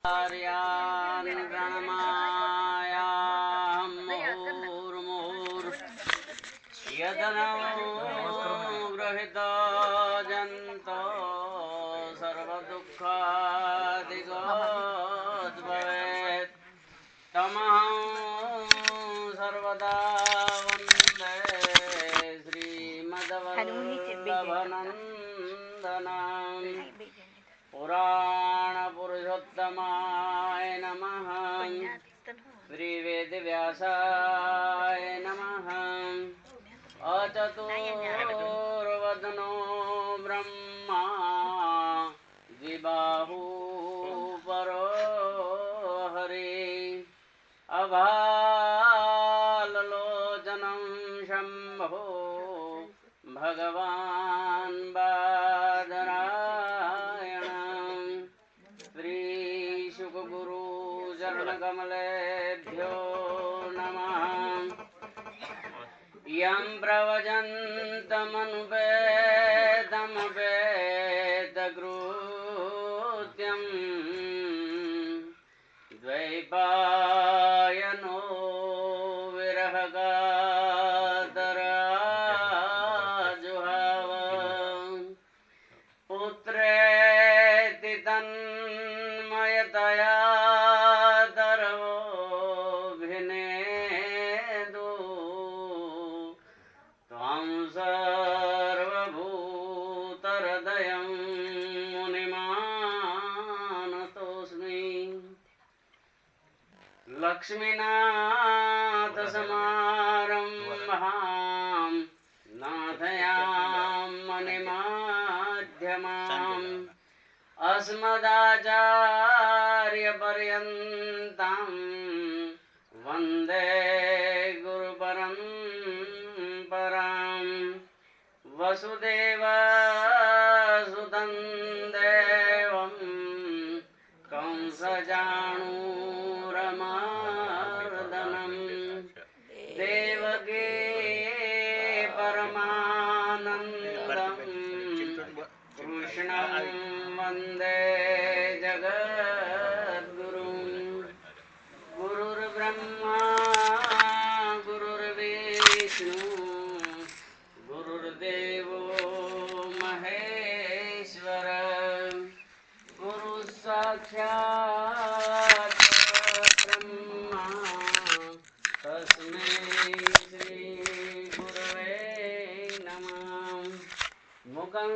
आर्यान् प्रणमायामि मुहुर्मुहुर् यदनो गृहीतो जन्तो सर्वदुःखादिगोद्भवेत् तमहं सर्वदा वन्दे श्रीमद्वल्लभनन्दनाम् पुराणपुरुषोत्तमाय नमः। श्रीवेदव्यासाय नमः। अचतुर्वदनो ब्रह्मा द्विबाहु परो हरि अभाललोचनं शम्भो भगवान् बादरायणं श्रीशुकगुरुचरणकमलेभ्यो नमः। यं प्रवचन्तमनुपेतमपेतकृत्यं द्वैपायनो विरहकातराजुहाव पुत्रेति तन्मयतया तर्वोऽभिनेदु त्वां सर्वभूतहृदयं मुनिमानतोऽस्मि। लक्ष्मीनाथसमारम्भां नाथयां मणिमध्यमाम् अस्मदाचार्यपर्यन्तं वन्दे गुरुपरम्परां। वसुदेवसुतं देवं कंसचाणूरमर्दनं देवकी परमानन्दं कृष्णं वन्दे जगद्गुरुं। गुरुर्ब्रह्मा गुरुर्विष्णु गुरुर्देवो महेश्वर गुरुः साक्षात् ब्रह्मा तस्मै श्रीगुरवे नमः। मुखं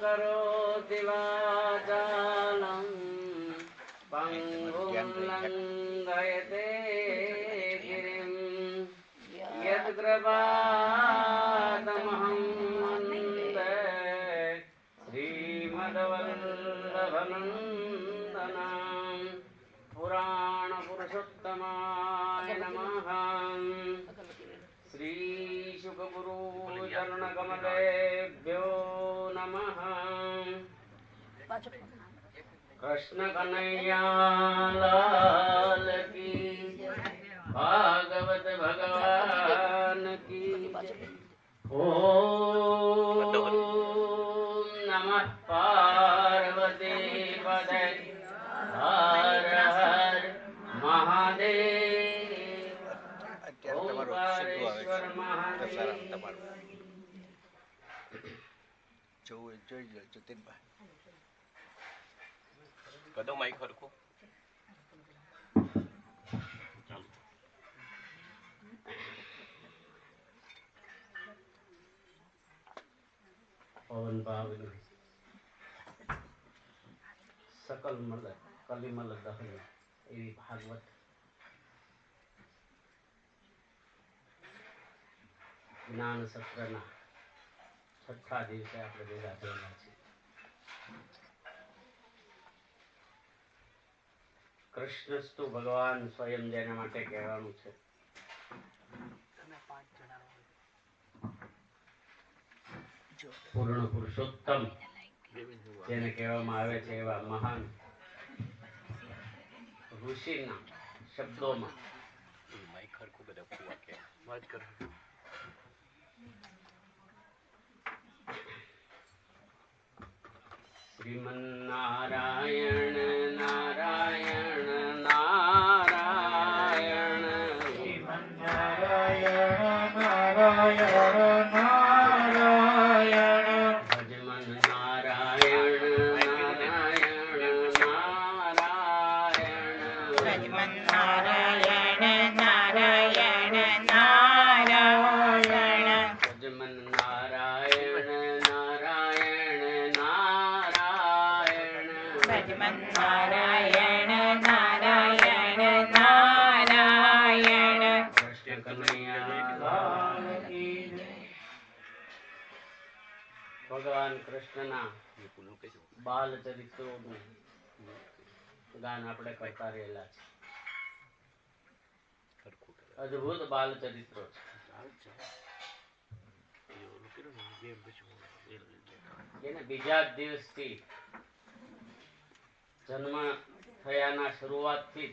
करोति वाचालं पङ्गुं लङ्घयते गिरिं यत्कृपातमहं वन्दे श्रीमद्वल्लभनन्दनां। पुराणपुरुषोत्तमाय नमः। श्रीशुकगुरुचरणकमलेभ्यो नमः। कृष्ण कन्हैया लाल की, भागवत भगवान की। ओम नमः पार्वती पतये हर हर Mahadev. Omkareshwar Mahadev. Có đâu máy khởi không? पवन पावन सकल मल कलिमल दहन एवी भागवत જ્ઞાન સત્રના છઠ્ઠા દિવસે આપણે ભેગા થયેલા છીએ. કૃષ્ણસ્તુ ભગવાન સ્વયં જેના માટે કહેવાનું છે. પૂર્ણ પુરુષોત્તમ જેને કહેવામાં આવે છે એવા મહાન ઋષિના શબ્દોમાં श्रीमन्नारायण नारायण નારાયણ નારાયણ નારાયણ ભજમન નારાયણ નારાયણ નારાયણ ભજમન નારાયણ નારાયણ નારાયણ કૃષ્ણ કનૈયા લાલ કી જય. ભગવાન કૃષ્ણના બાલ ચરિત્રોનું ગાન આપણે કરતા રહેલા છે. અદ્ભુત બાલ ચરિત્રો છે એને બીજા જ દિવસથી જન્મ થયાના શરૂઆતથી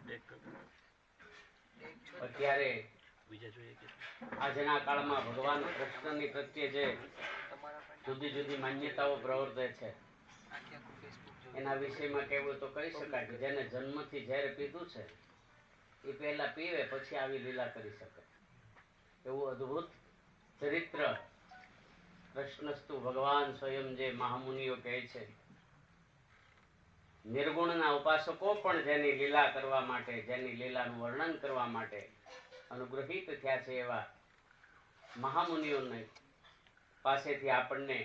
જ અત્યારે આજના કાળમાં ભગવાન કૃષ્ણની પ્રત્યે જે જુદી જુદી માન્યતાઓ પ્રવર્તે છે એના વિષયમાં કહેવું તો કહી શકાય કે જેને જન્મથી ઝેર પીધું છે એ પહેલા પીવે પછી આવી લીલા કરી શકે એવું અદ્ભુત ચરિત્ર કૃષ્ણસ્તુ ભગવાન સ્વયં જે મહામુનિઓ કહે છે. નિર્ગુણના ઉપાસકો પણ જેની લીલા કરવા માટે જેની લીલાનું વર્ણન કરવા માટે અનુગ્રહિત થયા છે એવા મહામુનિઓને પાસેથી આપણને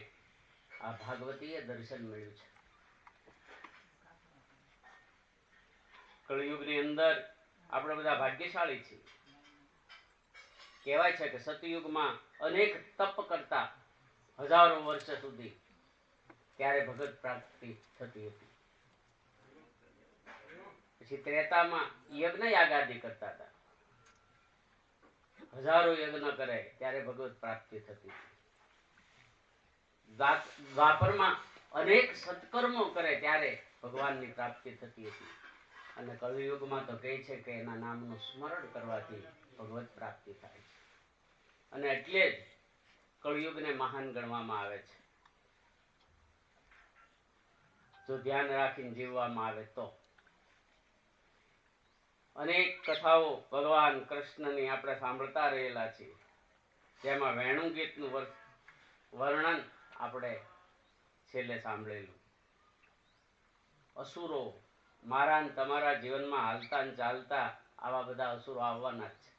આ ભાગવતીય દર્શન મળ્યું છે. કળિયુગની અંદર આપણે બધા ભાગ્યશાળી છીએ. કહેવાય છે કે સતયુગમાં અનેક તપ કરતા હજારો વર્ષ સુધી ત્યારે ભગત પ્રાપ્તિ થતી હતી. પછી ત્રેતામાં યજ્ઞ યાગાદિ કરતા હતા. હજારો યજ્ઞ કરે ત્યારે ભગવત પ્રાપ્તિ થતી હતી. દ્વાપરમાં અનેક સત્કર્મો કરે ત્યારે ભગવાનની પ્રાપ્તિ થતી હતી. અને કલિયુગમાં તો કહે છે કે એના નામનું સ્મરણ કરવાથી ભગવત પ્રાપ્તિ થાય છે. અને એટલે જ કળિયુગને મહાન ગણવામાં આવે છે. જો ધ્યાન રાખીને જીવવામાં આવે તો અનેક કથાઓ ભગવાન કૃષ્ણની આપણે સાંભળતા રહેલા છીએ. જેમાં વેણુ ગીતનું વર્ણન આપણે છેલ્લે સાંભળેલું. અસુરો મારા ને તમારા જીવનમાં હાલતા ને ચાલતા આવા બધા અસુરો આવવાના જ છે.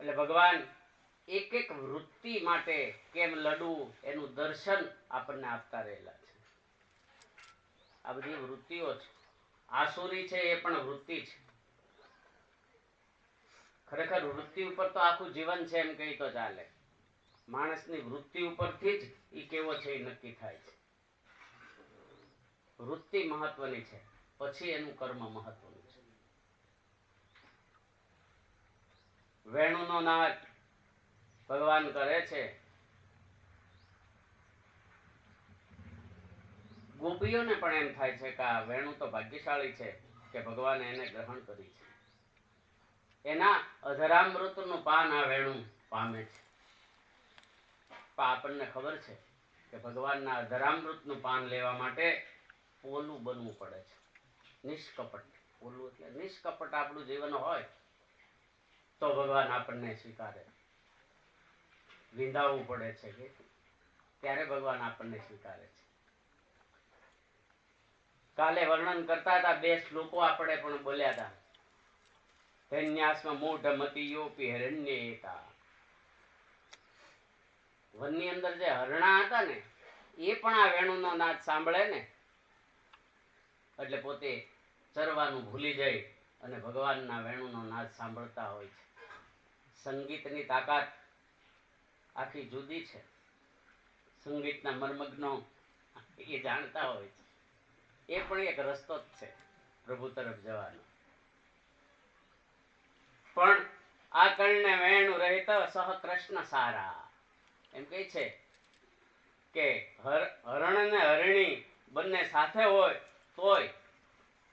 એટલે ભગવાન એક એક વૃત્તિ માટે કેમ લડવું એનું દર્શન આપણને આપતા રહેલા છે. આ બધી વૃત્તિઓ છે. આસુરી છે એ પણ વૃત્તિ છે. ખરેખર વૃત્તિ ઉપર તો આખું જીવન છે એમ કહી તો ચાલે. માણસની વૃત્તિ ઉપરથી જ એ કેવો છે એ નક્કી થાય છે. વૃત્તિ મહત્વની છે, પછી એનું કર્મ મહત્વનું છે. વેણુનો નાદ ભગવાન કરે છે. ગોપીઓને પણ એમ થાય છે કે આ વેણુ તો ભાગ્યશાળી છે કે ભગવાને એને ગ્રહણ કરી છે. એના અધરામૃતનું પાન આ વેણુ પામે છે. પણ આપણને ખબર છે કે ભગવાનના અધરામૃતનું પાન લેવા માટે પોલું બનવું પડે છે. નિષ્કપટ. પોલું એટલે નિષ્કપટ આપણું જીવન હોય તો ભગવાન આપણને સ્વીકારે. વિંધાવવું પડે છે કે ત્યારે ભગવાન આપણને સ્વીકારે છે. કાલે વર્ણન કરતા હતા 2 શ્લોકો આપણે પણ બોલ્યા હતા. ધન્યાસ્મ મૂઢ મતિયોપી હરણ્ય એકા. વનની અંદર જે હરણા હતા ને એ પણ આ વેણુનો નાદ સાંભળે ને એટલે પોતે ચરવાનું ભૂલી જાય અને ભગવાનના વેણુનો નાદ સાંભળતા હોય છે. સંગીતની તાકાત આખી જુદી છે. સંગીતના મર્મજ્ઞો એ જાણતા હોય છે. એ પણ એક રસ્તો જ છે પ્રભુ તરફ જવાનો. પણ આ કર્ણને વેણુ રહિત સહ કૃષ્ણ સારા એમ કહે છે કે હરણ ને હરણી બંને સાથે હોય તોય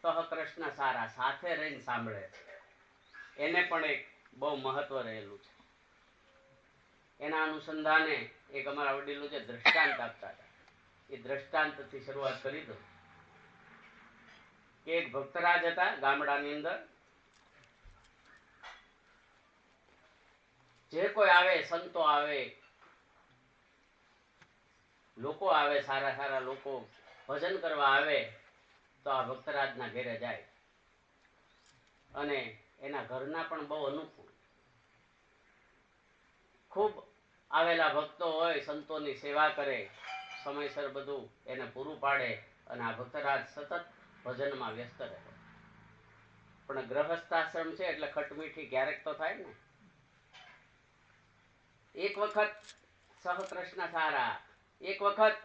સહ કૃષ્ણ સારા, સાથે રહીને સાંભળે. એને પણ એક બહુ મહત્વ રહેલું છે. એના અનુસંધાને એક અમારા વડીલો જે દ્રષ્ટાંત આપતા હતા એ દ્રષ્ટાંતથી શરૂઆત કરી દો. એક ભક્તરાજ હતા ગામડાની અંદર. જે કોઈ આવે, સંતો આવે, લોકો આવે, સારા સારા લોકો ભજન કરવા આવે તો આ ભક્તરાજના ઘેરે જાય અને એના ઘરના પણ બહુ અનુકૂળ, ખૂબ આવેલા ભક્તો હોય, સંતોની સેવા કરે, સમયસર બધું એને પૂરું પાડે અને આ ભક્તરાજ સતત ભજનમાં વ્યસ્ત રહે. પણ ગ્રહસ્થાશ્રમ છે એટલે ખટમીઠી ક્યારેક તો થાય ને. એક વખત સહકૃષ્ણ સારા, એક વખત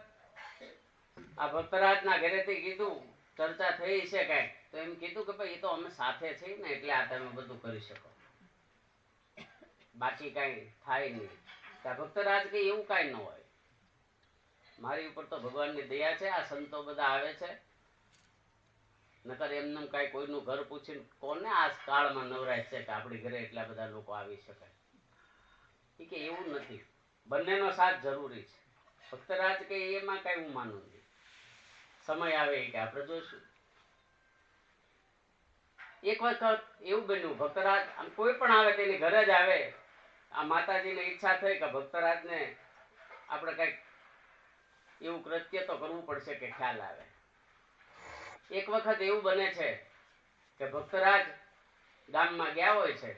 આ ભક્તરાજના ઘરેથી કીધું, ચર્ચા થઈ છે કઈ, તો એમ કીધું કે ભાઈ એ તો અમે સાથે છીએ ને એટલે આ તમે બધું કરી શકો, બાકી કઈ થાય નહીં. ત્યાં ભક્તરાજ કે એવું કઈ ન હોય, મારી ઉપર તો ભગવાનની દયા છે, આ સંતો બધા આવે છે, નકર એમનું કઈ કોઈનું ઘર પૂછીને કોને આ કાળમાં નવરાય છે કે આપણી ઘરે એટલા બધા લોકો આવી શકાય. એ કે એવું નથી, બંનેનો સાથ જરૂરી છે. ભક્તરાજ કે એમાં કઈ હું માનું નહીં, સમય આવે કે આપણે જોઈશું. એક વખત એવું બન્યું, ભક્તરાજ આમ કોઈ પણ આવે તેની ઘરે જ આવે, આ માતાજીને ઈચ્છા થઈ કે ભક્તરાજને આપણે કઈક એવું કૃત્ય તો કરવું પડશે કે ખ્યાલ આવે. એક વખત એવું બને છે કે ભક્તરાજ ગામમાં ગયા હોય છે,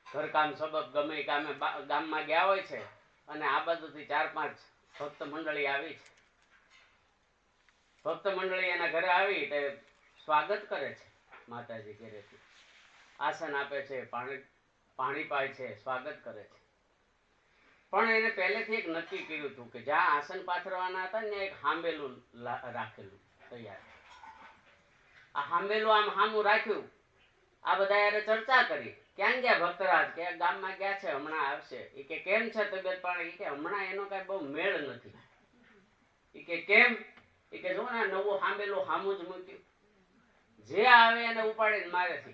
ઘરકામ સબબ ગમે એ કામે ગામમાં ગયા હોય છે અને આ બાજુથી 4-5 ભક્ત મંડળી આવી છે. ભક્ત મંડળી એના ઘરે આવી તે સ્વાગત કરે છે, માતાજી ઘરેથી આસન આપે છે, પાણી પાય છે, સ્વાગત કરે છે. પણ એને પહેલેથી એક નક્કી કર્યું હતું કે જ્યાં આસન પાથરવાના હતા ને એક હાંબેલું રાખેલું તૈયાર. આ હાંબેલું આમ હામું રાખ્યું. આ બધા યારે ચર્ચા કરી, ક્યાં ગયા ભક્તરાજ? કે ગામમાં ગયા છે, હમણાં આવશે. એ કે કેમ છે તબિયત પાણી? એ કે હમણાં એનો કઈ બહુ મેળ નથી. એ કે કેમ? એ કે જો ને નવું હાંબેલું હામું જ મૂક્યું, જે આવે એને ઉપાડીને મારે છે.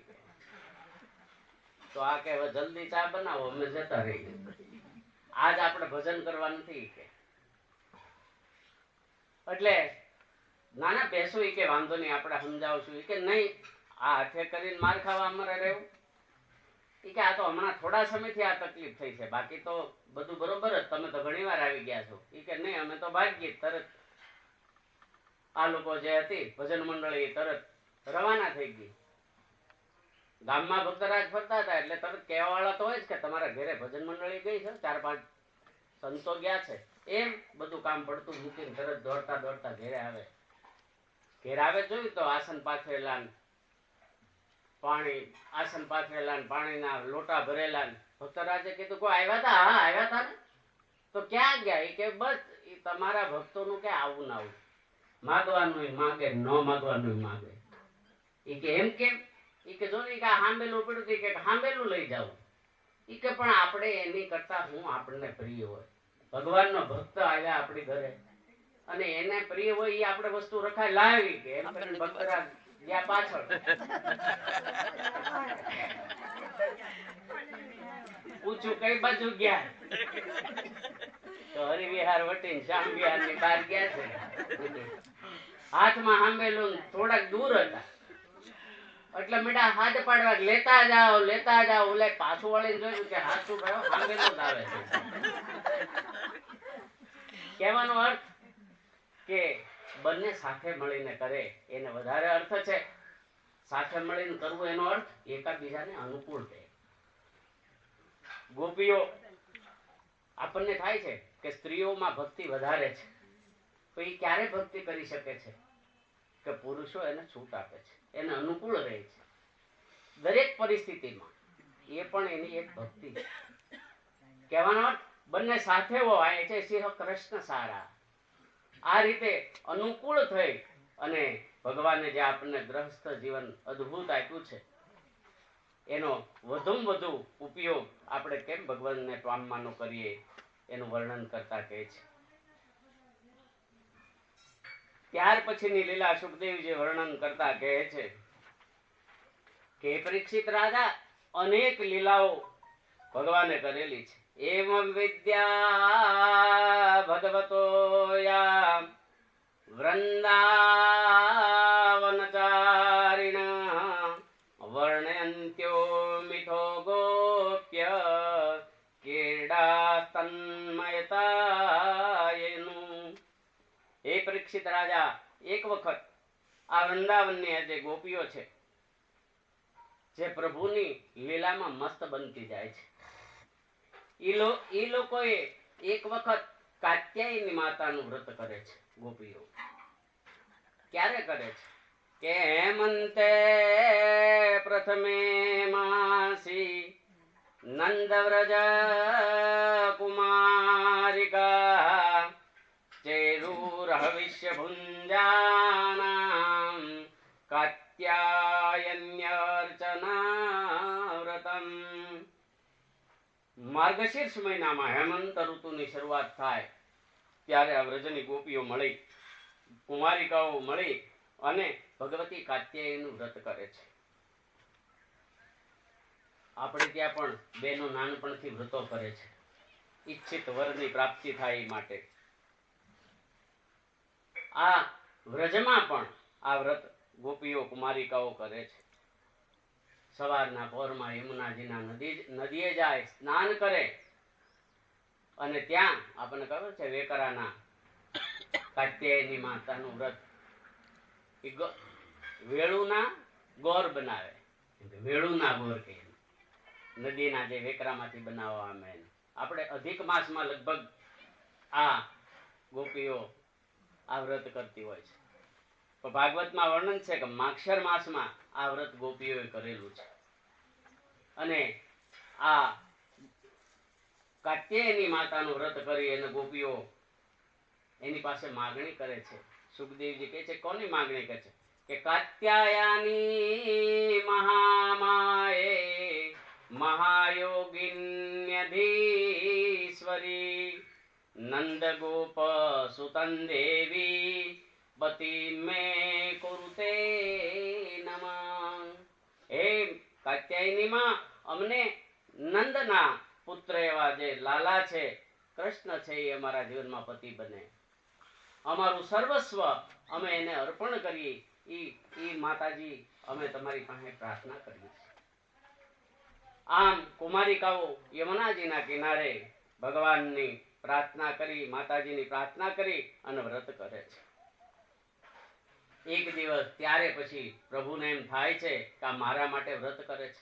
તો આ કે હવે જલ્દી ચા બનાવો, અમે જતા રહીએ, આજ આપણે ભજન કરવા નથી. કે એટલે નાના બેસો, એ કે વાંધો નહીં, આપણે સમજાવશું. એ કે નહીં, આ હાથે કરીને માર ખાવા અમારે રહેવું? એ કે આ તો હમણાં થોડા સમયથી આ તકલીફ થઈ છે, બાકી તો બધું બરોબર જ, તમે તો ઘણી વાર આવી ગયા છો. એ કે નહીં, અમે તો ભાગ્યે તરત આ લોકો જે હતી ભજન મંડળી તરત રવાના થઈ ગઈ. ગામમાં ભક્તરાજ ફરતા હતા એટલે તરત કહેવા વાળા તો હોય જ કે તમારા ઘરે ભજન મંડળી ગઈ છે, 4-5 સંતો ગયા છે. એમ બધું કામ પડતું મૂકીને તરત દોડતા દોડતા ઘેરે આવે. ઘેર આવે જોયું તો આસન પાથરેલા, પાણીના લોટા ભરેલા. ભક્તરાજે કીધું કોઈ આવ્યા હતા? હા આવ્યા હતા ને. તો ક્યાં ગયા? એ કે બસ એ તમારા ભક્તોનું કે આવું ના આવું, માગવાનું માગે, ન માગવાનું માગે. એ કે એમ કેમ? એ કે જો ને હાંબેલું પડ્યું હતું, કે હાંબેલું લઈ જાવ. એ કે પણ આપણે એની કરતા હું આપણને પ્રિય હોય, ભગવાનનો ભક્ત આવ્યા આપણી ઘરે અને એને પ્રિય હોય એ આપણે વસ્તુ રખાય લાવી. કે એમ કરીને ભક્તરાજ ગયા પાછળ. પૂછું કઈ બાજુ ગયા? તો હરિવિહાર વટીને શ્યામ વિહાર ની બહાર ગયા છે. હાથમાં હાંબેલું થોડાક દૂર હતા એટલે મેડા હાથ પાડવા લેતા જાઓ. ઓલે પાછું વળીને જોયું કે હાથું ભાઈ હાંબેલું જ આવે છે. કહેવાનો અર્થ કે બંને સાથે મળીને કરે એને વધારે અર્થ છે. સાથે મળીને કરવું એનો અર્થ એકાબીજાને અનુકૂળ છે. ગોપીઓ આપણને થાય છે કે સ્ત્રીઓમાં ભક્તિ વધારે છે, તો એ ક્યારે ભક્તિ કરી શકે છે કે પુરુષો એને છૂટ આપે છે, એને અનુકૂળ રહે છે દરેક પરિસ્થિતિમાં. એ પણ એની એક ભક્તિ છે. કહેવાનો અર્થ બંને સાથે હોય છે સિંહ કૃષ્ણ સારા. આ રીતે અનુકૂળ થઈ અને ભગવાને જે આપણને ગ્રહસ્થ જીવન અદ્ભુત આપ્યું છે એનો વધુમાં વધુ ઉપયોગ આપણે કેમ ભગવાનને પામવાનો કરીએ એનું વર્ણન કરતા કહે છે. ત્યાર પછીની લીલા સુખદેવજી વર્ણન કરતા કહે છે કે પરીક્ષિત રાજા અનેક લીલાઓ ભગવાને કરેલી છે. એમ વિદ્યા ભગવતો યા વૃંદાવનચારિણ વર્ણયંત્યો મિથો ગોપ્ય ક્રીડા તન્મયતાયેનું. પરીક્ષિત રાજા એક વખત આ વૃંદાવનની જે ગોપીઓ છે જે પ્રભુની લીલામાં મસ્ત બનતી જાય છે, એ લોકોએ એક વખત કાત્યાયની માતાનું વ્રત કરે છે. ગોપીઓ ક્યારે કરે છે કે હેમંતે પ્રથમે માસી નંદ વ્રજ કુમારિકા ચેરુર હવિષ્ય ભુંજાનામ કાત્યાયન્યર્ચના વ્રતમ. માર્ગશીર્ષ મહિનામાં હેમંત ઋતુની શરૂઆત થાય ત્યારે આ વ્રજની ગોપીઓ મળી, કુમારિકાઓ મળી અને ભગવતી કાત્યાયનનું વ્રત કરે છે. આપણે ત્યાં પણ બહેનો નાનપણથી વ્રતો કરે છે, ઈચ્છિત વરની પ્રાપ્તિ થાય એ માટે. આ વ્રજમાં પણ આ વ્રત ગોપીઓ કુમારિકાઓ કરે છે. સવારના પહોરમાં યમુનાજીના નદીએ જાય, સ્નાન કરે અને ત્યાં આપણને ખબર છે વેકરાના કાત્યાયની માતાનું વ્રત વેળુના ગોર બનાવે, વેળુના ગોર કહે, નદીના જે વેકરામાંથી બનાવવામાં આવે. આપણે અધિક માસમાં લગભગ આ ગોપીઓ આ વ્રત કરતી હોય છે. તો ભાગવતમાં વર્ણન છે કે માક્ષર માસમાં આ વ્રત ગોપીઓએ કરેલું છે. અને આ કાત્યાયની માતાનું વ્રત કરી અને ગોપીઓ એની પાસે માગણી કરે છે. સુખદેવજી કહે છે કોની માગણી કરે છે કે કાત્યાયાની મહામાયે મહાયોગિન્યધીશ્વરી નંદ ગોપ સુતન દેવી પતિ મે કુરુતે નમઃ. હે કાત્યાયની માં, અમને નંદના પુત્ર એવા જે લાલા છે, કૃષ્ણ છે, એ અમારા જીવનમાં પતિ બને. અમારું સર્વસ્વ અમે એને અર્પણ કરીએ. ઈ માતાજી અમે તમારી પાસે પ્રાર્થના કરીએ. આમ કુમારિકાઓ યમુનાજીના કિનારે ભગવાનની પ્રાર્થના કરી, માતાજીની પ્રાર્થના કરી અને વ્રત કરે છે. એક દિવસ ત્યારે પછી પ્રભુને એમ થાય છે કે આ મારા માટે વ્રત કરે છે,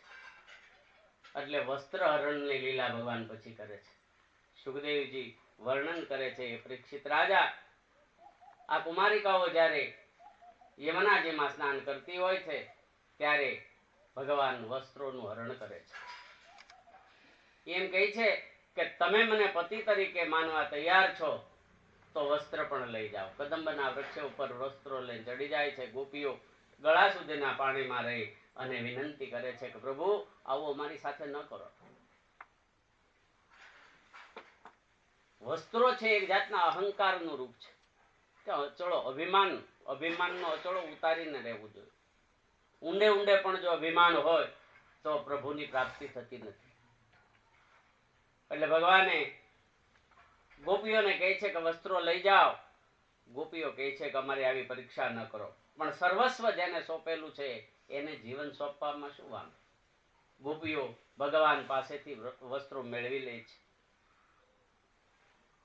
એટલે વસ્ત્રહરણની લીલા ભગવાન પછી કરે છે. સુખદેવજી વર્ણન કરે છે, એ પરીક્ષિત રાજા, આ કુમારિકાઓ જ્યારે યમુનાજીમાં સ્નાન કરતી હોય છે ત્યારે ભગવાન વસ્ત્રોનું હરણ કરે છે. એમ કહે છે કે તમે મને પતિ તરીકે માનવા તૈયાર છો તો વસ્ત્ર પણ લઈ જાઓ. કદંબના વૃક્ષ ઉપર વસ્ત્રો લઈને ચડી જાય છે. ગોપીઓ ગળા સુધીના પાણીમાં રહી અને વિનંતી કરે છે કે પ્રભુ આવું અમારી સાથે ન કરો. વસ્ત્રો છે એક જાતના અહંકારનું રૂપ છે કે અચળો અભિમાનનો અચળો ઉતારીને રહેવું જોઈએ. ઊંડે ઊંડે પણ જો અભિમાન હોય તો પ્રભુની પ્રાપ્તિ થતી નથી. એટલે ભગવાને ગોપીઓને કહે છે કે વસ્ત્રો લઈ જાઓ. ગોપીઓ કહે છે કે અમારી આવી પરીક્ષા ન કરો, પણ સર્વસ્વ જેને સોંપેલું છે એને જીવન સોંપવામાં શું વાંધો. ગોપીઓ ભગવાન પાસેથી વસ્ત્રો મેળવી લે છે.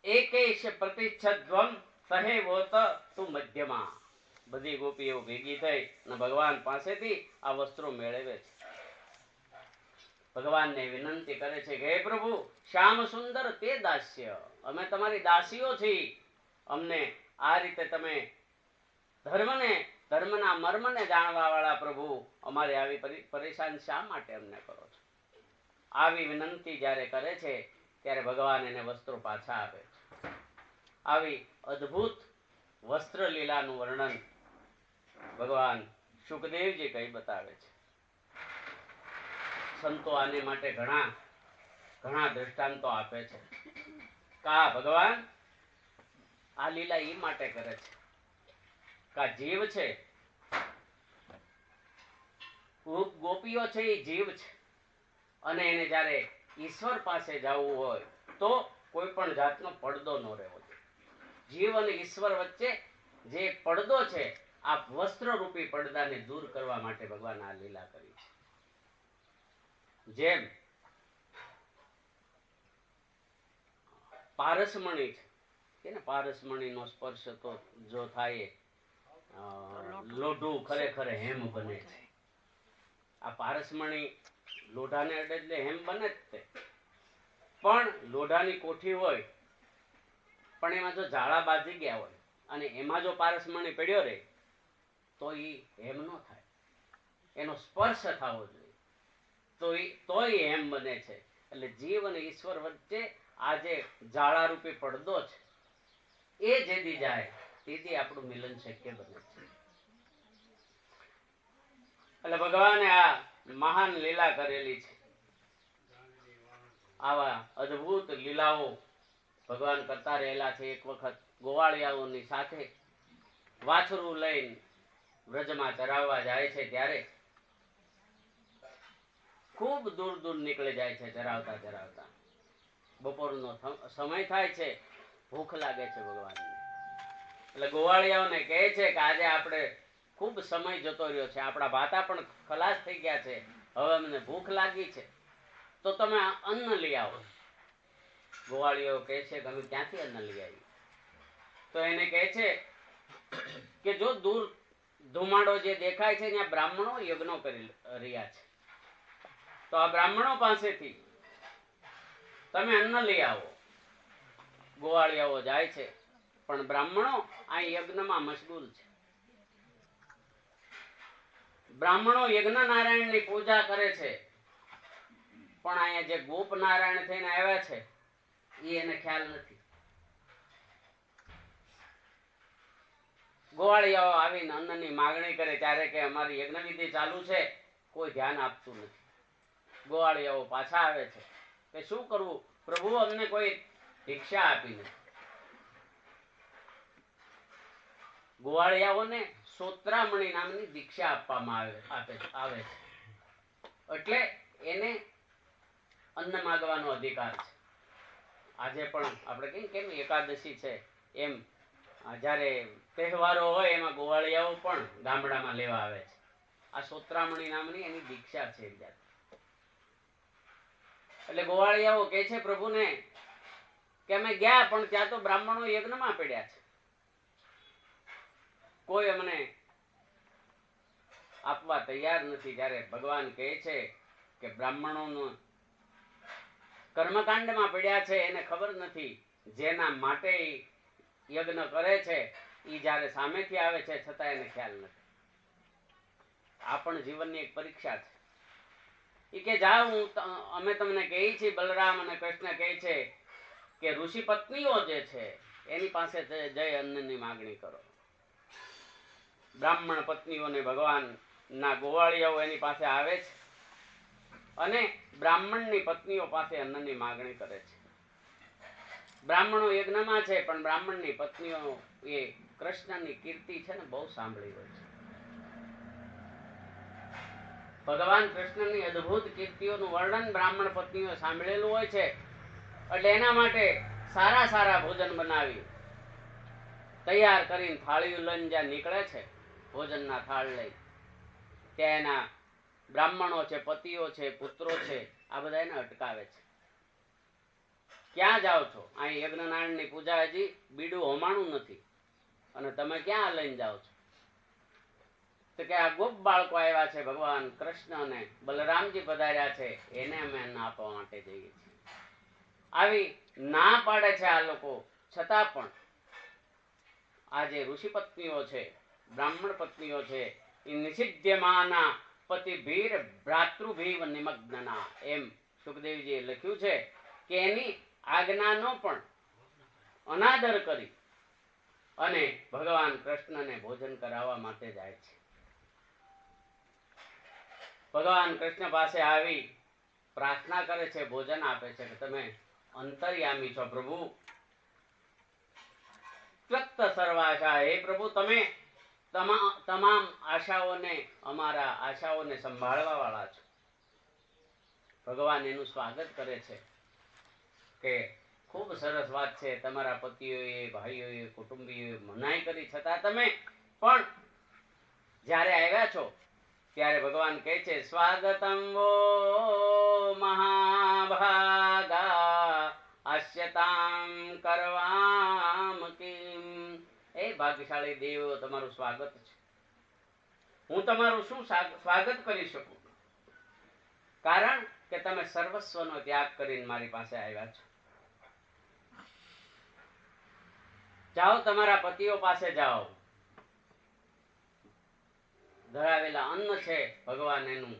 એકેશ પ્રતિચ્છદ્વમ સહેવોત તું મધ્યમાં. બધી ગોપીઓ ભેગી થઈ અને ભગવાન પાસેથી આ વસ્ત્રો મેળવે છે. ભગવાનને વિનંતી કરે છે કે હે પ્રભુ, શ્યામ સુંદર તે દાસ્ય, અમે તમારી દાસીઓ છીએ. અમને આ રીતે તમે ધર્મના મર્મને જાણવા વાળા પ્રભુ, અમારી આવી પરેશાન શા માટે અમને કરો છો. આવી વિનંતી જ્યારે કરે છે ત્યારે ભગવાન એને વસ્ત્રો પાછા આપે છે. આવી અદ્ભુત વસ્ત્ર લીલાનું વર્ણન ભગવાન સુખદેવજી કઈ બતાવે છે. સંતો આને માટે ઘણા દ્રષ્ટાંતો આપે છે. કા ભગવાન આ લીલા એ માટે કરે છે કા જીવ છે, ગોપીઓ છે એ જીવ છે, અને એને જ્યારે ઈશ્વર પાસે જવું હોય તો કોઈ પણ જાતનો પડદો ન રહેવો જોઈએ. જીવ અને ઈશ્વર વચ્ચે જે પડદો છે, આ વસ્ત્ર રૂપી પડદાને દૂર કરવા માટે ભગવાન આ લીલા કરી છે. જેમ પારસમણી છે, કે ને પારસમણીનો સ્પર્શ તો જો થાય લોઢું ખરેખર હેમ બને છે. આ પારસમણી લોઢાને અડે એટલે હેમ બને જ તે. પણ લોઢાની કોઠી હોય પણ એમાં જો ઝાડા બાજી ગયા હોય અને એમાં જો પારસમણી પડ્યો રહે તો એ હેમ ન થાય, એનો સ્પર્શ થવો જોઈએ તોય હેમ બને છે. એટલે જીવ અને ઈશ્વર વચ્ચે આ જે ઝાડા રૂપી પડદો છે એ જેદી જાય તેથી આપણું મિલન શક્ય બને છે. એટલે ભગવાને આ મહાન લીલા કરેલી છે. આવા અદ્ભુત લીલાઓ ભગવાન કરતા રહેલા છે. એક વખત ગોવાળિયાઓની સાથે વાછરું લઈને વ્રજમાં ચરાવવા જાય છે ત્યારે ખૂબ દૂર દૂર નીકળી જાય છે. ચરાવતા ચરાવતા બપોરનો સમય થાય છે, ભૂખ લાગે છે ભગવાનને. એટલે ગોવાળિયાઓને કહે છે કે આજે આપણે ખૂબ સમય જતો રહ્યો છે, આપણા ભાતા પણ ખલાસ થઈ ગયા છે, હવે અમને ભૂખ લાગી છે, તો તમે અન્ન લઈ આવો. ગોવાળીઓ કહે છે કે અમે ક્યાંથી અન્ન લઈ આવી? તો એને કહે છે કે જો દૂર ધુમાડો જે દેખાય છે ત્યાં બ્રાહ્મણો યજ્ઞો કરી રહ્યા છે, તો આ બ્રાહ્મણો પાસેથી તમે અન્ન લઈ આવો. ગોવાળિયાઓ જાય છે પણ બ્રાહ્મણો આ યજ્ઞમાં મશગુલ છે. બ્રાહ્મણો યજ્ઞ નારાયણની પૂજા કરે છે પણ અહીંયા જે ગોપ નારાયણ થઈને આવ્યા છે એને ખ્યાલ નથી. ગોવાળિયાઓ આવીને અન્નની માગણી કરે ત્યારે કે અમારી યજ્ઞવિધિ ચાલુ છે, કોઈ ધ્યાન આપતું નથી. ગોવાળિયાઓ પાછા આવે છે કે શું કરવું પ્રભુ, અમને કોઈ ભિક્ષા આપી નથી. ગોવાળિયાઓને સોત્રામણી નામની દીક્ષા આપવામાં આવે છે. એટલે એને અન્ન માગવાનો અધિકાર છે. આજે પણ આપણે કહીએ કેમ એકાદશી છે એમ જ્યારે તહેવારો હોય એમાં ગોવાળિયાઓ પણ ગામડામાં લેવા આવે છે. આ સોત્રામણી નામની એની દીક્ષા છે. એટલે ગોવાળિયાઓ કહે છે પ્રભુને કે અમે ગયા પણ ત્યાં તો બ્રાહ્મણો યજ્ઞમાં પડ્યા છે, કોઈ અમને આપવા તૈયાર નથી. ત્યારે ભગવાન કહે છે કે બ્રાહ્મણોનું કર્મકાંડમાં પડ્યા છે એને ખબર નથી, જેના માટે યજ્ઞ કરે છે એ જ્યારે સામેથી આવે છે છતાં એને ખ્યાલ નથી. આ પણ જીવનની એક પરીક્ષા છે. એ કે જાઓ અમે તમને કહીએ છીએ, બલરામ અને કૃષ્ણ કહે છે કે ઋષિ પત્નીઓ જે છે એની પાસે જઈ અન્નની માગણી કરો. બ્રાહ્મણ પત્નીઓને ભગવાન ના ગોવાળિયાઓ એની પાસે આવે છે અને બ્રાહ્મણની પત્નીઓ પાસે અન્નની માગણી કરે છે. બ્રાહ્મણો યજ્ઞમાં છે પણ બ્રાહ્મણની પત્નીઓ એ કૃષ્ણની કીર્તિ છે ને બહુ સાંભળી હોય છે. ભગવાન કૃષ્ણની અદ્ભુત કીર્તિઓનું વર્ણન બ્રાહ્મણ પત્નીઓ સાંભળેલું હોય છે. એટલે એના માટે સારા સારા ભોજન બનાવી તૈયાર કરીને થાળીઓ લઈને જ્યાં નીકળે છે, ભોજનના થાળ લઈ, ત્યાં એના બ્રાહ્મણો છે, પતિઓ છે, પુત્રો છે, આ બધા એને અટકાવે છે. ક્યાં જાઓ છો? અહીં યજ્ઞનારાયણની પૂજા હજી બીડું હોમાણું નથી અને તમે ક્યાં લઈને જાઓ છો? તો કે આ ગોપ બાળકો આવ્યા છે, ભગવાન કૃષ્ણ અને બલરામજી પધાર્યા છે, એને અમે અન્ન આપવા માટે જઈએ છીએ. આવી ના પાડે છે આ લોકો, છતાં પણ આ જે ઋષિ પત્નીઓ છે, બ્રાહ્મણ પત્નીઓ છે, એ નિષિધ્યમાના પતિભીર ભ્રાતૃભીવ નિમગ્નના, એમ સુખદેવજીએ લખ્યું છે કે એની આજ્ઞાનો પણ અનાદર કરી અને ભગવાન કૃષ્ણને ભોજન કરાવવા માટે જાય છે. ભગવાન કૃષ્ણ પાસે આવી પ્રાર્થના કરે છે, ભોજન આપે છે કે તમે અંતર્યામી છો પ્રભુ, ત્યક્ત સર્વાશા, હે પ્રભુ તમે તમામ આશાઓને, અમારા આશાઓને સંભાળવા વાળા છો. ભગવાન એનું સ્વાગત કરે છે કે ખૂબ સરસ વાત છે, તમારા પતિઓએ, ભાઈઓએ, કુટુંબીઓએ મનાઈ કરી છતાં તમે પણ જ્યારે આવ્યા છો ત્યારે ભગવાન કહે છે સ્વાગતમ વો મહાભાગા. આ દાસ્યતામ કરવામ કિમ. એ ભાગ્યશાળી દેવો, તમારું સ્વાગત છે. હું તમારું શું સ્વાગત કરી શકું? કારણ કે તમે સર્વસ્વનો ત્યાગ કરીને મારી પાસે આવ્યા છો. જાઓ, તમારા પતિઓ પાસે જાઓ. ધરાવેલા અન્ન છે, ભગવાન એનું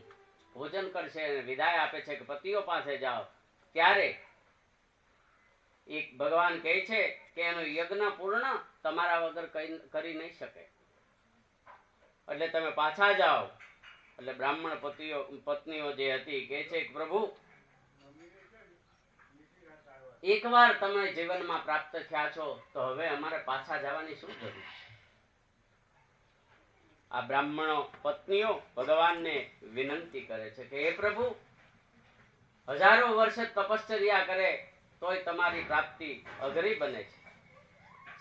ભોજન કરશે અને વિદાય આપે છે કે પતિઓ પાસે જાઓ. ત્યારે એક ભગવાન કહે છે કે એનું યજ્ઞ પૂર્ણ તમારા વગર કરી નહીં શકે, એટલે તમે પાછા જાઓ. એટલે બ્રાહ્મણ પત્નીઓ જે હતી કહે છે કે પ્રભુ, એકવાર તમે જીવનમાં પ્રાપ્ત થયા છો તો હવે અમારે પાછા જવાની શું જરૂર છે? આ બ્રાહ્મણો પત્નીઓ ભગવાનને વિનંતી કરે છે કે હે પ્રભુ, હજારો વર્ષે તપશ્ચર્યા કરે તોય તમારી પ્રાપ્તિ અઘરી બને છે.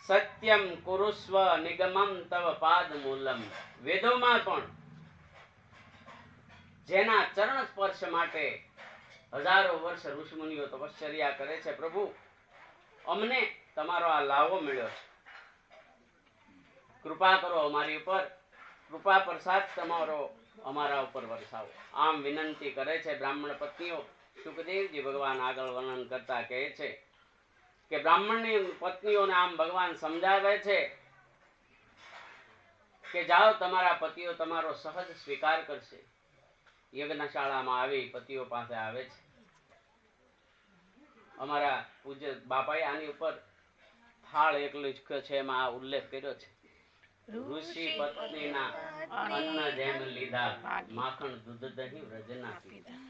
સત્યમ કુરુસ્વ નિગમમ તવ પાદ મૂલમ. વેદોમાં પણ જેના ચરણ સ્પર્શ માટે હજારો વર્ષ ઋષિમુનિઓ તપશ્ચર્યા કરે છે, પ્રભુ અમને તમારો આ લાવો મળ્યો છે, કૃપા કરો અમારી ઉપર, કૃપા પ્રસાદ તમારો અમારા ઉપર વરસાવો. આમ વિનંતી કરે છે બ્રાહ્મણ પત્નીઓ. સુખદેવજી ભગવાન આગળ વર્ણન કરતા કહે છે કે બ્રાહ્મણની પત્નીઓને આમ ભગવાન સમજાવે છે કે જાઓ, તમારા પતિઓ તમારો સહજ સ્વીકાર કરશે. યજ્ઞશાળામાં આવી પતિઓ પાસે આવે છે. અમારા પૂજ્ય બાપાએ આની ઉપર થાળ એકલું છે, એમાં આ ઉલ્લેખ કર્યો છે. ઋષિ પત્નીના અન્ન જેમ લીધા, માખણ દૂધ દહીં વ્રજના પીધા.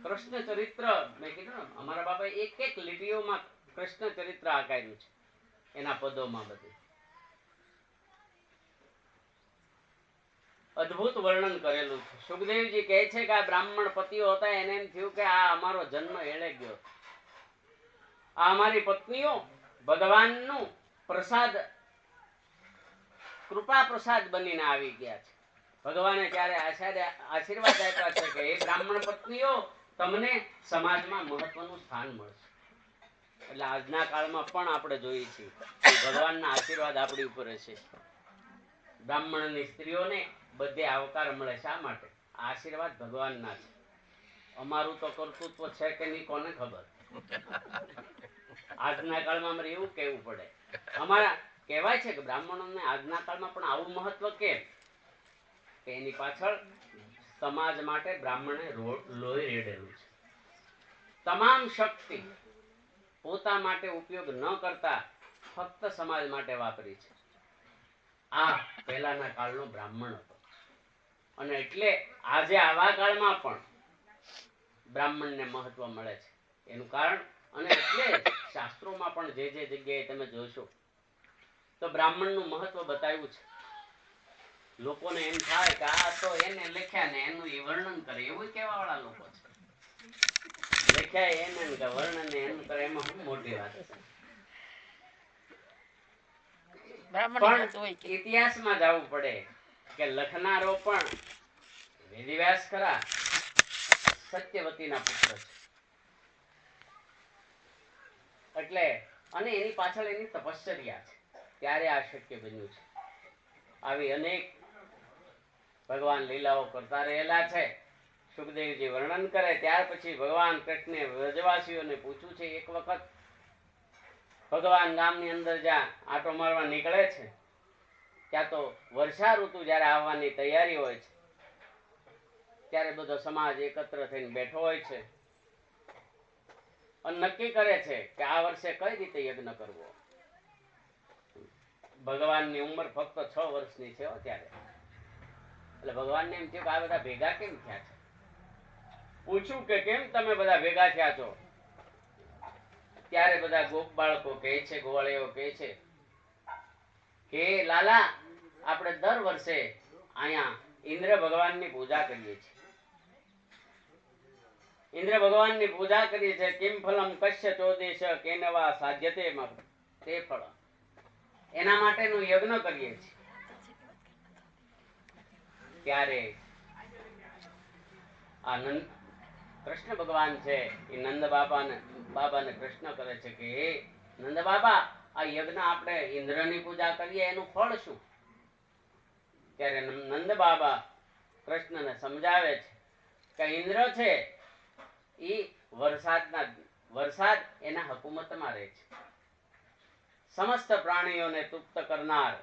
કૃષ્ણ ચરિત્ર મેં કીધું ને, અમારા બાપાએ એક એક લીટીઓમાં કૃષ્ણ ચરિત્ર આકાર્યું છે, એના પદોમાં બધું અદ્ભુત વર્ણન કરેલું છે. સુખદેવજી કહે છે કે આ બ્રાહ્મણ પતિઓ હતા, એને એમ થયું કે આ અમારો જન્મ એળે ગયો. આ અમારી પત્નીઓ ભગવાનનું પ્રસાદ, કૃપા પ્રસાદ બનીને આવી ગયા છે. ભગવાને ત્યારે આશીર્વાદ આપ્યા છે કે એ બ્રાહ્મણ પત્નીઓ, તમને સમાજમાં મહત્વનું સ્થાન મળશે. એટલે આજના કાળમાં પણ આપણે જોઈએ છીએ કે ભગવાનના આશીર્વાદ આપણી ઉપર હશે. બ્રાહ્મણની સ્ત્રીઓને બધે આવકાર મળે. શા માટે? આશીર્વાદ ભગવાનના છે. અમારું તો કર્તૃત્વ છે કે નહીં કોને ખબર. આજના કાળમાં અમારે એવું કહેવું પડે. અમારા કહેવાય છે કે બ્રાહ્મણોને આજના કાળમાં પણ આવું મહત્વ કેમ? કે એની પાછળ સમાજ માટે બ્રાહ્મણે લોહી રેડેલું છે. તમામ શક્તિ પોતા માટે ઉપયોગ ન કરતા ફક્ત સમાજ માટે વાપરી છે. આ પહેલાના કાળનો બ્રાહ્મણ હતો. અને એટલે આજે આવા કાળમાં પણ બ્રાહ્મણને મહત્વ મળે છે. એનું કારણ, અને એટલે શાસ્ત્રોમાં પણ જે જે જગ્યાએ તમે જોશો તો બ્રાહ્મણનું મહત્વ બતાવ્યું છે. લોકોને એમ થાય કે આ તો એને લખ્યા ને એનું એ વર્ણન કરે, એવું કેવા વાળા લોકો છે. લખ્યા એને કે વર્ણન એનું કરે, એમાં શું મોટી વાત છે? પણ ઇતિહાસમાં જવું પડે કે લખનારો પણ વેદવ્યાસ ખરા, સત્યવતીના પુત્ર છે. એટલે અને એની પાછળ એની તપશ્ચર્યા છે, ત્યારે આ શક્ય બન્યું છે. આવી અનેક ભગવાન લીલાઓ કરતા રહેલા છે. સુખદેવજી વર્ણન કરે. ત્યાર પછી ભગવાન કૃષ્ણે વ્રજવાસીઓને પૂછ્યું છે. એક વખત ભગવાન ગામની અંદર જ્યાં આંટો મારવા નીકળે છે, ત્યાં તો વર્ષા ઋતુ જયારે આવવાની તૈયારી હોય છે, ત્યારે બધો સમાજ એકત્ર થઈને બેઠો હોય છે અને નક્કી કરે છે કે આ વર્ષે કઈ રીતે યજ્ઞ કરવો. ભગવાનની ઉંમર ફક્ત 6 વર્ષની છે ત્યારે. એટલે ભગવાનને એમ થયું કે આ બધા ભેગા કેમ થયા છે. પૂછ્યું કે કેમ તમે બધા ભેગા થયા છો? ત્યારે બધા ગોપ બાળકો કહે છે, ગોવાળીઓ કહે છે કે લાલા, આપણે દર વર્ષે અહીંયા ઇન્દ્ર ભગવાનની પૂજા કરીએ છીએ. ઇન્દ્ર ભગવાનની પૂજા કરીએ છીએ. કિમ ફલમ કશ્ય ચોદેશ કેનવા સાધ્યતે તે ફળ. એના માટેનું યજ્ઞ કરીએ છીએ. ત્યારે કૃષ્ણ ભગવાન છે એ નંદ બાબાને કૃષ્ણ કરે છે કે હે નંદ બાબા, આ યજ્ઞ આપણે ઇન્દ્રની પૂજા કરીએ એનું ફળ શું? ત્યારે નંદ બાબા કૃષ્ણને સમજાવે છે કે ઇન્દ્ર છે એ વરસાદ એના હુકુમતમાં રહે છે. સમસ્ત પ્રાણીઓને તૃપ્ત કરનાર,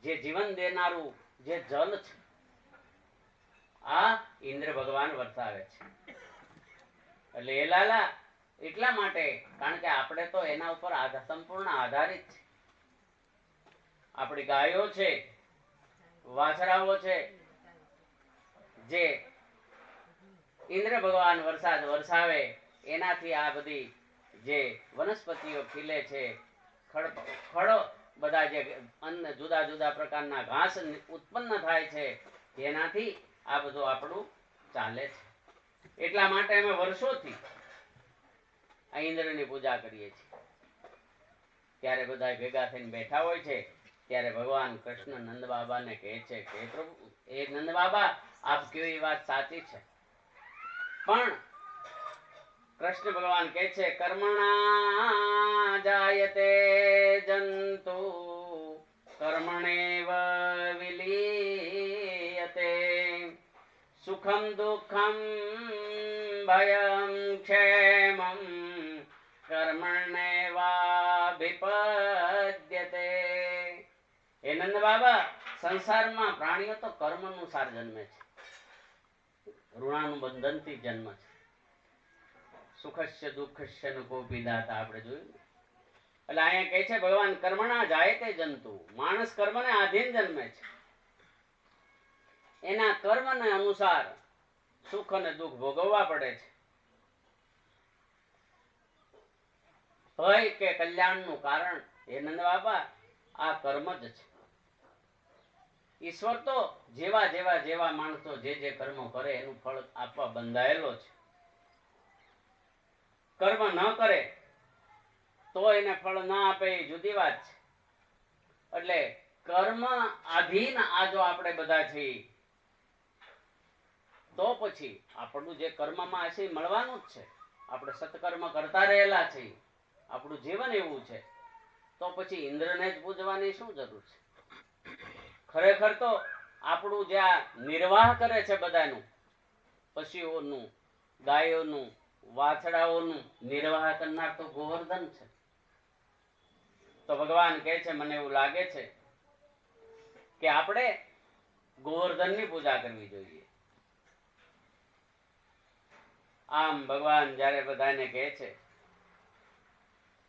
જે જીવન દેનારું જે જલ છે, આ ઇન્દ્ર ભગવાન વરસાવે છે. એટલે એ લાલા એટલા માટે, કારણ કે આપણે તો એના ઉપર સંપૂર્ણ આધારિત છે. આપણી ગાયો છે, વાછરાઓ છે, જે ઇન્દ્ર ભગવાન વરસાદ વરસાવે એનાથી આ બધી જે વનસ્પતિઓ ખીલે છે, ફળો બધા જે અન્ન જુદા જુદા પ્રકારના ઘાસ ઉત્પન્ન થાય છે, તેનાથી આ બધું આપણું ચાલે છે. એટલા માટે અમે વર્ષોથી આ ઇન્દ્રની પૂજા કરીએ છીએ. ત્યારે બધા ભેગા થઈને બેઠા હોય છે, ત્યારે ભગવાન કૃષ્ણ નંદ બાબાને કહે છે કે પ્રભુ, એ નંદ બાબા, આપ કેવી વાત સાચી છે, પણ કૃષ્ણ ભગવાન કહે છે કર્મણા જાયતે જંતુ કર્મણેવ વિલીયતે સુખમ દુઃખમ ભયમ ક્ષેમમ કર્મણેવાભિપદ્યતે. હે નંદ બાબા, સંસારમાં પ્રાણીઓ તો કર્મ અનુસાર જન્મે છે, ઋણાનુબંધનથી જન્મ છે. સુખસ્ય દુઃખસ્ય ન કોપી દાતા, આપણે જોયું ને. એટલે અહીંયા કહે છે ભગવાન કર્મણા જાય તે જંતુ, માણસ કર્મને આધીન જન્મે છે, એના કર્મને અનુસાર સુખ અને દુઃખ ભોગવવા પડે છે. ભય કે કલ્યાણનું કારણ હે નંદ બાબા આ કર્મ જ છે. ઈશ્વર તો જેવા માણસો જે કર્મો કરે એનું ફળ આપવા બંધાયેલો છે. કર્મ ન કરે તો એને ફળ ના આપે એ જુદી વાત છે. એટલે કર્મ આધીન આ જો આપણે બધા છીએ, તો પછી આપણું જે કર્મમાં હશે એ મળવાનું જ છે. આપણે સત્કર્મ કરતા રહેલા છીએ, આપણું જીવન એવું છે, તો પછી ઇન્દ્રને જ પૂજવાની શું જરૂર છે? ખરેખર તો આપણું જે આ નિર્વાહ કરે છે બધાનું, પશુઓનું, ગાયોનું, વાછડાઓનું નિર્વાહ કરનાર તો ગોવર્ધન છે. તો ભગવાન કહે છે મને એવું લાગે છે કે આપણે ગોવર્ધનની પૂજા કરવી જોઈએ. આમ ભગવાન જયારે બધાને કહે છે,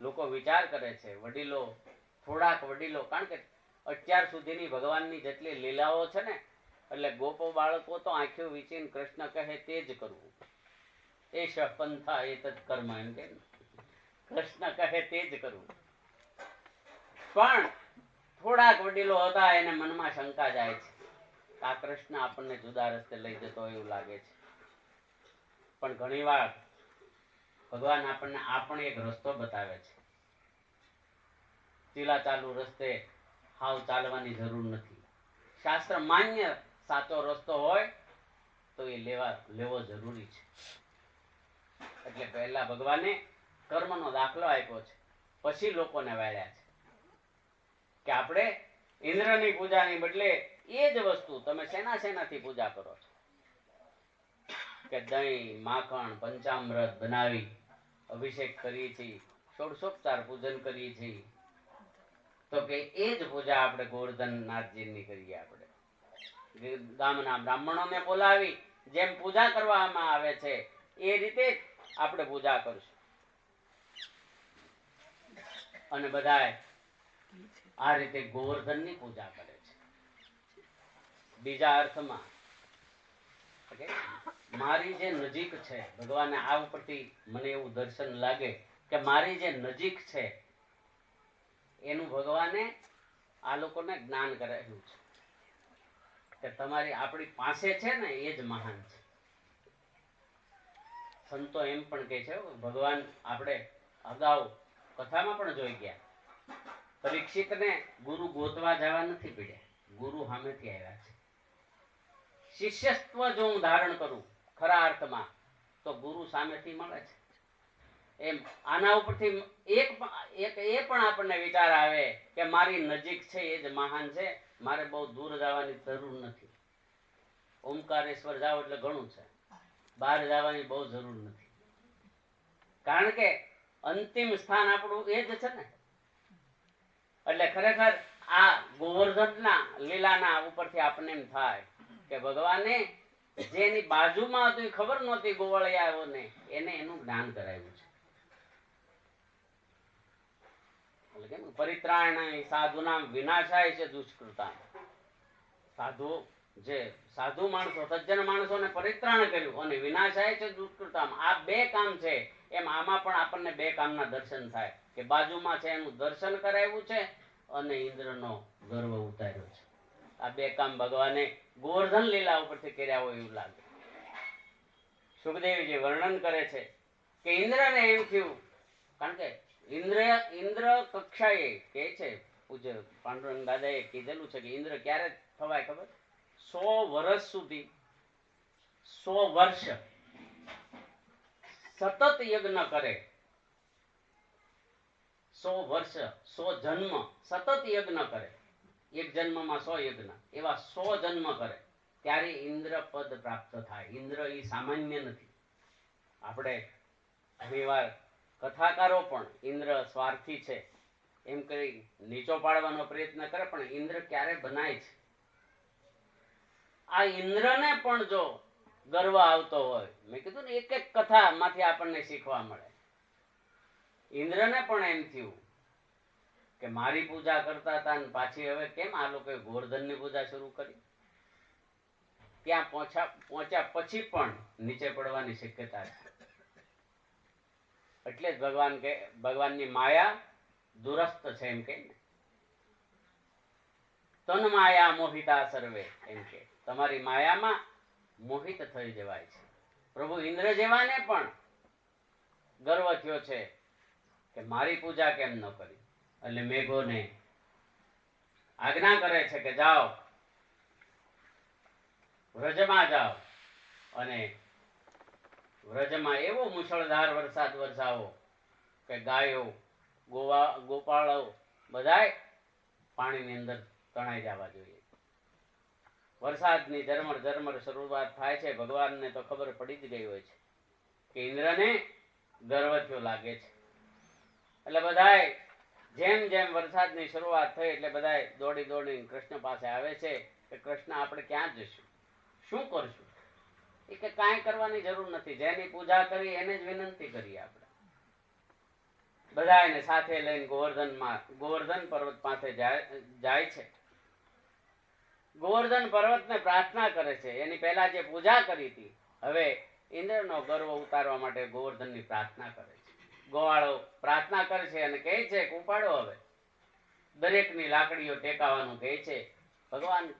લોકો વિચાર કરે છે, વડીલો, થોડાક વડીલો, કારણ કે અત્યાર સુધીની ભગવાનની જેટલી લીલાઓ છે ને, એટલે ગોપો બાળકો તો આંખ્યો વીચીને કૃષ્ણ કહે તે જ કરવું. એ પંથા એ તત્ કર્મ, એમ કે કૃષ્ણ કહે તે જ કરવું. પણ થોડાક વડીલો હતા, એને મનમાં શંકા જાય છે, આ કૃષ્ણ આપણને જુદા રસ્તે લઈ જતો એવું લાગે છે. પણ ઘણી વાર ભગવાન આપણને એક રસ્તો બતાવે છે. ચીલા ચાલુ રસ્તે હાવ ચાલવાની જરૂર નથી. શાસ્ત્ર માન્ય સાચો રસ્તો હોય તો એ લેવો જરૂરી છે. એટલે પહેલા ભગવાને કર્મનો દાખલો આપ્યો છે, પછી લોકોને વાળ્યા છે કે આપણે ઇન્દ્રની પૂજાની બદલે એ જ વસ્તુ તમે શેનાથી પૂજા કરો છો? કે દહીં, માખણ, પંચામૃત બનાવી અભિષેક કરીએ છીએ, ષોડશોપચાર પૂજન કરીએ છીએ. તો કે એ જ પૂજા આપણે ગોવર્ધનનાથજીની કરીએ. આપણે ગામના બ્રાહ્મણોને બોલાવી જેમ પૂજા કરવામાં આવે છે એ રીતે જ આપણે પૂજા કરશું. અને બધાય આ રીતે ગોવર્ધનની પૂજા કરે છે. બીજા અર્થમાં મારી જે નજીક છે, ભગવાને આ ઉપરથી મને એવું દર્શન લાગે કે મારી જે નજીક છે એનું ભગવાને આ લોકોને જ્ઞાન કરેલું છે કે તમારી આપણી પાસે છે ને એ જ મહાન છે. સંતો એમ પણ કહે છે ભગવાન, આપણે અગાઉ કથામાં પણ જોઈ ગયા, પરીક્ષિતને ગુરુ ગોતવા જવા નથી પડ્યા, ગુરુ સામેથી આવ્યા છે. શિષ્યત્વ જો હું ધારણ કરું ખરા અર્થમાં, તો તો ગુરુ સામેથી મળે છે. એમ આના ઉપરથી એક એ પણ આપણને વિચાર આવે કે મારી નજીક છે એ જ મહાન છે, મારે બહુ દૂર જવાની જરૂર નથી. ઓમકારેશ્વર જાવ એટલે ઘણું છે, બહાર જવાની બહુ જરૂર નથી. કારણ કે અંતિમ સ્થાન આપણું એ જ છે ને. એટલે ખરેખર આ ગોવર્ધનના લીલાના ઉપરથી આપણને એમ થાય કે ભગવાને જેની બાજુમાં હતું એ ખબર નહોતી ગોવાળિયાઓને, એને એનું જ્ઞાન કરાવ્યું છે. એટલે કેમ પરિત્રાણાય સાધુનામ વિનાશાય છે દુષ્કૃતામ. સાધુ માણસો, સજ્જન માણસોને પરિત્રાણ કર્યું અને વિનાશાય છે દુષ્કૃતામ. આ બે કામ છે. એમ આમાં પણ આપણને બે કામના દર્શન થાય કે બાજુમાં છે એનું દર્શન કરાવ્યું છે અને ઇન્દ્રનો ગર્વ ઉતાર્યો છે. આ બે કામ ભગવાને ગોવર્ધન લીલા ઉપરથી કર્યા હોય એવું લાગે. સુખદેવજી વર્ણન કરે છે કે ઇન્દ્રને એમ થયું, કારણ કે ઇન્દ્ર કક્ષાએ કે છે પૂજ્ય પાંડુરંગ દાદાએ કીધેલું છે કે ઇન્દ્ર ક્યારે થવાય ખબર? 100 વર્ષ સુધી, 100 વર્ષ સતત યજ્ઞ કરે, 100 વર્ષ 100 જન્મ સતત યજ્ઞ કરે, એક જન્મમાં 100 યજ્ઞ, એવા 100 જન્મ કરે ત્યારે ઇન્દ્ર પદ પ્રાપ્ત થાય. ઇન્દ્ર એ સામાન્ય નથી. આપણે ઘણીવાર કથાકારો પણ ઇન્દ્ર સ્વાર્થી છે એમ કરી નીચો પાડવાનો પ્રયત્ન કરે, પણ ઇન્દ્ર ક્યારે બનાય છે. આ ઇન્દ્રને પણ જો ગર્વ આવતો હોય, મેં કીધું ને એક એક કથામાંથી આપણને શીખવા મળે. ઇન્દ્રને પણ એમ થયું કે મારી પૂજા કરતા હતા ને પાછી હવે કેમ આ લોકોએ ગોવર્ધનની પૂજા શરૂ કરી. ત્યાં પહોંચ્યા પછી પણ નીચે પડવાની શક્યતા છે. એટલે જ ભગવાનની માયા દુરસ્ત છે એમ કે ને, તન માયા મોહિતા સર્વે, એમ કે તમારી માયામાં મોહિત થઈ જવાય છે. પ્રભુ ઇન્દ્ર જેવાને પણ ગર્વ થયો છે કે મારી પૂજા કેમ ન કરી. એટલે મેઘોને આજ્ઞા કરે છે કે જાઓ, વ્રજમાં જાઓ અને વ્રજમાં એવો મુશળધાર વરસાદ વરસાવો કે ગાયો, ગોપાળો બધાય પાણીની અંદર તણાઈ જવા જોઈએ. વરસાદની ઝરમર ઝરમર શરૂઆત થાય છે. ભગવાનને તો ખબર પડી જ ગઈ હોય છે કે ઇન્દ્રને ગર્વ થયો લાગે છે. એટલે બધાય જેમ જેમ વરસાદની શરૂઆત થઈ એટલે બધાય દોડી દોડીને કૃષ્ણ પાસે આવે છે કે કૃષ્ણ આપણે ક્યાં જઈશું, શું કરશું? એ કે કાંઈ કરવાની જરૂર નથી, જેની પૂજા કરી એને જ વિનંતી કરીએ. આપણે બધા એને સાથે લઈને ગોવર્ધન પર્વત પાસે જાય છે. ગોવર્ધન પર્વતને પ્રાર્થના કરે છે. એની પહેલા જે પૂજા કરી હતી, હવે ઇન્દ્રનો ગર્વ ઉતારવા માટે ગોવર્ધનની પ્રાર્થના કરે છે. ગોવાળો પ્રાર્થના કરે છે અને કહે છે કે ઉપાડો, હવે દરેકની લાકડીઓ ટેકાવાનું કહે છે. ભગવાન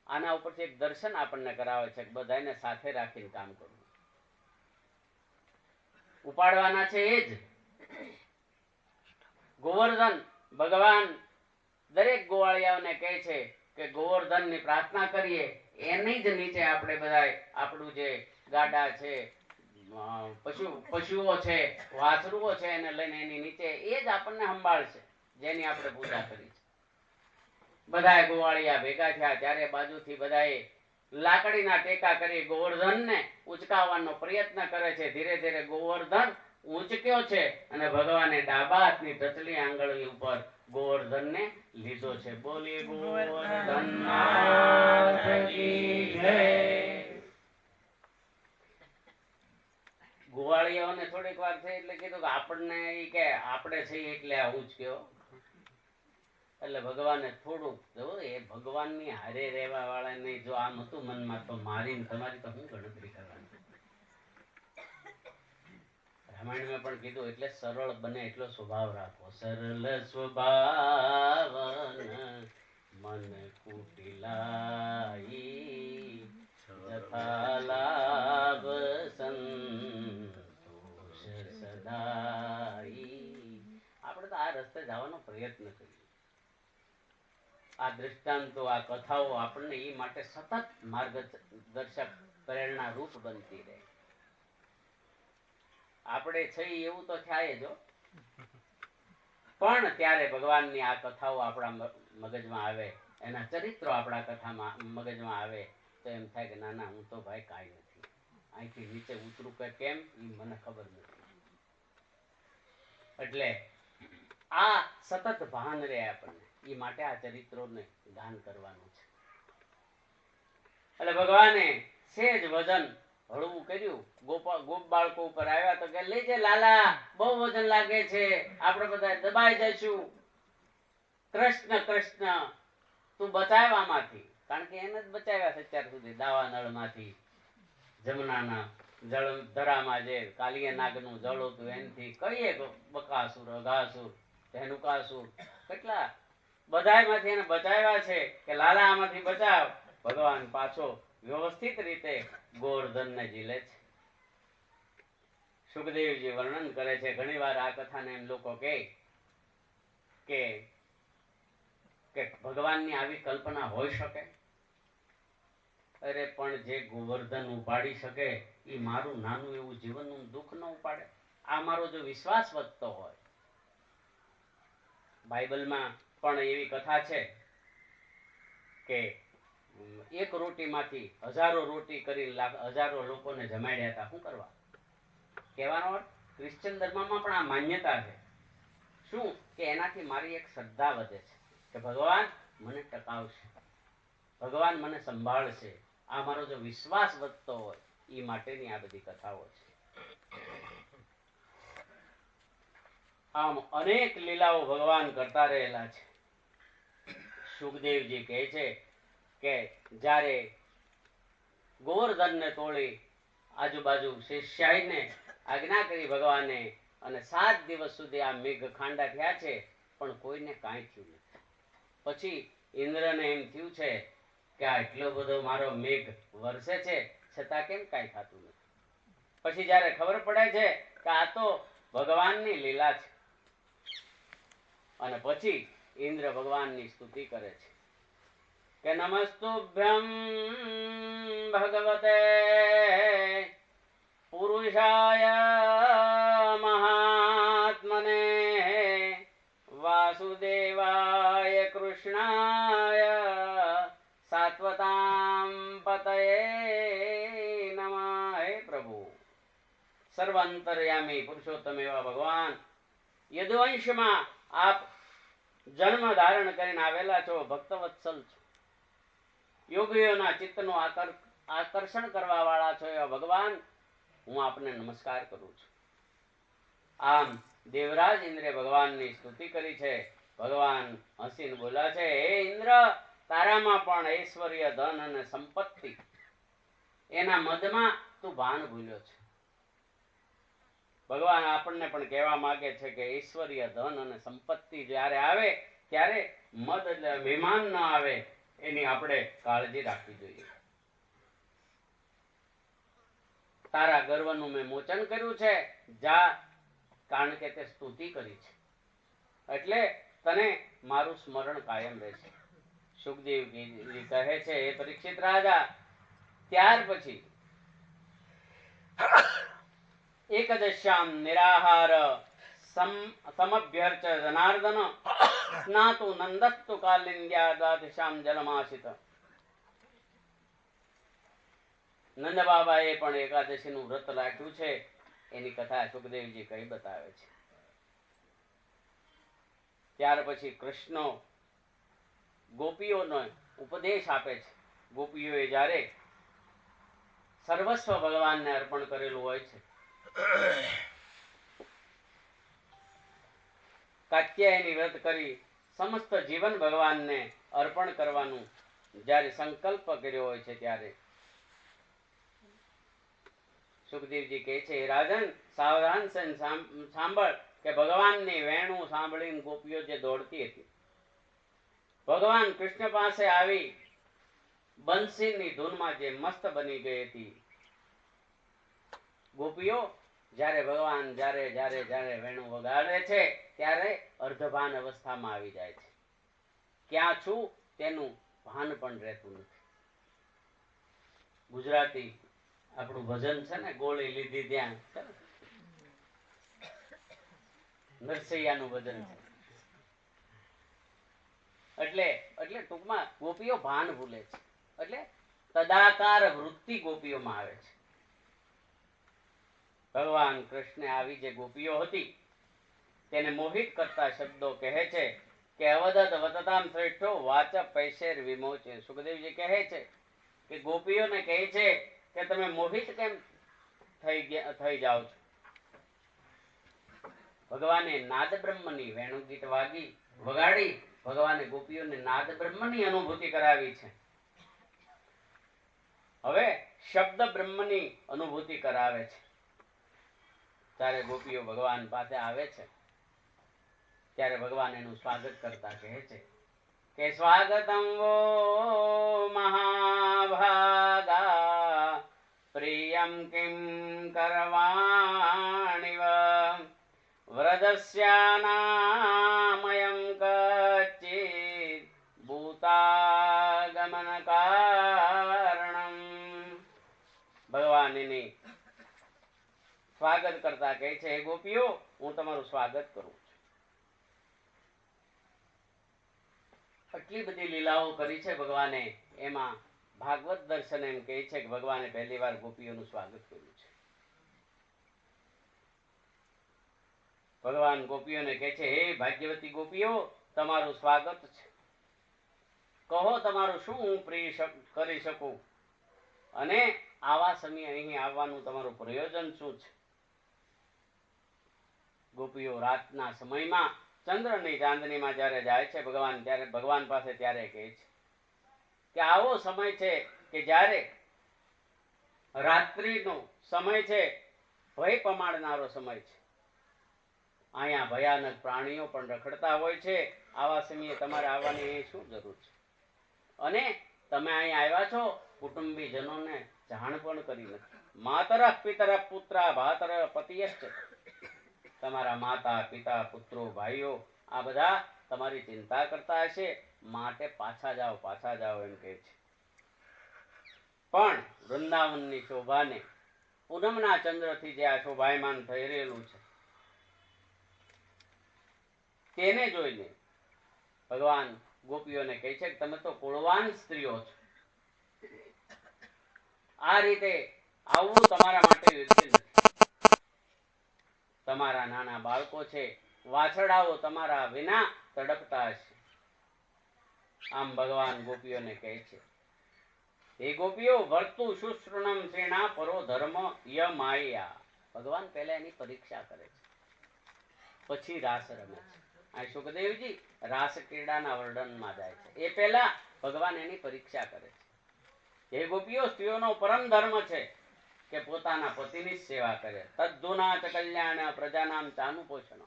આના ઉપરથી એક દર્શન આપણને કરાવે છે કે બધાને સાથે રાખીને કામ કરવું. ઉપાડવાના છે એ જ ગોવર્ધન. ભગવાન દરેક ગોવાળિયાઓને કહે છે કે ગોવર્ધનની પ્રાર્થના કરીએ, એની જ નીચે આપણે બધા આપણું જે ગાડા છે, પશુઓ છે, વાછરુઓ છે, એને લઈને એની નીચે એ જ આપણને સંભાળશે જેની આપણે પૂજા કરી છે. બધાએ ગોવાળિયા ભેગા થયા ત્યારે બાજુથી બધાએ લાકડીના ટેકા કરી ગોવર્ધનને ઉચકાવવાનો પ્રયત્ન કરે છે. ધીરે ધીરે ગોવર્ધન ઊંચક્યો છે અને ભગવાને ડાબા હાથની ટચલી આંગળી ઉપર ગોવર્ધનને લીધો છે. બોલીએ ગોવર્ધન માત કી જય. ગોવાળિયાઓને થોડીક વાર થઈ એટલે કીધું કે આપણને ઈ કે આપણે છીએ એટલે આ ઉચક્યો. એટલે ભગવાને થોડુંક જો એ ભગવાનની હારે રહેવા વાળાને જો આમ હતું મનમાં, તો મારી તમારી તો શું ગણતરી કરવાની. રામાયણમાં પણ કીધું એટલે સરળ બને એટલો સ્વભાવ રાખો. સરળ સ્વભાવન મન કુટિલાઈ, તથા લાભ સંતોષ સદાઈ. આપણે તો આ રસ્તે જવાનો પ્રયત્ન કરીએ. આ દ્રષ્ટાંતો, આ કથાઓ આપણને એ માટે સતત માર્ગદર્શક, પ્રેરણા રૂપ બનતી રહે. આપણે થઈ એવું તો થાય જ હો. પણ ત્યારે ભગવાનની આ કથાઓ આપણા મગજમાં આવે, એના ચરિત્રો આપણા કથામાં મગજમાં આવે તો એમ થાય કે ના ના, હું તો ભાઈ કાંઈ નથી, અહીંથી નીચે ઉતરું કે કેમ એ મને ખબર નથી. એટલે આ સતત ભાન રહે આપણને, એ માટે આ ચરિત્રોને ગાન કરવાનું છે. એટલે ભગવાને સેજ વજન હળવું કર્યું, ગોપ બાળકો ઉપર આવ્યા તો કે લેજે લાલા, બહુ વજન લાગે છે, આપણે બધા દબાઈ જઈશું. કૃષ્ણ કૃષ્ણ, તું બચાવ આમાંથી. કારણ કે એને જ બચાવ્યા છે અત્યાર સુધી દાવા નળમાંથી, જમનાના જળ ધરામાં જે કાલિયા નાગનું જળ હતું એનાથી કઈએ બકાસુર, અઘાસુર, ધેનુકાસુર, કેટલા બધાયમાંથી એને બચાવ્યા છે કે લાલા આમાંથી બચાવ. ભગવાન પાછો વ્યવસ્થિત રીતે ગોવર્ધનને ઝીલે છે. સુખદેવજી વર્ણન કરે છે, ઘણી વાર આ કથાને એમ લોકો કહે કે ભગવાનની આવી કલ્પના હોઈ શકે? અરે પણ જે ગોવર્ધન ઉપાડી શકે એ મારું નાનું એવું જીવનનું દુઃખ ન ઉપાડે? આ મારો જો વિશ્વાસ વધતો હોય. બાઇબલમાં પણ એવી કથા છે કે એક રોટીમાંથી હજારો રોટી કરી હજારો લોકોને જમાડ્યા હતા. શું કરવા? કહેવાનો અર્થ, ક્રિશ્ચન ધર્મમાં પણ આ માન્યતા છે. શું કે એનાથી મારી એક શ્રદ્ધા વધે છે કે ભગવાન મને ટકાવશે, ભગવાન મને સંભાળશે. આ મારો જો વિશ્વાસ વધતો હોય એ માટેની આ બધી કથાઓ છે. આમ અનેક લીલાઓ ભગવાન કરતા રહેલા છે. સુખદેવજી કહે છે કે જ્યારે ગોવર્ધનને તોડી આજુબાજુ શેષશાહીને આજ્ઞા કરી ભગવાને, અને 7 દિવસ સુધી આ મેઘ ખાંડા થયા છે પણ કોઈને કાંઈ થયું નથી. પછી ઇન્દ્રને એમ થયું છે કે આ એટલો બધો મારો મેઘ વરસે છે છતાં કેમ કાંઈ થતું નથી. પછી જ્યારે ખબર પડે છે કે આ તો ભગવાનની લીલા છે, અને પછી ઇન્દ્ર ભગવાનની સ્તુતિ કરે છે કે નમસ્તુભ્યં ભગવતે પુરુષાય મહાત્મને વાસુદેવાય કૃષ્ણાય સાત્વતામ પતયે નમઃ. હે પ્રભુ, સર્વાંતર્યામી પુરુષોત્તમ એવા ભગવાન, યદુવંશમાં આપ જન્મ ધારણ કરીને આવેલા છો, ભક્તવત્સલ છો, યોગીઓના ચિત્તનું આકર્ષણ કરવા વાળા છો એવા ભગવાન, હું આપને નમસ્કાર કરું છું. આમ દેવરાજ ઇન્દ્રે ભગવાનની સ્તુતિ કરી છે. ભગવાન હસીને બોલ્યા છે, હે ઇન્દ્ર, તારામાં પણ ઐશ્વર્ય, ધન અને સંપત્તિ, એના મદમાં તું ભાન ભૂલ્યો છે. ભગવાન આપણને પણ કહેવા માંગે છે કે ઐશ્વર્ય, ધન અને સંપત્તિ જ્યારે આવે ત્યારે મદ એટલે અભિમાન ન આવે એની આપણે કાળજી રાખવી જોઈએ. તારા ગર્વનું મેં મોચન કર્યું છે, જા, કારણ કે તે સ્તુતિ કરી છે એટલે તને મારું સ્મરણ કાયમ રહેશે. સુખદેવજી કહે છે, એ પરીક્ષિત રાજા, ત્યાર પછી એકદશ્યામ નિરાહાર સમભ્યર્ચ જનાર્દન સ્નાતુ નંદસ્તુ કાલિંદ્યા દ્વાદશામ જલમાસિત. નંદ બાબાએ પણ એકાદશીનું વ્રત રાખ્યું છે. એની કથા સુખદેવજી કઈ બતાવે છે. ત્યાર પછી કૃષ્ણ ગોપીઓનો ઉપદેશ આપે છે. ગોપીઓએ જ્યારે સર્વસ્વ ભગવાનને અર્પણ કરેલું હોય છે, કાત્યાયની વ્રત કરી સમસ્ત જીવન ભગવાનને અર્પણ કરવાનું જ્યારે સંકલ્પ કર્યો હોય છે, ત્યારે સુખદેવજી કહે છે, રાજન સાવધાન સાંભળ કે ભગવાનની વેણું સાંભળીને ગોપીઓ જે દોડતી હતી, ભગવાન કૃષ્ણ પાસે આવી બંસીની ધૂનમાં જે મસ્ત બની ગઈ હતી. ગોપીઓ જ્યારે ભગવાન જ્યારે વેણું વગાડે છે ત્યારે અર્ધભાન અવસ્થામાં આવી જાય છે. ક્યાં છું તેનું ભાન પણ રહેતું નથી. ગુજરાતી આપણું ભજન છે ને, ગોળી લીધી ત્યાં, નરસૈયાનું ભજન છે. એટલે એટલે ટૂંકમાં ગોપીઓ ભાન ભૂલે છે. એટલે તદાકાર વૃત્તિ ગોપીઓમાં આવે છે. ભગવાન કૃષ્ણ આવી જે ગોપીઓ હતી તેને મોહિત કરતા શબ્દો કહે છે કે અવદત વતતામ શ્રેષ્ઠો વાચ પૈસેર વિમોચે. સુખદેવજી કહે છે કે ગોપીઓને કહે છે કે તમે મોહિત કેમ થઈ જાઓ છો. ભગવાને નાદ બ્રહ્મની વેણુ ગીત વગાડી ભગવાને ગોપીઓને નાદ બ્રહ્મની અનુભૂતિ કરાવી છે. હવે શબ્દ બ્રહ્મની અનુભૂતિ કરાવે છે. ત્યારે ગોપીઓ ભગવાન પાસે આવે છે ત્યારે ભગવાન એનું સ્વાગત કરતા કહે છે કે સ્વાગતમ વો મહાભાગા પ્રિયમ કિમ કરવાણિવ વ્રજસ્યાનામયં કચ્ચિત ભૂતાગમન કારણમ. ભગવાન એની સ્વાગત કરતા કહે છે, હે ગોપીઓ, હું તમારું સ્વાગત કરું છું. આટલી બધી લીલાઓ કરી છે ભગવાને. એમાં ભાગવત દર્શન એમ કહે છે કે ભગવાને પહેલી વાર ગોપીઓનું સ્વાગત કર્યું છે. ભગવાન ગોપીઓને કહે છે, હે ભાગ્યવતી ગોપીઓ, તમારું સ્વાગત છે. કહો તમારું શું હું કરી શકું અને આવા સમયે અહીં આવવાનું તમારું પ્રયોજન શું છે. ગોપીઓ રાતના સમયમાં ચંદ્રની ચાંદનીમાં જ્યારે જાય છે ભગવાન, ત્યારે ભગવાન પાસે ત્યારે કહે છે કે આવો સમય છે કે જ્યારે રાત્રિનો સમય છે, ભય પમાડનારો સમય છે. અહીંયા ભયાનક પ્રાણીઓ પણ રખડતા હોય છે. આવા સમયે તમારે આવવાની અહીં શું જરૂર છે? અને તમે અહીં આવ્યા છો કુટુંબીજનોને જાણ પણ કરી નથી. માતરઃ પિતરઃ પુત્રા ભાતરઃ પતિયશ્ચ. તમારા માતા પિતા પુત્રો ભાઈઓ આ બધા તમારી ચિંતા કરતા હશે, માટે પાછા જાઓ એમ કહે છે. પણ વૃંદાવનની શોભાને પૂનમના ચંદ્રથી જે આ શોભાયમાન થઈ રહેલું છે તેને જોઈને ભગવાન ગોપીઓને કહે છે કે તમે તો કુળવાન સ્ત્રીઓ છો. આ રીતે આવવું તમારા માટે યોગ્ય નથી. તમારા નાના બાળકો છે, વાછરડાઓ તમારા વિના તડપતા હશે. આમ ભગવાન ગોપીઓને કહે છે, હે ગોપીઓ, વર્તુ શુશ્રુણમ શ્રેણા પરો ધર્મ યમાયા. ભગવાન પહેલા એની પરીક્ષા કરે છે, પછી રાસ રમે છે. આ સુખદેવજી રાસ ક્રીડાના વર્ણનમાં જાય છે. એ પહેલા ભગવાન એની પરીક્ષા કરે છે. હે ગોપીઓ, સ્ત્રીઓનો પરમ ધર્મ છે કે પોતાના પતિની સેવા કરે. તદ્ધુના ચ કલ્યાણ પ્રજાનામ ચાનુપોષણ.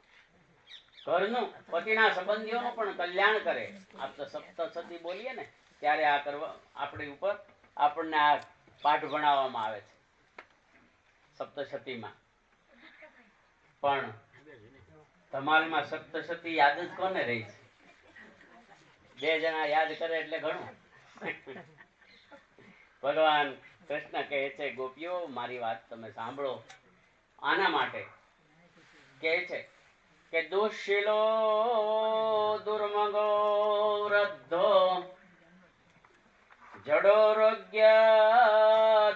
ઘરનું, પતિના સંબંધીઓનું પણ કલ્યાણ કરે. આપણે સપ્તસતી બોલીએ ને ત્યારે આ કરવા આપણી ઉપર આપણને આ પાઠ ભણાવવામાં આવે છે સપ્તસતીમાં. પણ ધમાલમાં સપ્તસતી યાદ જ કોને રહી છે? 2 જણા યાદ કરે એટલે ઘણું. ભગવાન કૃષ્ણ કહે છે, ગોપીઓ, મારી વાત તમે સાંભળો. આના માટે કહે છે કે દુઃશીલો દુર્મગો વૃદ્ધો જડોરોગ્ય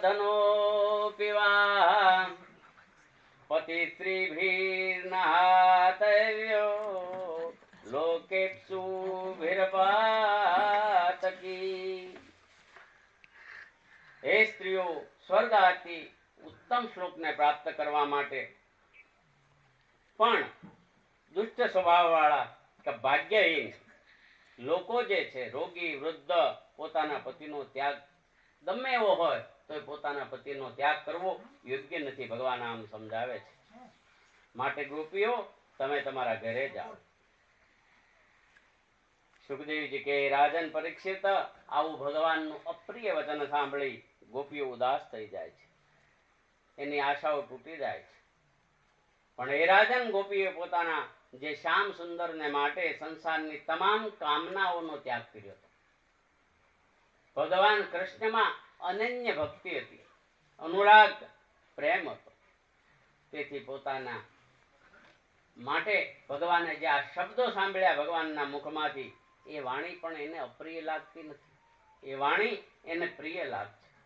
ધનો પીવા પતિ સ્ત્રીભીર્નહાતવ્યો લોકેપ્સુ ભીરપાતકી. હે સ્ત્રીઓ, સ્વર્ગ આદિ ઉત્તમ શ્લોકને પ્રાપ્ત કરવા માટે પણ દુષ્ટ સ્વભાવ વાળા કે ભાગ્યહીન લોકો જે છે, રોગી વૃદ્ધ, પોતાના પતિનો ત્યાગ ગમે એવો હોય તો પોતાના પતિનો ત્યાગ કરવો યોગ્ય નથી. ભગવાન આમ સમજાવે છે. માટે ગોપીઓ, તમે તમારા ઘરે જાઓ. સુખદેવજી કે, રાજન પરીક્ષિત, આવું ભગવાનનું અપ્રિય વચન સાંભળી ગોપીઓ ઉદાસ થઈ જાય છે. એની આશાઓ તૂટી જાય છે. પણ એ રાજન, ગોપીએ પોતાના જે શ્યામ સુંદરને માટે સંસારની તમામ કામનાઓનો ત્યાગ કર્યો હતો. ભગવાન કૃષ્ણમાં અનન્ય ભક્તિ હતી, અનુરાગ પ્રેમ હતો. તેથી પોતાના માટે ભગવાને જે આ શબ્દો સાંભળ્યા ભગવાનના મુખમાંથી, એ વાણી પણ એને અપ્રિય લાગતી નથી. એ વાણી એને પ્રિય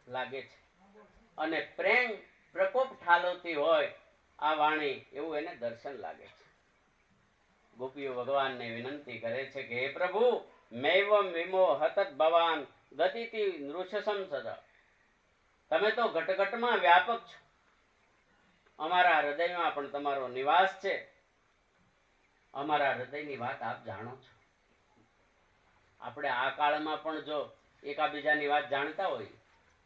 લાગે છે. અને પ્રેમ પ્રકોપ ઠાલવતી હોય આ વાણી, એવું એને દર્શન લાગે છે. ગોપીઓ ભગવાનને વિનંતી કરે છે કે હે પ્રભુ, મૈવમ વિમો હતત ભવાન ગતિતિ નૃષસમ સદા. તમે તો ઘટઘટમાં વ્યાપક છો, અમારા હૃદયમાં પણ તમારો નિવાસ છે. અમારા હૃદયની વાત આપ જાણો છો. આપણે આ કાળમાં પણ જો એકાબીજાની વાત જાણતા હોય,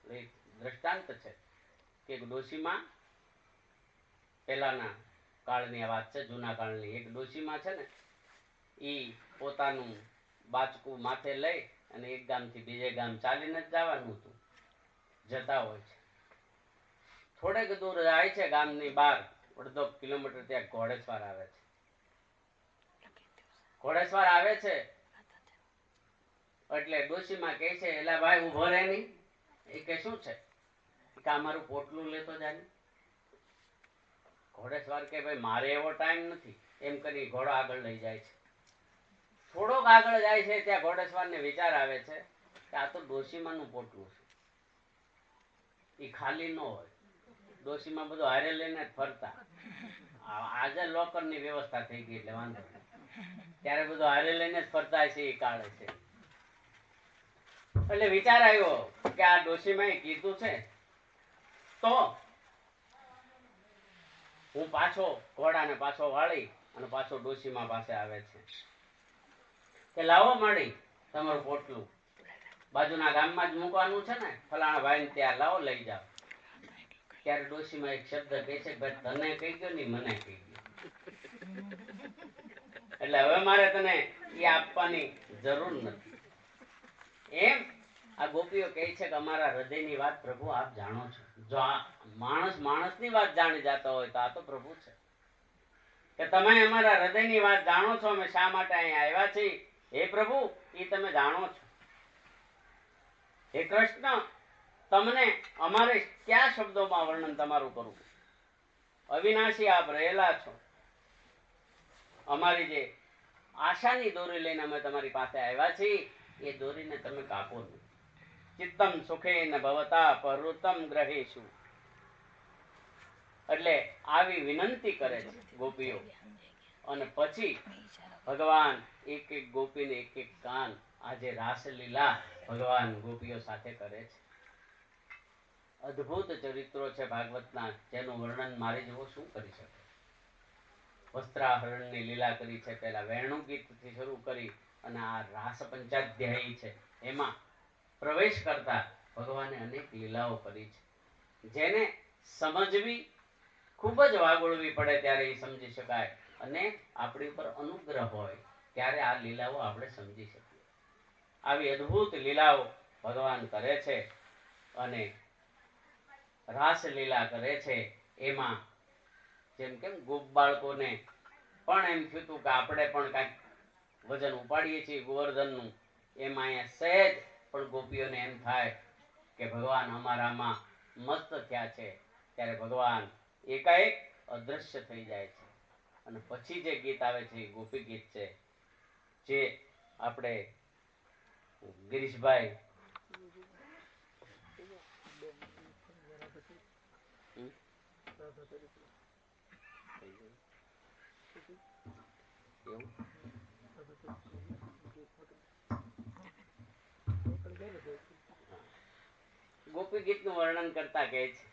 એક દ્રષ્ટાંત છે કે એક ડોશીમાં, પેલાના કાળની વાત છે, જૂના કાળની, એક ડોશીમાં છે ને, ઈ પોતાનું બાચકું માથે લઈ અને એક ગામથી બીજે ગામ ચાલીને જ જવાનું હતું. જતા હોય છે, થોડેક દૂર જાય છે, ગામની બહાર અડધો કિલોમીટર, ત્યાં ઘોડેસવાર આવે છે. ઘોડેસવાર આવે છે એટલે ડોશીમાં કહે છે, એલા ભાઈ ઉભો રહે નહીં. એ કે શું છે? કે અમારું પોટલું લેતો જાય. ઘોડેસવાર કે ભાઈ મારે એવો ટાઈમ નથી. એમ કરી ઘોડો આગળ લઈ જાય છે. થોડોક આગળ જાય છે ત્યાં ઘોડેસવારને વિચાર આવે છે કે આ તો ડોશીમાનું પોટલું છે, એ ખાલી ન હોય. ડોશીમાં બધું હારે લઈને જ ફરતા. આજે લોકરની વ્યવસ્થા થઈ ગઈ એટલે વાંધો નહીં. ત્યારે બધું હારે લઈને જ ફરતા છે એ કાળે છે. એટલે વિચાર આવ્યો કે આ ડોશીમાં કીધું છે તો હું પાછો ઘોડાને પાછો વાળી અને પાછો ડોશીમાં પાસે આવે છે કે લાવો મળી તમારું પોટલું, બાજુના ગામમાં જ મૂકવાનું છે ને, ફલાણા ભાઈ ત્યાં લાવો લઈ જાઓ. ત્યારે ડોશીમાં એક શબ્દ કહે છે, ભાઈ તને કહી ગયો ને મને કહી ગયો, એટલે હવે મારે તને એ આપવાની જરૂર નથી. એમ આ ગોપીઓ કહે છે કે અમારા હૃદયની વાત પ્રભુ આપ જાણો છો. જો આ માણસની વાત જાણી જતા હોય તો આ તો પ્રભુ છે. કે તમે અમારા હૃદયની વાત જાણો છો, અમે શા માટે અહીંયા આવ્યા છીએ, હે પ્રભુ એ તમે જાણો છો. હે કૃષ્ણ, તમને અમારે કયા શબ્દોમાં વર્ણન તમારું કરવું? અવિનાશી આપ રહેલા છો. અમારી જે આશાની દોરી લઈને અમે તમારી પાસે આવ્યા છીએ, એ દોરીને તમે કાપો નહીં. ચિત્તમ સુખેન ભવતા પહૃતમ ગ્રહેશુ. એટલે આવી વિનંતી કરે છે ગોપીઓ. અને પછી ભગવાન એક એક ગોપીને એક એક કાન, આજે રાસલીલા ભગવાન ગોપીઓ સાથે કરે છે. અદ્ભુત ચરિત્રો છે ભાગવતના, જેનું વર્ણન મારી જેવો શું કરી શકે. વસ્ત્રાહરણની લીલા કરી છે, પેલા વેણુ ગીતથી શરૂ કરી અને આ રાસ પંચાધ્યાયી છે, એમાં પ્રવેશ કરતા ભગવાને અનેક લીલાઓ કરી છે, જેને સમજવી ખૂબ જ વાગોળવી પડે ત્યારે એ સમજી શકાય. અને આપણી ઉપર અનુગ્રહ હોય ત્યારે આ લીલાઓ આપણે સમજી શકીએ. આવી અદ્ભુત લીલાઓ ભગવાન કરે છે. અને રાસલીલા કરે છે એમાં જેમ કેમ ગોપ બાળકોને પણ એમ થયું હતું કે આપણે પણ કાંઈક વજન ઉપાડીએ છીએ ગોવર્ધનનું, એમાં અહીંયા સહેજ પણ ગોપીઓને એમ થાય કે ભગવાન અમારામાં મસ્ત થયા છે. ત્યારે ભગવાન એકાએક અદ્રશ્ય થઈ જાય છે. અને પછી જે ગીત આવે છે એ ગોપી ગીત છે, જે આપણે ગિરીશભાઈ ગોપી ગીત નું વર્ણન કરતા કહે છે,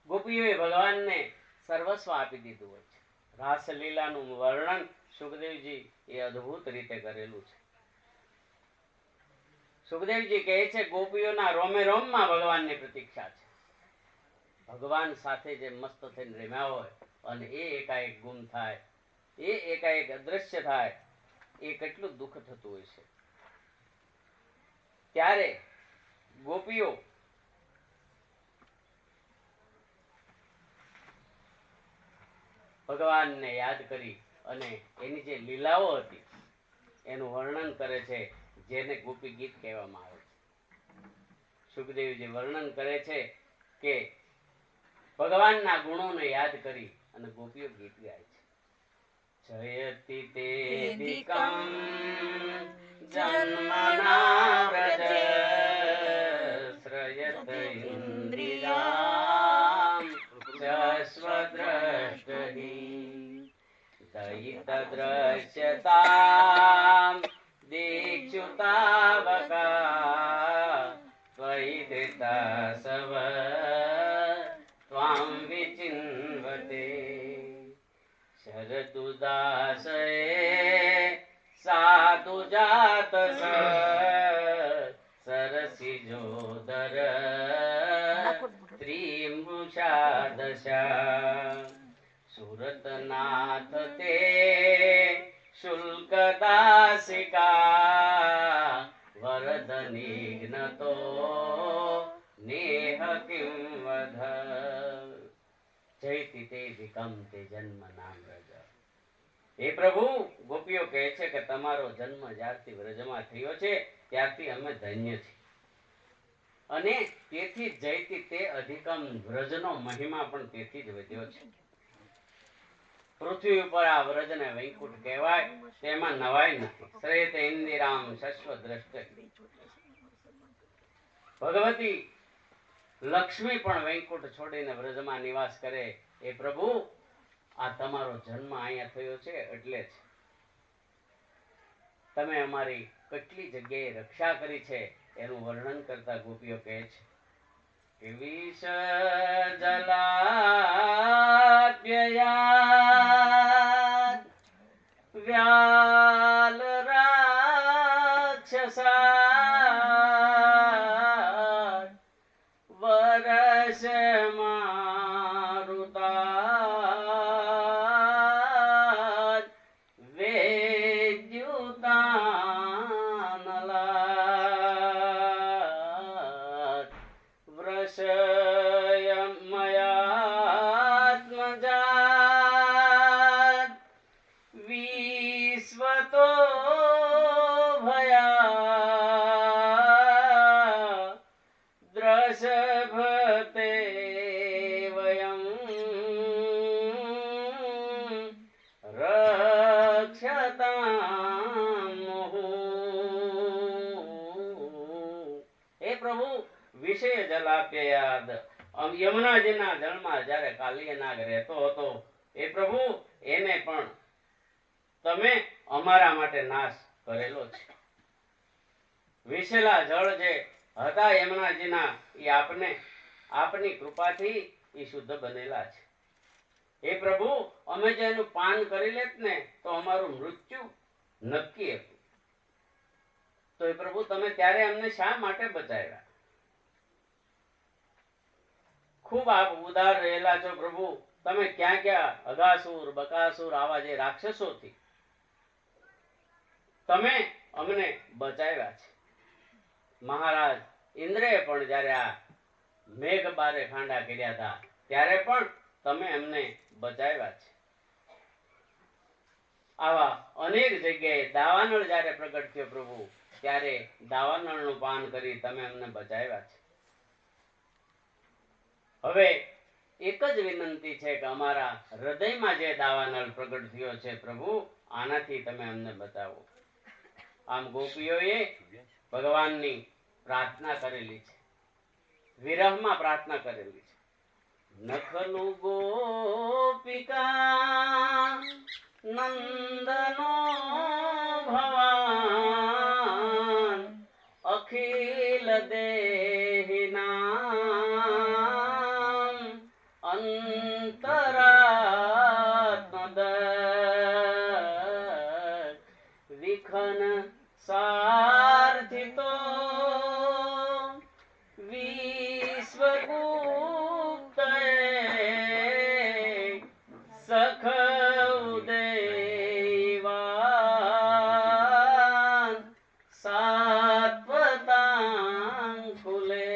ગોપીઓએ ભગવાનને સર્વસ્વ આપી દીધું હોય છે. રાસલીલાનું વર્ણન સુખદેવજી એ અદ્ભુત રીતે કરેલું છે. સુખદેવજી કહે છે ગોપીઓના રોમે રોમમાં ભગવાનની પ્રતીક્ષા છે. ભગવાન સાથે જે મસ્ત થઈને રમ્યા હોય અને એ એકાએક ગુમ થાય, એ એકાએક અદ્રશ્ય થાય, એ કેટલું દુઃખ થતું હોય છે. ત્યારે ગોપીઓ ભગવાનને યાદ કરી અને એની જે લીલાઓ હતી એનું વર્ણન કરે છે, જેને ગોપી ગીત કહેવામાં આવે છે. સુખદેવજી વર્ણન કરે છે કે ભગવાનના ગુણોને યાદ કરી અને ગોપીઓ ગીત ગાય છે. જયતિ તેદિકં જન્મના વ્રજ શ્રયત ઇન્દ્રિયામ શશ્વદ્રષ્ટહિ દયિતદ્રશ્યતામ દીક્ષુતાવકા ત્વયિ ધૃતાસવ ત્વાં વિચિન્વતે શરદુદાસએ સાધુ જાત સરસિજોદર ત્રિમૃષાદશા સુરતનાથ તે શુલ્કદાસિકા વરદનિઘ્નતો નેહ કિં વધ જયતિ તેદિકં તે જન્મ નામ વ્રજ. હે પ્રભુ, ગોપીઓ કહે છે કે તમારો જન્મ જ્યારથી વ્રજમાં થયો છે ત્યારથી અમે ધન્ય છીએ. અને તેથી જયતિ તે અધિકમ વ્રજનો મહિમા પણ તેથી જ વધ્યો છે. પૃથ્વી ઉપર આ વ્રજને વૈકુંઠ કહેવાય, તેમાં નવાઈ નથી. શ્રેયત ઇન્દિરામ શશ્વદ્રષ્ટહિ. ભગવતી લક્ષ્મી પણ વૈકુંઠ છોડીને વ્રજમાં નિવાસ કરે. એ પ્રભુ, આ તમારો જન્મ અહીંયા થયો છે એટલે જ તમે અમારી કેટલી જગ્યાએ રક્ષા કરી છે એનું વર્ણન કરતા ગોપીઓ કહે છે કે વિષ જલાપ્યયા વ્યાલ રાક્ષસા વરસ મારુતા વેદ્યુતાનલા વૃષયમયાત્મજાત વિશ્વતો ભયા દ્રષભતે વયમ રક્ષતામ મુહુઃ. હે પ્રભુ, વિષય જલાપ્યયાદ યમુનાજીના જળમાં જ્યારે કાલિયનાગ રહેતો હતો, એ પ્રભુ એને પણ તમે અમારા માટે નાશ કરેલો છે. વિશેલા જળ જે હતા યમુનાજીના, એ આપની કૃપાથી એ શુદ્ધ બનેલા છે. હે પ્રભુ, અમે જો એનું પાન કરી લેત ને તો અમારું મૃત્યુ નક્કી હતું. તો એ પ્રભુ તમે ત્યારે અમને શા માટે બચાવ્યા? ખૂબ આપ ઉદાર રહેલા છો પ્રભુ. તમે ક્યાં ક્યાં અગાસુર બકાસુર આવા જે રાક્ષસોથી તમે અમને બચાવ્યા છે. મહારાજ ઇન્દ્રએ પણ જ્યારે આ મેઘ બારે ખાંડા કર્યા હતા ત્યારે પણ તમે એમને બચાવ્યા છે. આવા અનેક જગ્યાએ દાવાનળ જ્યારે પ્રગટ થયો પ્રભુ, ત્યારે દાવાનળનું પાન કરી તમે અમને બચાવ્યા છે. હવે એક જ વિનંતી છે કે અમારા હૃદયમાં જે દાવાનળ પ્રગટ થયો છે પ્રભુ, આનાથી તમે અમને બચાવો. આમ ગોપીઓએ ભગવાનની પ્રાર્થના કરેલી છે, વિરહમાં પ્રાર્થના કરેલી છે. નખલુ ગોપિકા નંદનો ભવાન અખિલ દેહિનામ અંતરાત્મદ વિખન સાર્થિતો વિશ્વગુપ્તએ સખઉદેવાન સાત્વતાંકુલે.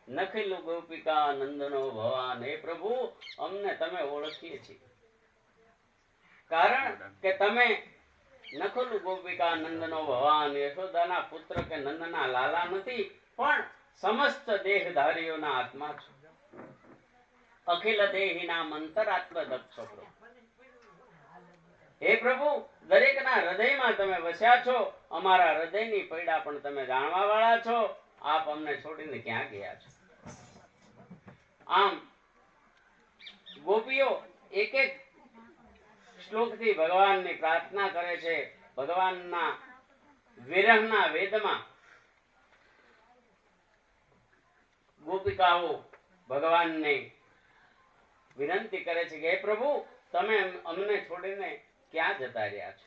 નખિલ ગોપિકા નંદનો ભવાન, હે પ્રભુ, અમને તમે ઓળખીએ છીએ. કારણ કે તમે નખુલ ગોપિકા નંદનો ભવાન, યશોદાના પુત્ર કે નંદના લાલા નથી, પણ સમસ્ત દેહધારીઓના આત્મા છો. અખિલ દેહીના મંતરાત્મ દક્ષો પ્રભુ. હે પ્રભુ, દરેકના હૃદયમાં તમે વસ્યા છો. અમારા હૃદયની પીડા પણ તમે જાણવા વાળા છો. આપ અમને છોડીને ક્યાં ગયા છો? આમ ગોપીઓ એક એક શ્લોકથી ભગવાનની પ્રાર્થના કરે છે. ભગવાનના વિરહના વેદમાં ગોપિકાઓ ભગવાનને વિનંતી કરે છે કે હે પ્રભુ, તમે અમને છોડીને ક્યાં જતા રહ્યા છો?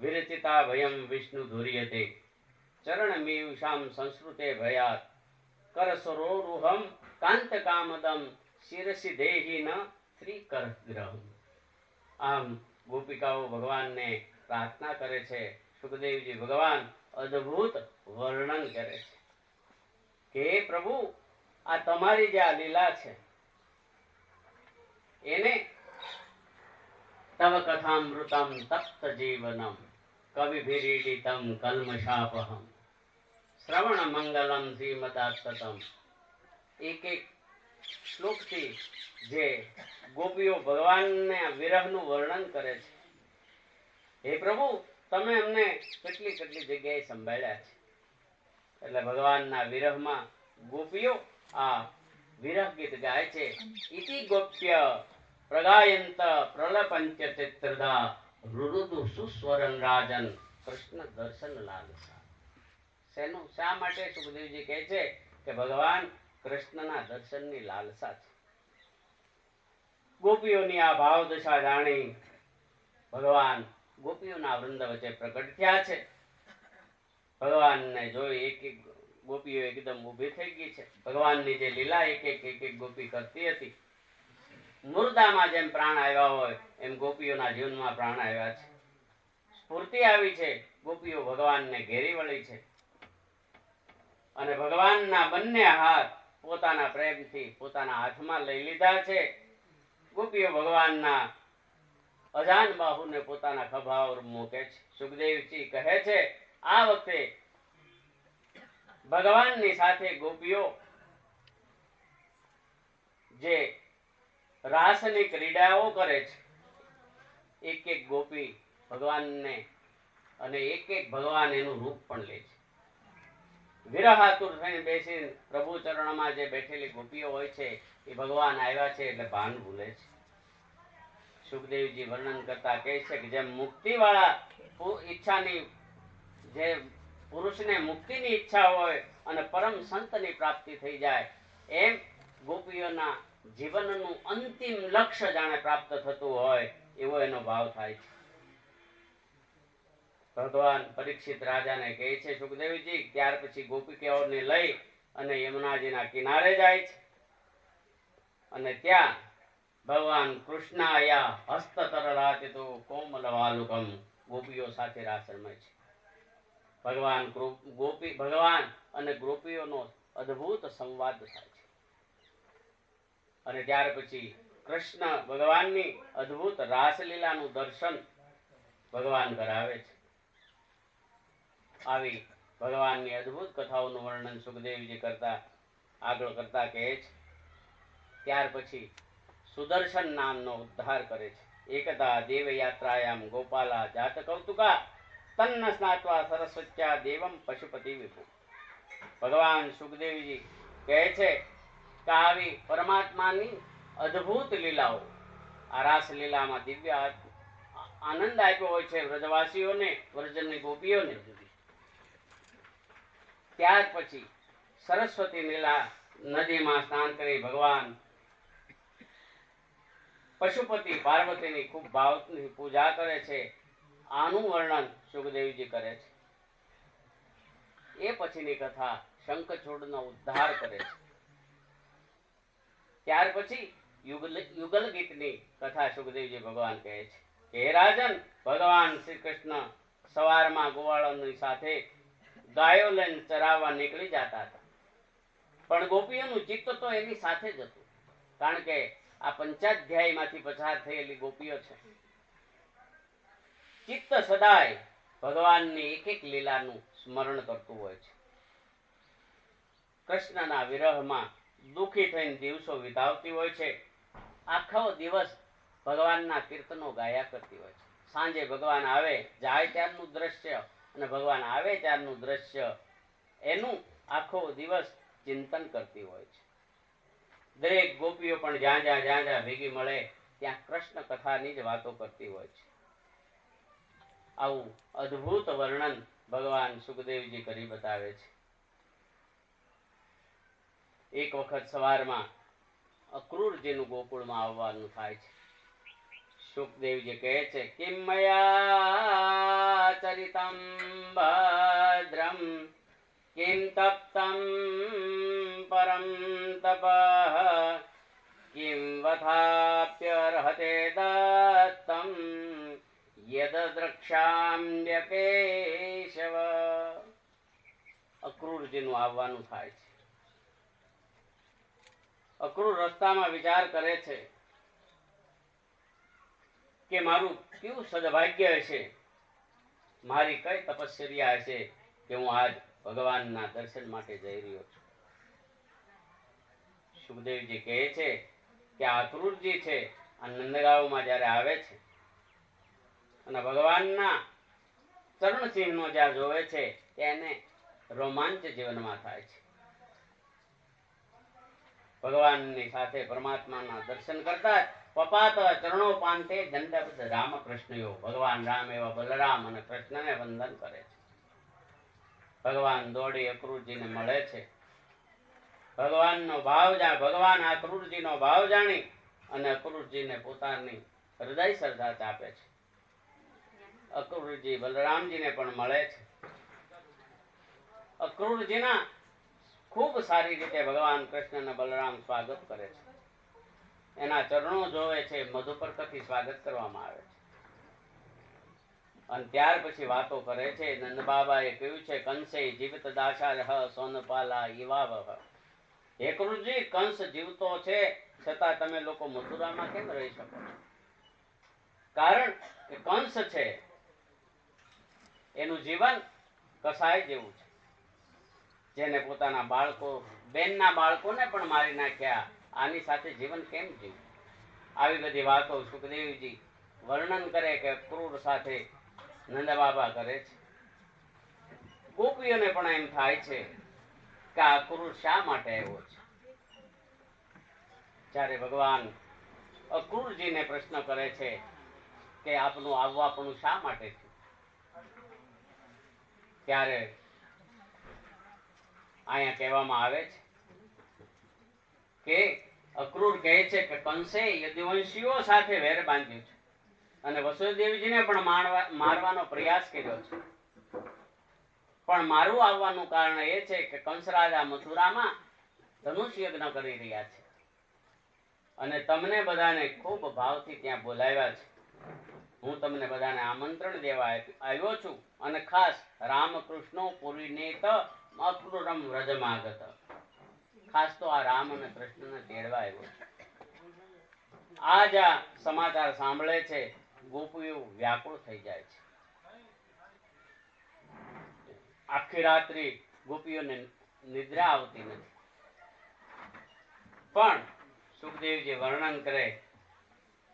વિરચિતા ભયમ વિષ્ણુ ધુર્યતે ચરણ મીયુષામ સંસ્કૃતે ભયાત કરસરોરુહમ કાંત કામદમ શિરસી દેહી ન શ્રી કરગ્રહમ. આમ ગોપિકાઓ ભગવાનને પ્રાર્થના કરે છે. સુખદેવજી ભગવાન અદ્ભુત વર્ણન કરે છે કે હે પ્રભુ, આ તમારી જે આ લીલા છે એને તવ કથામૃતમ તપ્ત જીવનમ કવિભિરીડિતમ કલ્મષાપહમ શ્રવણ મંગલમ શ્રીમદાત્તમ. એક એક શ્લોકથી જે ગોપીઓ ભગવાનને વિરહનું વર્ણન કરે છે. હે પ્રભુ, તમે અમને કેટલી કેટલી જગ્યાએ સંભાળ્યા છે. એટલે ભગવાનના વિરહમાં ગોપીઓ આ વિરહ ગીત ગાય છે. ઇતિ ગોપ્ય પ્રગાયંત પ્રલપંચ ચિત્રદા રુરુદુ સુસ્વરન રાજન કૃષ્ણ દર્શન લાલસા. શેનું, શા માટે સુખદેવજી કહે છે કે ભગવાન કૃષ્ણના દર્શનની લાલસા છે. ગોપીઓની આ ભાવ દશા જાણી ભગવાન ગોપીઓના વૃંદ વચ્ચે પ્રગટ થયા છે. ભગવાનને જોઈ એક એક ગોપીઓ એકદમ ઊભી થઈ ગઈ છે. ભગવાનની જે લીલા એક એક ગોપી કરતી હતી, મુર્દામાં જેમ પ્રાણ આવ્યા હોય એમ ગોપીઓના જીવનમાં પ્રાણ આવ્યા છે. સ્ફૂર્તિ આવી છે. ગોપીઓ ભગવાનને ઘેરી વળી છે અને ભગવાનના બંને હાથ પોતાના પ્રેમથી પોતાના હાથમાં લઈ લીધા છે. ગોપીઓ ભગવાનના અજાન બાહુને પોતાના ખભા ઉપર મૂકે છે. સુખદેવજી કહે છે આ વખતે ભગવાનની સાથે ગોપીઓ જે રાસની ક્રીડાઓ કરે છે, એક એક ગોપી ભગવાનને અને એક એક ભગવાન એનું રૂપ પણ લે છે. વિરહાતુર થઈને બેસી પ્રભુ ચરણમાં જે બેઠેલી ગોપીઓ હોય છે એ ભગવાન આવ્યા છે એટલે ભાન ભૂલે છે. સુખદેવજી વર્ણન કરતા કહે છે કે જેમ મુક્તિ વાળા ઈચ્છાની, જે પુરુષને મુક્તિની ઈચ્છા હોય અને પરમ સંતની પ્રાપ્તિ થઈ જાય, એમ ગોપીઓના જીવનનું અંતિમ લક્ષ્ય જાણે પ્રાપ્ત થતું હોય એવો એનો ભાવ થાય છે. ભગવાન પરીક્ષિત રાજાને કહે છે સુખદેવજી, ત્યાર પછી ગોપિકાઓને લઈ અને યમુનાજીના કિનારે જાય છે અને ત્યાં ભગવાન કૃષ્ણ આયા હસ્તતરલાચિતો કોમલ વાલુકમ ગોપીઓ સાથે રાસ રમે છે. ભગવાન અને ગોપીઓનો અદ્ભુત સંવાદ થાય છે અને ત્યાર પછી કૃષ્ણ ભગવાનની અદ્ભુત રાસલીલાનું દર્શન ભગવાન કરાવે છે. આવી ભગવાનની અદ્ભુત કથાઓનું વર્ણન સુખદેવજી કરતા આગળ કરતા કહે છે. ત્યાર પછી સુદર્શન નામનો ઉદ્ધાર કરે છે. એકદા દેવયાત્રાયામ ગોપાલા જાત કૌતુકા તન્ન સ્નાત્વા સરસ્વત્યા દેવમ પશુપતિ વિભુ. ભગવાન સુખદેવજી કહે છે કે આવી પરમાત્માની અદ્ભુત લીલાઓ, આ રાસ લીલામાં દિવ્ય આનંદ આપ્યો હોય છે વ્રજવાસીઓને, વ્રજની ગોપીઓને. ત્યાર પછી સરસ્વતી લીલા નદીમાં સ્નાન કરી ભગવાન પશુપતિ પાર્વતીની ખૂબ ભાવની પૂજા કરે છે. આનું વર્ણન સુખદેવજી કરે છે. એ પછીની કથા શંખચૂડનો ઉદ્ધાર કરે છે. ત્યાર પછી યુગલ ગીતની કથા સુખદેવજી ભગવાન કહે છે કે હે રાજન, ભગવાન શ્રી કૃષ્ણ સવારમાં ગોવાળોની સાથે ગાયો લઈને ચરાવવા નીકળી જતા હતા, પણ ગોપીઓનું ચિત્ત તો એની સાથે જ હતું, કારણ કે આ પંચાધ્યાયમાંથી પસાર થયેલી ગોપીઓ છે. ચિત્ત સદાય ભગવાનની એક એક લીલાનું સ્મરણ કરતું હોય છે. કૃષ્ણના વિરહમાં દુઃખી થઈને દિવસો વિતાવતી હોય છે. આખો દિવસ ભગવાનના કીર્તનો ગાયા કરતી હોય છે. સાંજે ભગવાન આવે જાય ત્યારનું દ્રશ્ય અને ભગવાન આવે ત્યારનું દ્રશ્ય એનું આખો દિવસ ચિંતન કરતી હોય છે. દરેક ગોપીઓ પણ જ્યાં જ્યાં ભેગી મળે ત્યાં કૃષ્ણ કથાની જ વાતો કરતી હોય છે. આવું અદ્ભુત વર્ણન ભગવાન સુખદેવજી કરી બતાવે છે. એક વખત સવારમાં અક્રૂરજીનું ગોકુળમાં આવવાનું થાય છે. સુખદેવજી કહે છે કિમ મયા ચરિતમ ભદ્રમ કિમ તપ્તમ પરમ તપઃ કિમ વથાપ્યર્હતે દત્તમ યદ દ્રક્ષ્યામ્ય કેશવ. અક્રૂરજીનું આવવાનું થાય છે. અક્રૂર રસ્તામાં વિચાર કરે છે કે મારું કેવું સદભાગ્ય હશે, મારી કઈ તપશ્ચર્યા હશે કે હું આજ ભગવાનના દર્શન માટે જઈ રહ્યો છું. સુખદેવજી કહે છે કે આ અક્રૂરજી છે આ નંદગાંવમાં જયારે આવે છે અને ભગવાનના ચરણ ચિહ્નો જ્યાં જોવે છે તેને રોમાંચ જીવનમાં થાય છે. ભગવાનની સાથે પરમાત્માના દર્શન કરતા પપાત ચરણો પાંતે દંડવત રામકૃષ્ણયો. ભગવાન રામ એવા બલરામ અને કૃષ્ણને વંદન કરે છે. ભગવાન દોડી અક્રૂરજીને મળે છે. ભગવાનનો ભાવ ભગવાન અક્રૂરજીનો ભાવ જાણી અને અક્રૂરજીને પોતાની હૃદય શ્રદ્ધા આપે છે. અક્રૂરજી બલરામજીને પણ મળે છે. અક્રૂરજીના ખૂબ સારી રીતે ભગવાન કૃષ્ણ અને બલરામ સ્વાગત કરે છે. એના ચરણો જોવે છે, મધુપર્કથી સ્વાગત કરવામાં આવે છે. અને ત્યાર પછી વાતો કરે છે. નંદ બાબાએ કહ્યું છે કંસે જીવિત દાસા સોનપાલા ઈવાવહ. હે કૃષ્ણજી, કંસ જીવતો છે છતાં તમે લોકો મથુરામાં કેમ રહી શકો છો? કારણ કે કંસ છે એનું જીવન કસાય જેવું છે. જેને પોતાના બાળકો બેનના બાળકોને પણ મારી નાખ્યા, આની સાથે જીવન કેમ જીવવું? આવી બધી વાતો સુખદેવજી વર્ણન કરે કે ક્રૂર સાથે નંદ બાબા કરે છે. ગોપીઓને પણ એમ થાય છે કે આ ક્રૂર શા માટે આવ્યો છે. જ્યારે ભગવાન અક્રૂરજીને પ્રશ્ન કરે છે કે આપનું આવવાપણું શા માટે છે, ત્યારે અહીંયા કહેવામાં આવે છે કે અક્રૂર કહે છે કે કંસે યદુવંશીઓ સાથે વેર બાંધ્યું છે અને વસુદેવજીને પણ મારવાનો પ્રયાસ કર્યો છે. પણ મારું આવવાનું કારણ એ છે કે કંસરાજા મથુરામાં ધનુષ યજ્ઞ કરી રહ્યા છે અને તમને બધાને ખૂબ ભાવથી ત્યાં બોલાવ્યા છે. હું તમને બધાને આમંત્રણ દેવા આવ્યો છું અને ખાસ રામકૃષ્ણો પુરીનેત અક્રૂરમ વ્રજમાગત. ખાસ તો આ રામ અને કૃષ્ણને તેડવા આવ્યો છું. આજ આ સમાચાર સાંભળે છે ગોપીઓ વ્યાકુળ થઈ જાય છે. આખી રાત્રિ ગોપીઓને નિદ્રા આવતી નથી. પણ સુખદેવજી વર્ણન કરે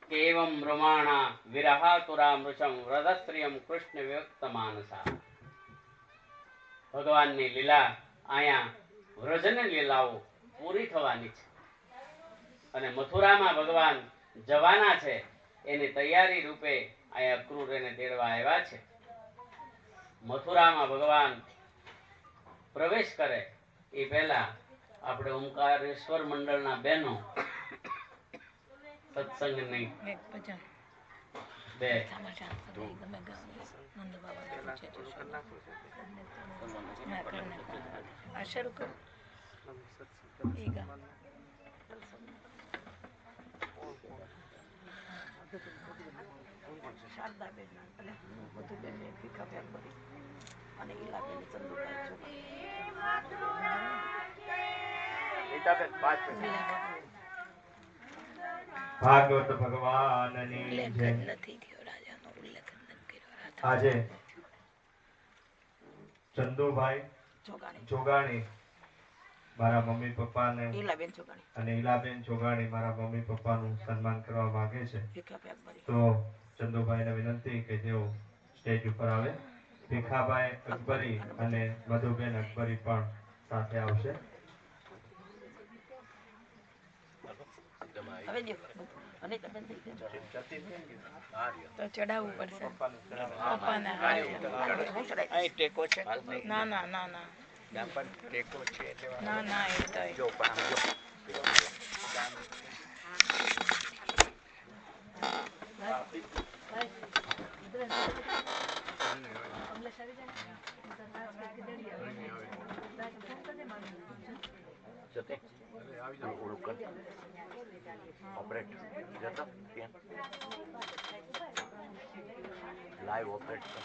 કે એવમ બ્રહ્માણા વિરહાતુરા મૃષમ વ્રતસ્ત્રિયમ કૃષ્ણ વ્યક્ત માનસા. ભગવાનની લીલા અહીંયા વ્રજની લીલાઓ પૂરી થવાની છે અને મથુરામાં ભગવાન જવાના છે એની તૈયારી રૂપે અહીંયા અક્રૂર એને તેડવા આવ્યા છે. મથુરામાં ભગવાન પ્રવેશ કરે એ પહેલા આપણે ઓમકારેશ્વર મંડળના બહેનો સત્સંગની બે શરૂ કરો. શારદાબેન અને મધુબેન ભીખાબેન અને ઈલાબેન ભાગવત ભગવાનની જય. નથી થયો, રાજાનો ઉલ્લેખ નથી કર્યો. આજે ચંદુભાઈ જોગાણી મારા મમ્મી પપ્પાને ઈલાબેન છોકરાણી અને ઈલાબેન ચોગાણી મારા મમ્મી પપ્પાનું સન્માન કરવા માંગે છે. ભીખાભાઈ અકબરી. તો ચંદુભાઈને વિનંતી કે તેઓ સ્ટેજ ઉપર આવે. ભીખાભાઈ અકબરી અને મધુબેન અકબરી પણ સાથે આવશે. હવે જો અને તમે થઈ ગયા આ રહ્યો. તો ચડાવવું પડશે પપ્પાને હું ચડાવી અહીં ટેકો છે ના ના ના ના ના પણ ટેકો છે એટલે ના ના એ તો જો પણ આમ જો જતે ઓળું કર ઓપરેટ જતો લાઈવ ઓપરેટ કર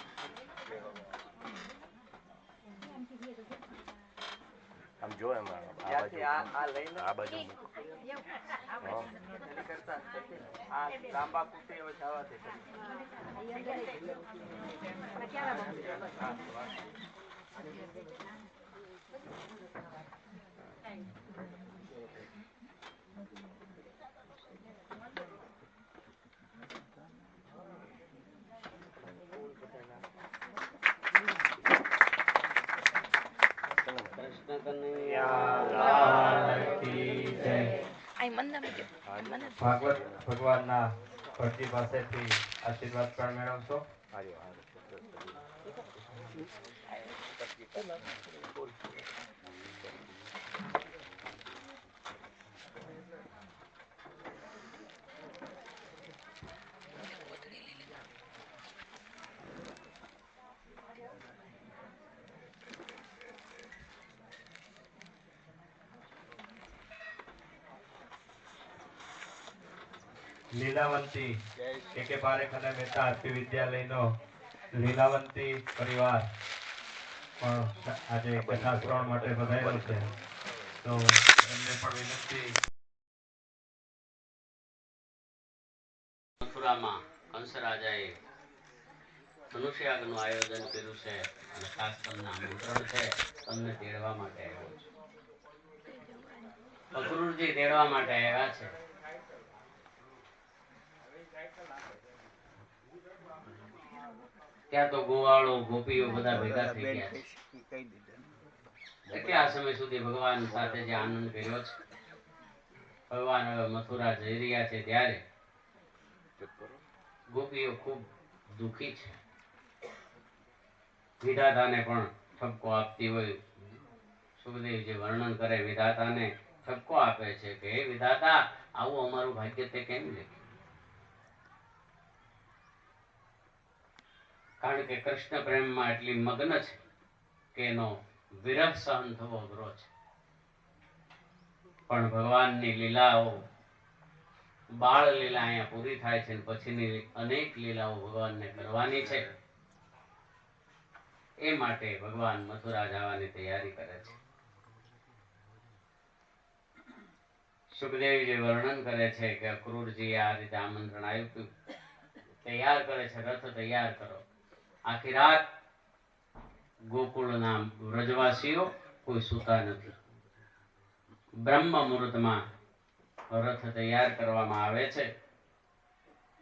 આમ જો એમ આ બાજુ આ બાજુ મૂક. હા. આ લાંબા કુટી હવે જવા દે કૃષ્ણ કનૈયા લાલ કી જય. અહીં મન ના બીજો મને ભાગવત ભગવાનના ભટજી પાસેથી આશીર્વાદ પણ મેળવશો. હાર્યો હાર્યો. લીલાવંતી કે પારેખ અને મહેતા આરતી વિદ્યાલયનો લીલાવંતી પરિવાર પણ આજે કથા શ્રવણ માટે પધાર્યો છે. તો એમને પણ વિનંતી. મથુરામાં કંસરાજાએ ધનુષ્યાગનું આયોજન કર્યું છે અને ખાસ તમને આમંત્રણ છે. તમને તેડવા માટે આવ્યો છું. અક્રૂરજી તેડવા માટે આવ્યા છે. ત્યાં તો ગોવાળો ગોપીઓ બધા ભેગા થઈ ગયા છે. કહી દીધું કેટલા સમય સુધી ભગવાન સાથે જે આનંદ કર્યો છે. ભગવાન હવે મથુરા જઈ રહ્યા છે ત્યારે ગોપીઓ ખૂબ દુઃખી છે. વિધાતાને પણ ઠપકો આપતી હોય. સુખદેવજી વર્ણન કરે વિધાતાને ઠપકો આપે છે કે હે વિધાતા, આવું અમારું ભાગ્ય તે કેમ લખ્યું? કારણ કે કૃષ્ણ પ્રેમમાં એટલી મગ્ન છે કે એનો વિરહ સહન થવો અઘરો છે. પણ ભગવાનની લીલાઓ, બાળ લીલા અહીંયા પૂરી થાય છે અને પછીની અનેક લીલાઓ ભગવાનને કરવાની છે. એ માટે ભગવાન મથુરા જવાની તૈયારી કરે છે. સુખદેવજી વર્ણન કરે છે કે અક્રૂરજી આ રીતે આમંત્રણ આપ્યું, તૈયાર કરે છે, રથ તૈયાર કરો. આખી રાત ગોકુળના વ્રજવાસીઓ કોઈ સૂતા નથી. બ્રહ્મ મુહૂર્તમાં રથ તૈયાર કરવામાં આવે છે.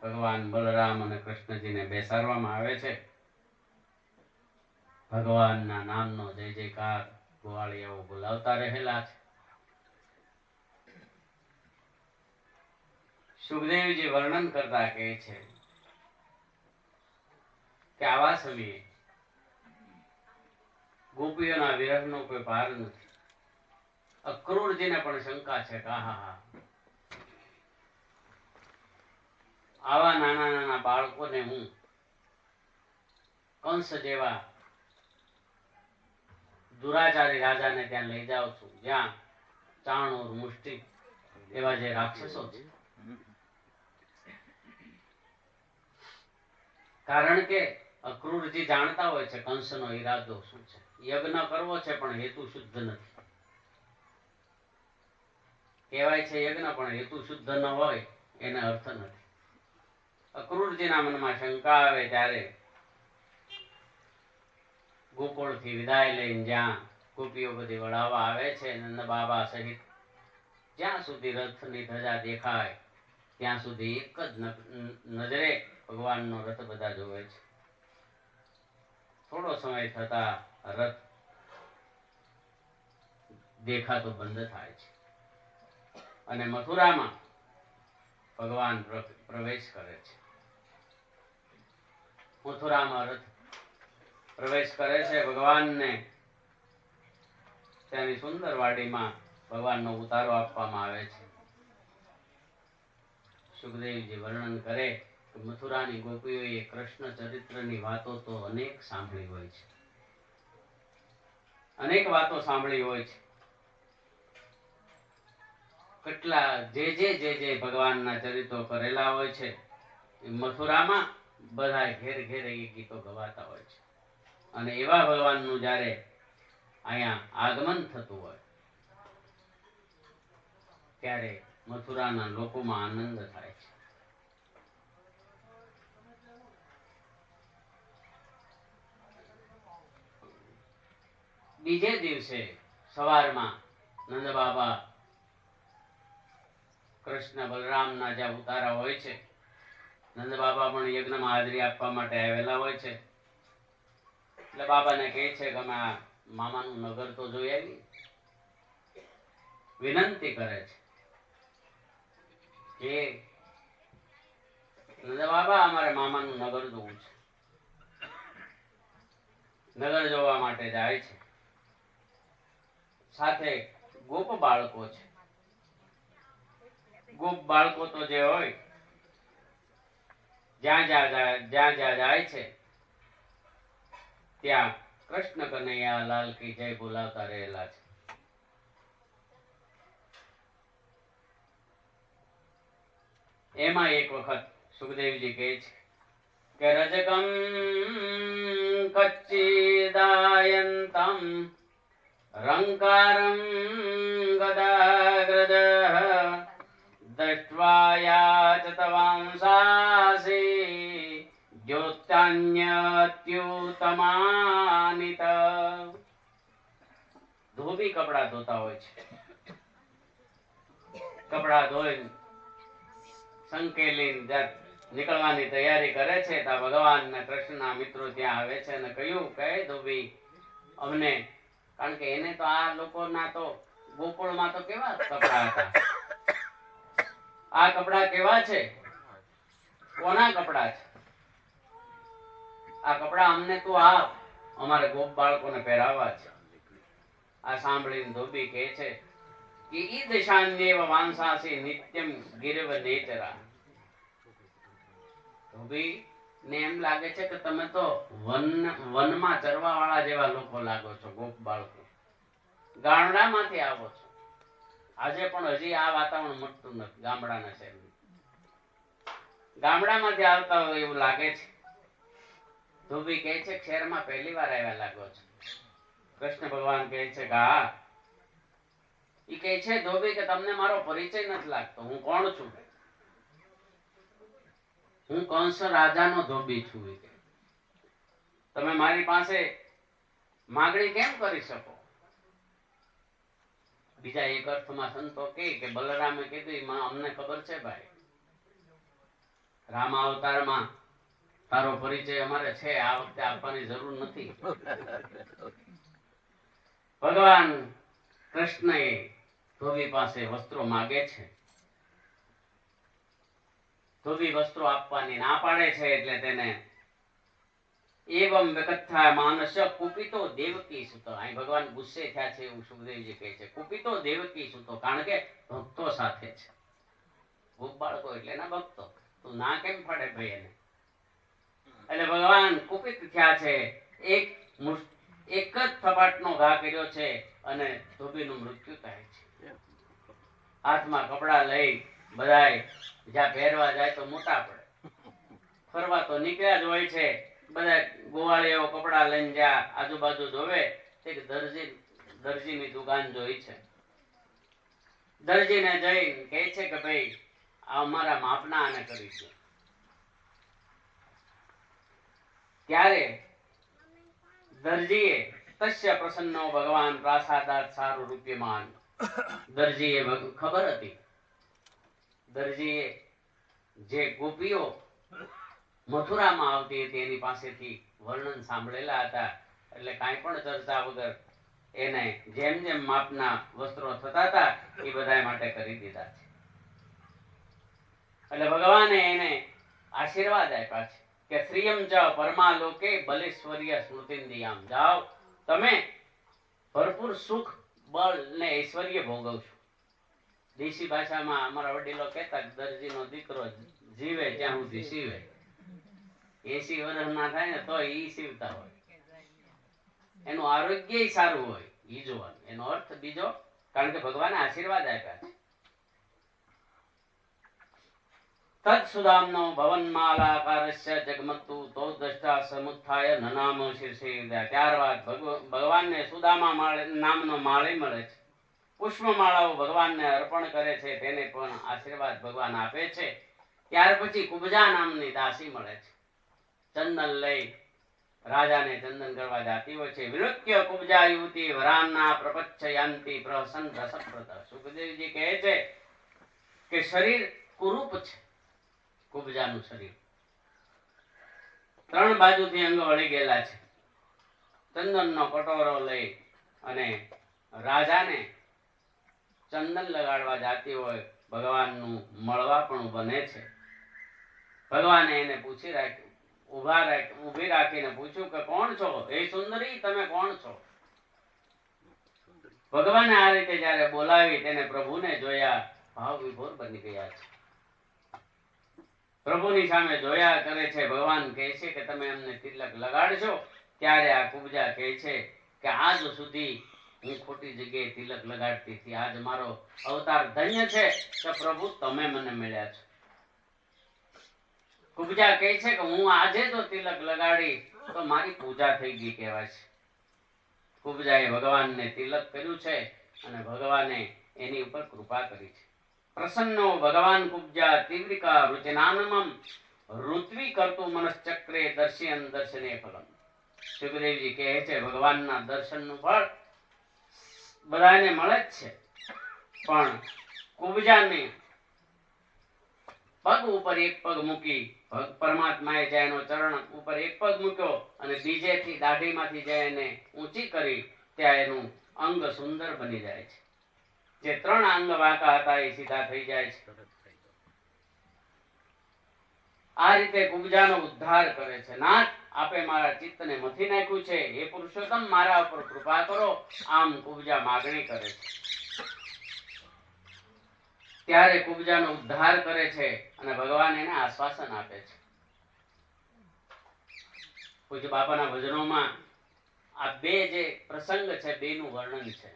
ભગવાન બલરામ અને કૃષ્ણજીને બેસાડવામાં આવે છે. ભગવાનના નામનો જય જયકાર ગોવાળિયાઓ બોલાવતા રહેલા છે. સુખદેવજી વર્ણન કરતા કહે છે કે આવા સમયે ગોપીઓના વિરહનો કોઈ પાર નથી. અક્રૂરજીને પણ શંકા છે કે આહા, આવા નાના નાના બાળકોને હું કંસ જેવા દુરાચારી રાજાને ત્યાં લઈ જાઉં છું, જ્યાં ચાણોર, મુષ્ટિક એવા જે રાક્ષસો છે. કારણ કે અક્રૂરજી જાણતા હોય છે કંસનો ઈરાદો શું છે. યજ્ઞ કરવો છે પણ હેતુ શુદ્ધ નથી. કહેવાય છે યજ્ઞ પણ હેતુ શુદ્ધ ન હોય એને અર્થ નથી. અક્રૂરજીના મનમાં શંકા આવે ત્યારે ગોકુળથી વિદાય લઈને જ્યાં ગોપીઓ બધી વળાવવા આવે છે. નંદ બાબા સહિત જ્યાં સુધી રથની ધજા દેખાય ત્યાં સુધી એક જ નજરે ભગવાનનો રથ બધા જોવે છે. થોડો સમય થતા રથ દેખાતો બંધ થાય છે અને મથુરામાં ભગવાન પ્રવેશ કરે છે. મથુરામાં રથ પ્રવેશ કરે છે. ભગવાનને ત્યાંની સુંદર વાડીમાં ભગવાનનો ઉતારો આપવામાં આવે છે. સુખદેવજી વર્ણન કરે કે મથુરાની ગોપીઓએ કૃષ્ણ ચરિત્રની વાતો તો અનેક સાંભળી હોય છે, અનેક વાતો સાંભળી હોય છે. કેટલા જે ભગવાનના ચરિત્રો કરેલા હોય છે એ મથુરામાં બધા ઘેર ઘેર એ ગીતો ગવાતા હોય છે. અને એવા ભગવાનનું જ્યારે અહીંયા આગમન થતું હોય ત્યારે મથુરાના લોકોમાં આનંદ થાય છે. બીજે દિવસે સવારમાં નંદ બાબા કૃષ્ણ બલરામના જ્યાં ઉતારા હોય છે, નંદ બાબા પણ યજ્ઞમાં હાજરી આપવા માટે આવેલા હોય છે. એટલે બાબાને કહે છે કે અમે આ મામાનું નગર તો જોઈ આવી. વિનંતી કરે છે કે નંદ બાબા અમારે મામાનું નગર જોવું છે. નગર જોવા માટે જાય છે. સાથે ગોપ બાળકો છે. ગોપ બાળકો તો જે હોય જ્યાં જ્યાં જાય છે ત્યાં કૃષ્ણ કનૈયા લાલ કી જય બોલાવતા રહેલા છે. એમાં એક વખત સુખદેવજી કહે છે કે રજકમ કચ્ચિદાયંતમ રંકારમ ગદાગ્રદ દૃષ્ટ્વા યાચતવાંસાસી જ્યોત્યાન્યત્યુતમાનિત. ધોબી કપડા ધોતા હોય છે. કપડા ધોઈ સંકેલી નીકળવાની તૈયારી કરે છે. ત્યાં ભગવાન ને કૃષ્ણના મિત્રો ત્યાં આવે છે અને કહ્યું કે ધોબી અમને, કારણ કે એને તો આ લોકોના તો ગોકુળમાં તો કેવા કપડા હતા, આ કપડા કેવા છે, કોના કપડા છે, આ કપડા અમને તું આપ, અમારે ગોપ બાળકોને પહેરાવવા છે. આ સાંભળીને ધોબી કહે છે કે ઈ દિશાન્યેવ વાંસાસી નિત્યમ ગિરવ નેચરા. ધોબી ને એમ લાગે છે કે તમે તો વનમાં ચરવા વાળા જેવા લોકો લાગો છો. ગોપ બાળકો ગામડામાંથી આવો છો. આજે પણ હજી આ વાતાવરણ મળતું નથી. ગામડાના શહેરમાં ગામડામાંથી આવતા હોય એવું લાગે છે. ધોબી કહે છે શહેરમાં પહેલી વાર આવ્યા લાગો છો. કૃષ્ણ ભગવાન કહે છે કે હા. ઈ કહે છે ધોબી કે તમને મારો પરિચય નથી લાગતો. હું કોણ છું? હું કંસ રાજાનો ધોબી છું. તમે મારી પાસે માગણી કેમ કરી શકો? બીજા એક અર્થમાં સંતો કે બલરામે કીધું અમને ખબર છે ભાઈ, રામ અવતારમાં તારો પરિચય અમારે છે, આ વખતે આપવાની જરૂર નથી. ભગવાન કૃષ્ણ એ ધોબી પાસે વસ્ત્રો માગે છે. ધોબી વસ્ત્રો આપવાની ના પાડે છે એટલે તેને એવમ વિકથા માનસ કુપિતો દેવકી સુતો. અહીં ભગવાન ગુસ્સે થયા છે એવું સુખદેવજી કહે છે. કુપિતો દેવકી સુતો, કારણ કે ભક્તો સાથે છે. ગોપ બાળકો એટલે એના ભક્તો. તું ના કેમ પાડે ભાઈ એને? એટલે ભગવાન કુપિત થયા છે. એક જ થપાટનો ઘા કર્યો છે અને ધોબીનું મૃત્યુ થાય છે. હાથમાં કપડા લઈ બધાય જ્યાં પહેરવા જાય તો મોટા પડે, ફરવા તો નીકળ્યા જ હોય છે. બધા ગોવાળીઓ કપડા લઈને જ્યાં આજુબાજુ જોવે તે દરજીની દુકાન જોઈ છે. દરજીને જઈને કહે છે કે ભાઈ આ અમારા માપના આને કરીશું. ત્યારે દરજીએ તસ્ય પ્રસન્નો ભગવાન પ્રાસાદાત સારું રૂપ્યમાન. દરજીએ ખબર હતી, દરજીએ જે ગોપીઓ મથુરામાં આવતી હતી એની પાસેથી વર્ણન સાંભળેલા હતા, એટલે કાંઈ પણ ચર્ચા વગર એને જેમ જેમ માપના વસ્ત્રો થતા હતા એ બધા માટે કરી દીધા છે. એટલે ભગવાને એને આશીર્વાદ આપ્યા છે કે શ્રીયમ ચ પરમાલોકે બલેશ્વર્ય સ્મૃતિંદિયામ. જાઓ તમે ભરપૂર સુખ બળ ને ઐશ્વર્ય ભોગવશો. દેશી ભાષામાં અમારા વડીલો કહેતા દરજીનો દીકરો જીવે ત્યાં સુધી સીવે. 80 વર્ષ ના થાય ને તો ઈ સીવતા હોય. એનું આરોગ્ય સારું હોય ઈ જોવાનું. એનો અર્થ બીજો, કારણ કે ભગવાને આશીર્વાદ આપ્યા છે. તદ સુદામનો ભવનમાલાકારસ્ય જગમત્તુ તો દ્રષ્ટા સમુત્થાય નનામ શીર્ષે. ત્યારબાદ ભગવાનને સુદામા નામનો માળી મળે છે. પુષ્પમાળાઓ ભગવાનને અર્પણ કરે છે, તેને પણ આશીર્વાદ ભગવાન આપે છે. ત્યાર પછી કુબજા નામની દાસી મળે છે. ચંદન લઈ રાજાને ચંદન કરવા જાતી હોય છે. વિરુક્ય કુબજા યુવતી વરાન્ના પ્રપચ્છયાંતિ પ્રહસન રસપ્રદ. સુખદેવજી કહે છે કે શરીર કુરૂપ છે કુબજાનું શરીર. 3 બાજુથી અંગ વળી ગયેલા છે. ચંદનનો કટોરો લઈ અને રાજાને ચંદન લગાડવા જાતી હોય, ભગવાનનું મળવા પણ બને છે. ભગવાને એને પૂછી રાખ્યું, ઊભી રાખીને પૂછ્યું કે કોણ છો હે સુંદરી, તમે કોણ છો? ભગવાને આ રીતે જયારે બોલાવી તેને પ્રભુને જોયા, ભાવ વિભોર બની ગયા છે. પ્રભુની સામે જોયા કરે છે. ભગવાન કહે છે કે તમે અમને તિલક લગાડશો. ત્યારે આ કુબજા કહે છે કે આજ સુધી હું ખોટી જગ્યાએ તિલક લગાડતી હતી, આજ મારો અવતાર ધન્ય છે કે પ્રભુ તમે મને મળ્યા છો. કુબજા કહે છે કે હું આજે જો તિલક લગાડી તો મારી પૂજા થઈ ગઈ કહેવાય છે. કુબજાએ ભગવાનને તિલક કર્યું છે અને ભગવાને એની ઉપર કૃપા કરી છે. પ્રસન્નો ભગવાન કુબજા તીવ્રિકા રુચિનાનમમ ઋત્વી કરતું મનશ્ચક્રે દર્શયન દર્શને ફલમ. સુખદેવજી કહે છે ભગવાનના દર્શનનું ફળ બધાને મળે જ છે, પણ કુબજાને પગ ઉપર એક પગ મૂકી પરમાત્માએ જ્યાં એનો ચરણ ઉપર એક પગ મૂક્યો અને બીજેથી દાઢીમાંથી જ્યાં એને ઊંચી કરી ત્યાં એનું અંગ સુંદર બની જાય છે. જે 3 અંગ વાંકા હતા એ સીધા થઈ જાય છે. આ રીતે કુબજાનો ઉદ્ધાર કરે છે. નાથ, આપે મારા ચિત્તને મથી નાખ્યું છે, હે પુરુષોત્તમ મારા ઉપર કૃપા કરો. આમ કુબજા માગણી કરે છે. ત્યારે કુબજાનો ઉદ્ધાર કરે છે અને ભગવાન એને આશ્વાસન આપે છે. પૂજ્ય બાપાના ભજનોમાં આ 2 જે પ્રસંગ છે બેનું વર્ણન છે.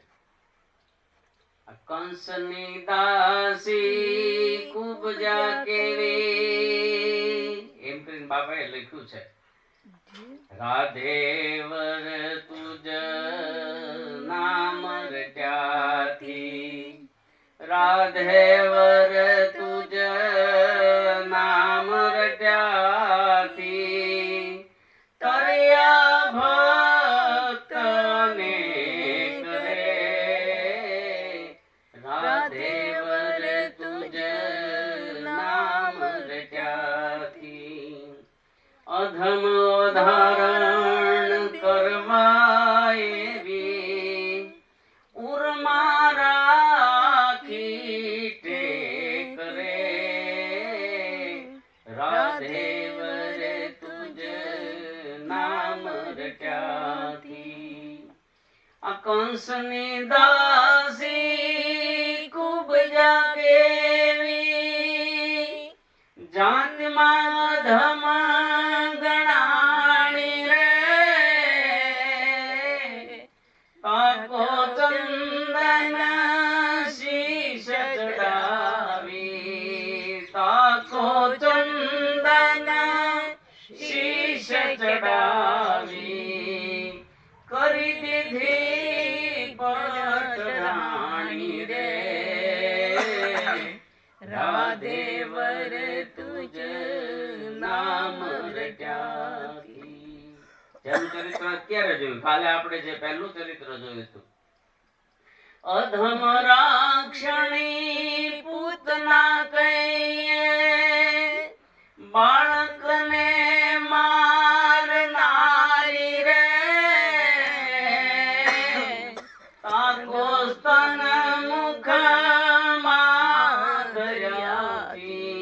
કંસની દાસી કુબજા કેવી એમ કરીને બાપાએ લખ્યું છે. રાધેવર તુજ નામ રટ્યાથી, રાધેવર તુજ નામ રટ્યાથી, તરયા ભક્તને કરે, રાધેવર તુજ નામ રટ્યાથી. અધમ ધારણ કરવા એવી ઉર્મા રાખી ટેક રે, રાધેવર તુજ નામ રટ્યાથી. આ કંસની દાસી કુબજા કેવી, જાતમાં ધમ ગણાણી રે, તાકો ચંદન શીશ ચડાવી, તાકો ચંદન શીશ ચડાવી, કરી દીધી પટરાણી રે, રાધેવર તુજ નામ એનું ચરિત્ર અત્યારે જોયું, કાલે આપણે જે પહેલું ચરિત્ર જોયું હતું. અધમ રાક્ષણી પૂતના કહીએ બાળકને મારનારી રે, તાકો સ્તન મુખમાં ધર્યાથી,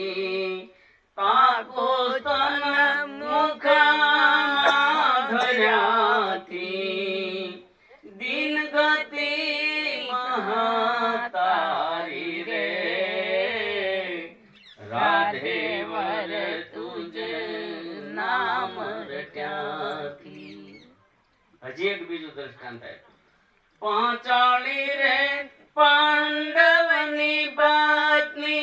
તાકો સ્તન મુખમાં ધર્યાથી, દિન ગતિ મહાતારી રે, રાધે વર તુજ નામ રટ્યાથી. હજી એક બીજું દ્રષ્ટાંત આપ્યું. પાંચાળી રે પાંડવની પત્ની,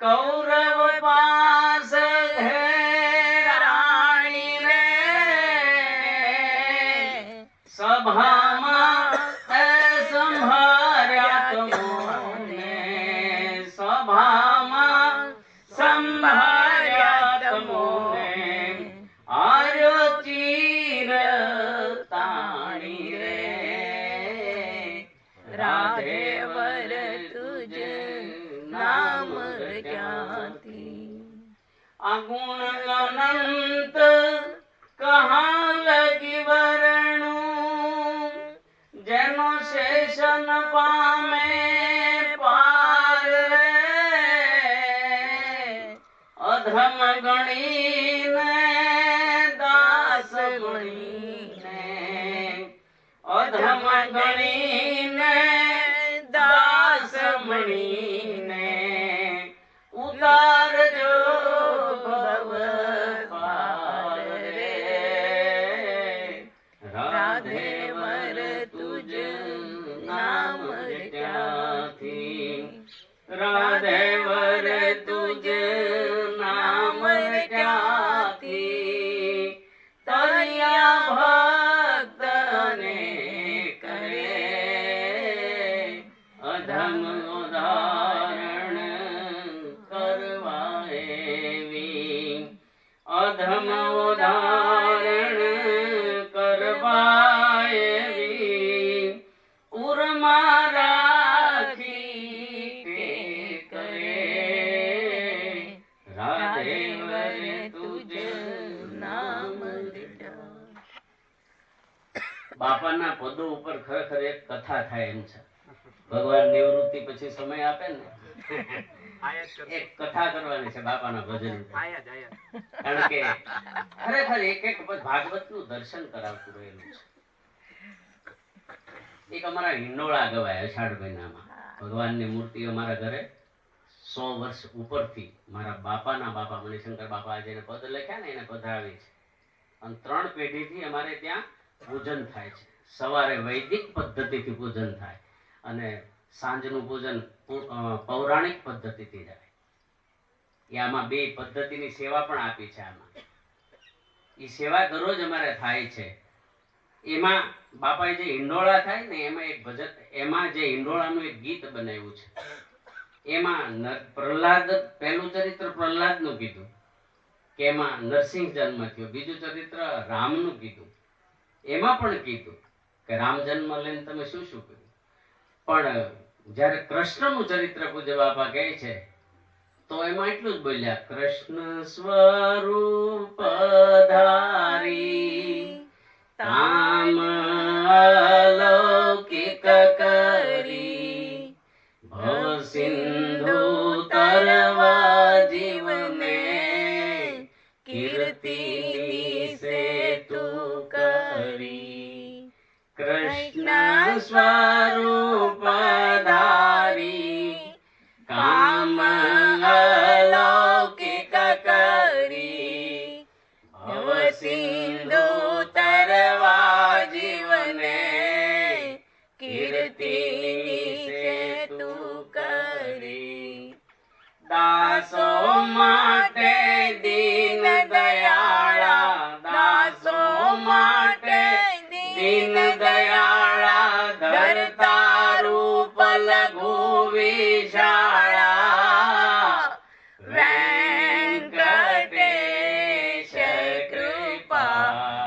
કૌરવ પાસ હે રાણી રે, સભામાં સંભાર્યા તમોને, સભામાં સંભાર્યા તમોને, આર્યો ચીર તાણી રે, રાધે વર તુજ નામ રટ્યાથી. આ ગુણ અનંત કહા લગી વરણું, જેનો શેષન પામે પાર રે, અધમ ગણીને દાસ ગણીને, અધમ ગણીને દાસ મણીને, ઉતારજો ભવ પાર રે, રાધે વર તુજ નામ રટ્યાથી, રાધે વર તુજ નામ રટ્યાથી, તરિયા ભક્તને કરે, અધમ ઉદાહરણ કરવા એવી, અધમ ઉદાહરણ કરવા એવી, ઉરમાં રાખી કરે, રાધે વર તુજ નામ રટ્યા. બાપાના પદો ઉપર ખરેખર એક કથા થાય એમ છે. ભગવાન નિવૃત્તિ પછી સમય આપે ને, એક કથા કરવાની છે બાપાના ભજન ઉપર. કારણ કે ખરેખર એક એક ભાગવત નું દર્શન કરાવતું રહેલું છે. એક અમારા હિંડોળા ગવાય અષાઢ મહિનામાં. ભગવાનની મૂર્તિ અમારા ઘરે 100 વર્ષ ઉપરથી મારા બાપાના બાપા મણિશંકર બાપા જેને પદ લખ્યા ને એને પધરાવી છે. અને 3 પેઢીથી અમારે ત્યાં પૂજન થાય છે. સવારે વૈદિક પદ્ધતિથી પૂજન થાય અને સાંજનું પૂજન પૌરાણિક પદ્ધતિથી જાય. એ આમાં 2 પદ્ધતિની સેવા પણ આપી છે. આમાં એ સેવા દરરોજ અમારે થાય છે. એમાં બાપાએ જે હિંડોળા થાય ને એમાં એક ભજન, એમાં જે હિંડોળાનું એક ગીત બનાવ્યું છે. એમાં પ્રહલાદ, પહેલું ચરિત્ર પ્રહલાદનું કીધું કે એમાં નરસિંહ જન્મ થયો. બીજું ચરિત્ર રામનું કીધું. એમાં પણ કીધું કે રામ જન્મ લઈને તમે શું શું કર્યું. પણ જ્યારે કૃષ્ણનું ચરિત્ર પૂજ્ય બાપા કહે છે તો એમાં એટલું જ બોલ્યા, કૃષ્ણ સ્વરૂપ ધારી કામ અલૌકિક કરી, ભવ સિંધુ તરવા જીવને કીર્તિની સેતુ કરી. કૃષ્ણ સ્વરૂપ ધારી કામ અલૌકિક કરી, ભવ સિંધુ તરવા જીવને કીર્તિની સેતુ કરી. દાસો માટે દીન દયાળા, દાસો માટે દીન દયાળા, ધરતા રૂપ લઘુ વિશાળા, વેંકટેશ કૃપા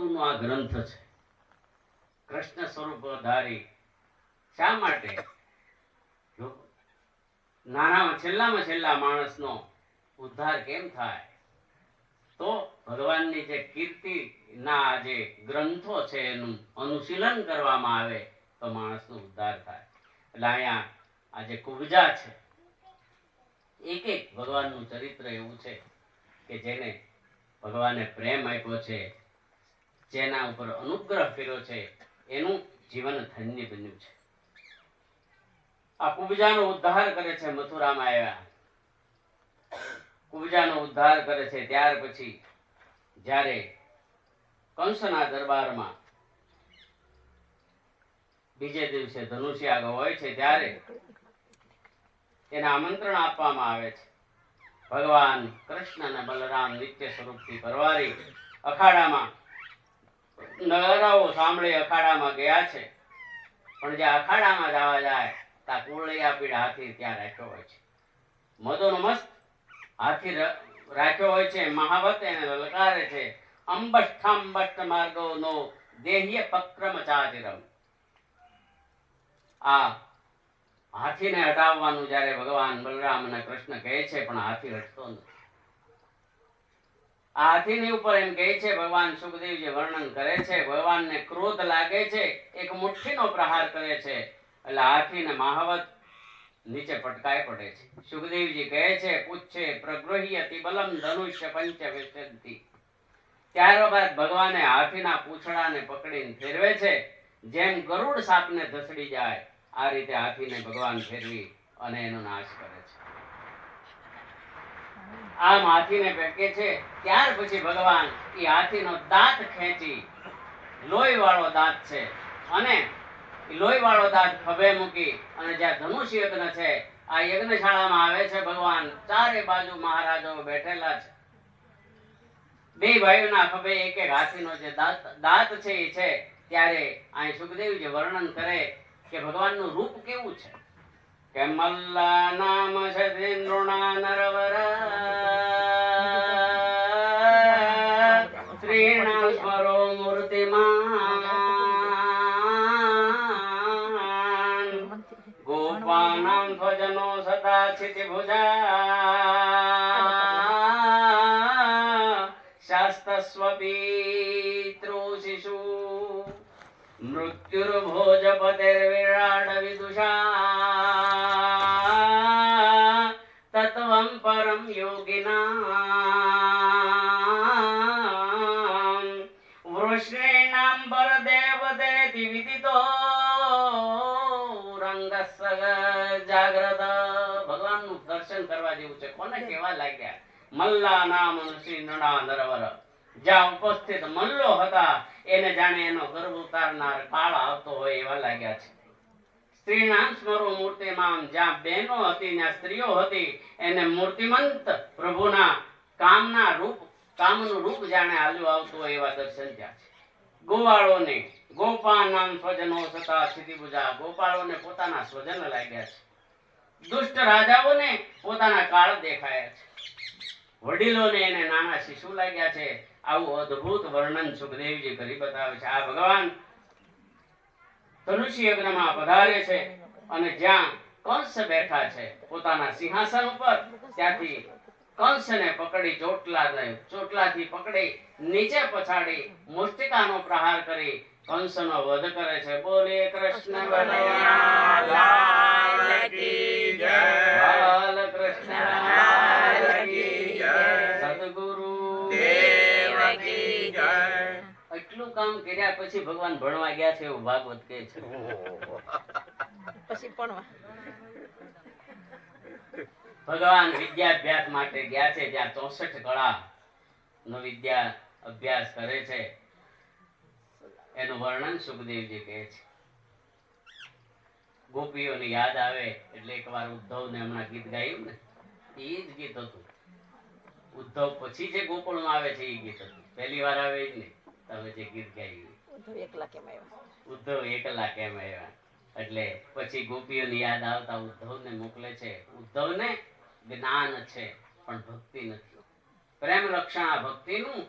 સ્વરૂપનો આ ગ્રંથ છે, કૃષ્ણ સ્વરૂપ ધારી. શા માટે? જો છેલ્લામાં છેલ્લા માણસનો ઉદ્ધાર કેમ થાય? તો ભગવાનની જે કીર્તિના જે ગ્રંથો છે એનું અનુશીલન કરવામાં આવે તો માણસનો ઉદ્ધાર થાય. એટલે અહીંયા આ જે કુબજા છે, એક એક ભગવાનનું ચરિત્ર એવું છે કે જેને ભગવાને પ્રેમ આપ્યો છે, જેના ઉપર અનુગ્રહ કર્યો છે, એનું જીવન ધન્ય બન્યું છે. આ કુબજાનો ઉદ્ધાર કરે છે મથુરામાં આવ્યા. કુબજાનો ઉદ્ધાર કરે છે ત્યાર પછી જ્યારે કંસના દરબારમાં બીજે દિવસે ધનુષ્યાગ હોય છે ત્યારે એને આમંત્રણ આપવામાં આવે છે. ભગવાન કૃષ્ણ અને બલરામ નિત્ય સ્વરૂપથી પરવારી અખાડામાં નગારાઓ સાંભળી અખાડામાં ગયા છે. પણ જે અખાડામાં જવા જાય ત્યાં કુળિયા પીડ હાથી ત્યાં રાખ્યો હોય છે. મદોનો મસ્ત હાથી રાખ્યો હોય છે. મહાવત એને લલકારે છે, અંબષ્ઠાંબષ્ટ માર્ગો નો દેહ્ય પક્રમ ચાતિરમ. આ હાથીને હટાવવાનું જ્યારે ભગવાન બલરામ અને કૃષ્ણ કહે છે પણ હાથી હટતો નથી. આ હાથીની ઉપર એમ કહે છે, ભગવાન સુખદેવજી વર્ણન કરે છે, ભગવાનને ક્રોધ લાગે છે, એક મુઠ્ઠીનો પ્રહાર કરે છે એટલે હાથીને મહાવત નીચે પટકાઈ પડે છે. સુખદેવજી કહે છે, પૂછે પ્રગૃહ્યતિ બલમ ધનુષ્ય પંચ વિશંતિ. ત્યારબાદ ભગવાને હાથીના પૂંછડાને પકડીને ફેરવે છે, જેમ ગરુડ સાપને ધસડી જાય આ રીતે હાથીને ભગવાન ફેરવી અને એનો નાશ કરે છે. આમ હાથીને ફેંકે છે. ત્યાર પછી ભગવાન એ હાથીનો દાંત ખેંચી, લોહી વાળો દાંત છે, અને લોહી વાળો દાંત ખભે મૂકી અને જ્યાં ધનુષ યજ્ઞ છે આ યજ્ઞશાળામાં આવે છે. ભગવાન ચારે બાજુ મહારાજો બેઠેલા છે. બે ભાઈઓના ખભે એક એક હાથીનો જે દાંત છે એ છે. ત્યારે અહીં સુખદેવજી વર્ણન કરે કે ભગવાનનું રૂપ કેવું છે કે મલ્લા નામ સદેન્દ્રુણા નરવર શ્રીણા સ્વરો મૂર્તિમાન ગોપાનામ ધ્વજનો સદા ક્ષિતિભુજા શાસ્તસ્વપિતૃ શિશુ મૃત્યુર્ભોજપતિર્વિરાડ વિદુષા તત્વં પરમ યોગિનાં વૃષ્ણેનાં પરદેવતેતિ વિદિતો રંગસ્સ જાગ્રત. ભગવાનનું દર્શન કરવા જેવું છે. કોને કેવા લાગ્યા? મલ્લા નામ શ્રી નડા નરવર. જ્યાં ઉપસ્થિત મલ્લો હતા એને જાણે એનો ગર્ભ ઉતારનાર કાળ આવતો હોય એવા લાગ્યા છે. સ્ત્રીનામ સ્મરો મૂર્તિમાન. જ્યાં બહેનો હતી ત્યાં સ્ત્રીઓ હતી એને મૂર્તિમંત પ્રભુના કામનું રૂપ જાણે હાલ્યું આવતું હોય એવા દર્શન થયા છે. ગોવાળોને ગોપા નામ સ્વજનો સતા સ્થિતિભુજા. ગોપાળોને પોતાના સ્વજન લાગ્યા છે. દુષ્ટ રાજાઓને પોતાના કાળ દેખાયા છે. વડીલોને એને નાના શિશુ લાગ્યા છે. આવું અદ્ભુત વર્ણન સુખદેવજી કરી બતાવે છે. આ ભગવાન ધનુષ યજ્ઞમાં પધારે છે અને જ્યાં કંસ બેઠા છે પોતાના સિંહાસન ઉપર, ત્યાંથી કંસને પકડી ચોટલાથી પકડી નીચે પછાડી મુષ્ટિકાનો પ્રહાર કરી કંસનો વધ કરે છે. બોલે કૃષ્ણ ભગવાન કી જય. બાલ કૃષ્ણ કી જય. સદગુરુ એટલું કામ કર્યા પછી ભગવાન ભણવા ગયા છે એવું ભાગવત કહે છે. પછી ભણવા ભગવાન વિદ્યાભ્યાસ માટે ગયા છે જ્યાં 64 કળા નો વિદ્યા અભ્યાસ કરે છે. એનું વર્ણન સુખદેવજી કહે છે. ગોપીઓની યાદ આવે એટલે એકવાર ઉદ્ધવને હમણાં ગીત ગાયું ને, એ જ ગીત હતું. ઉદ્ધવ પછી જે ગોકુળમાં આવે છે એ ગીત હતું. પહેલી વાર આવે જ નહીં. તમે જે ગીત ગાયું ઉદ્ધવ એકલા કેમ આવ્યા એટલે પછી ગોપીઓની યાદ આવતા ઉદ્ધવને મોકલે છે. ઉદ્ધવને જ્ઞાન છે પણ ભક્તિ નથી. પ્રેમ રક્ષણા ભક્તિનું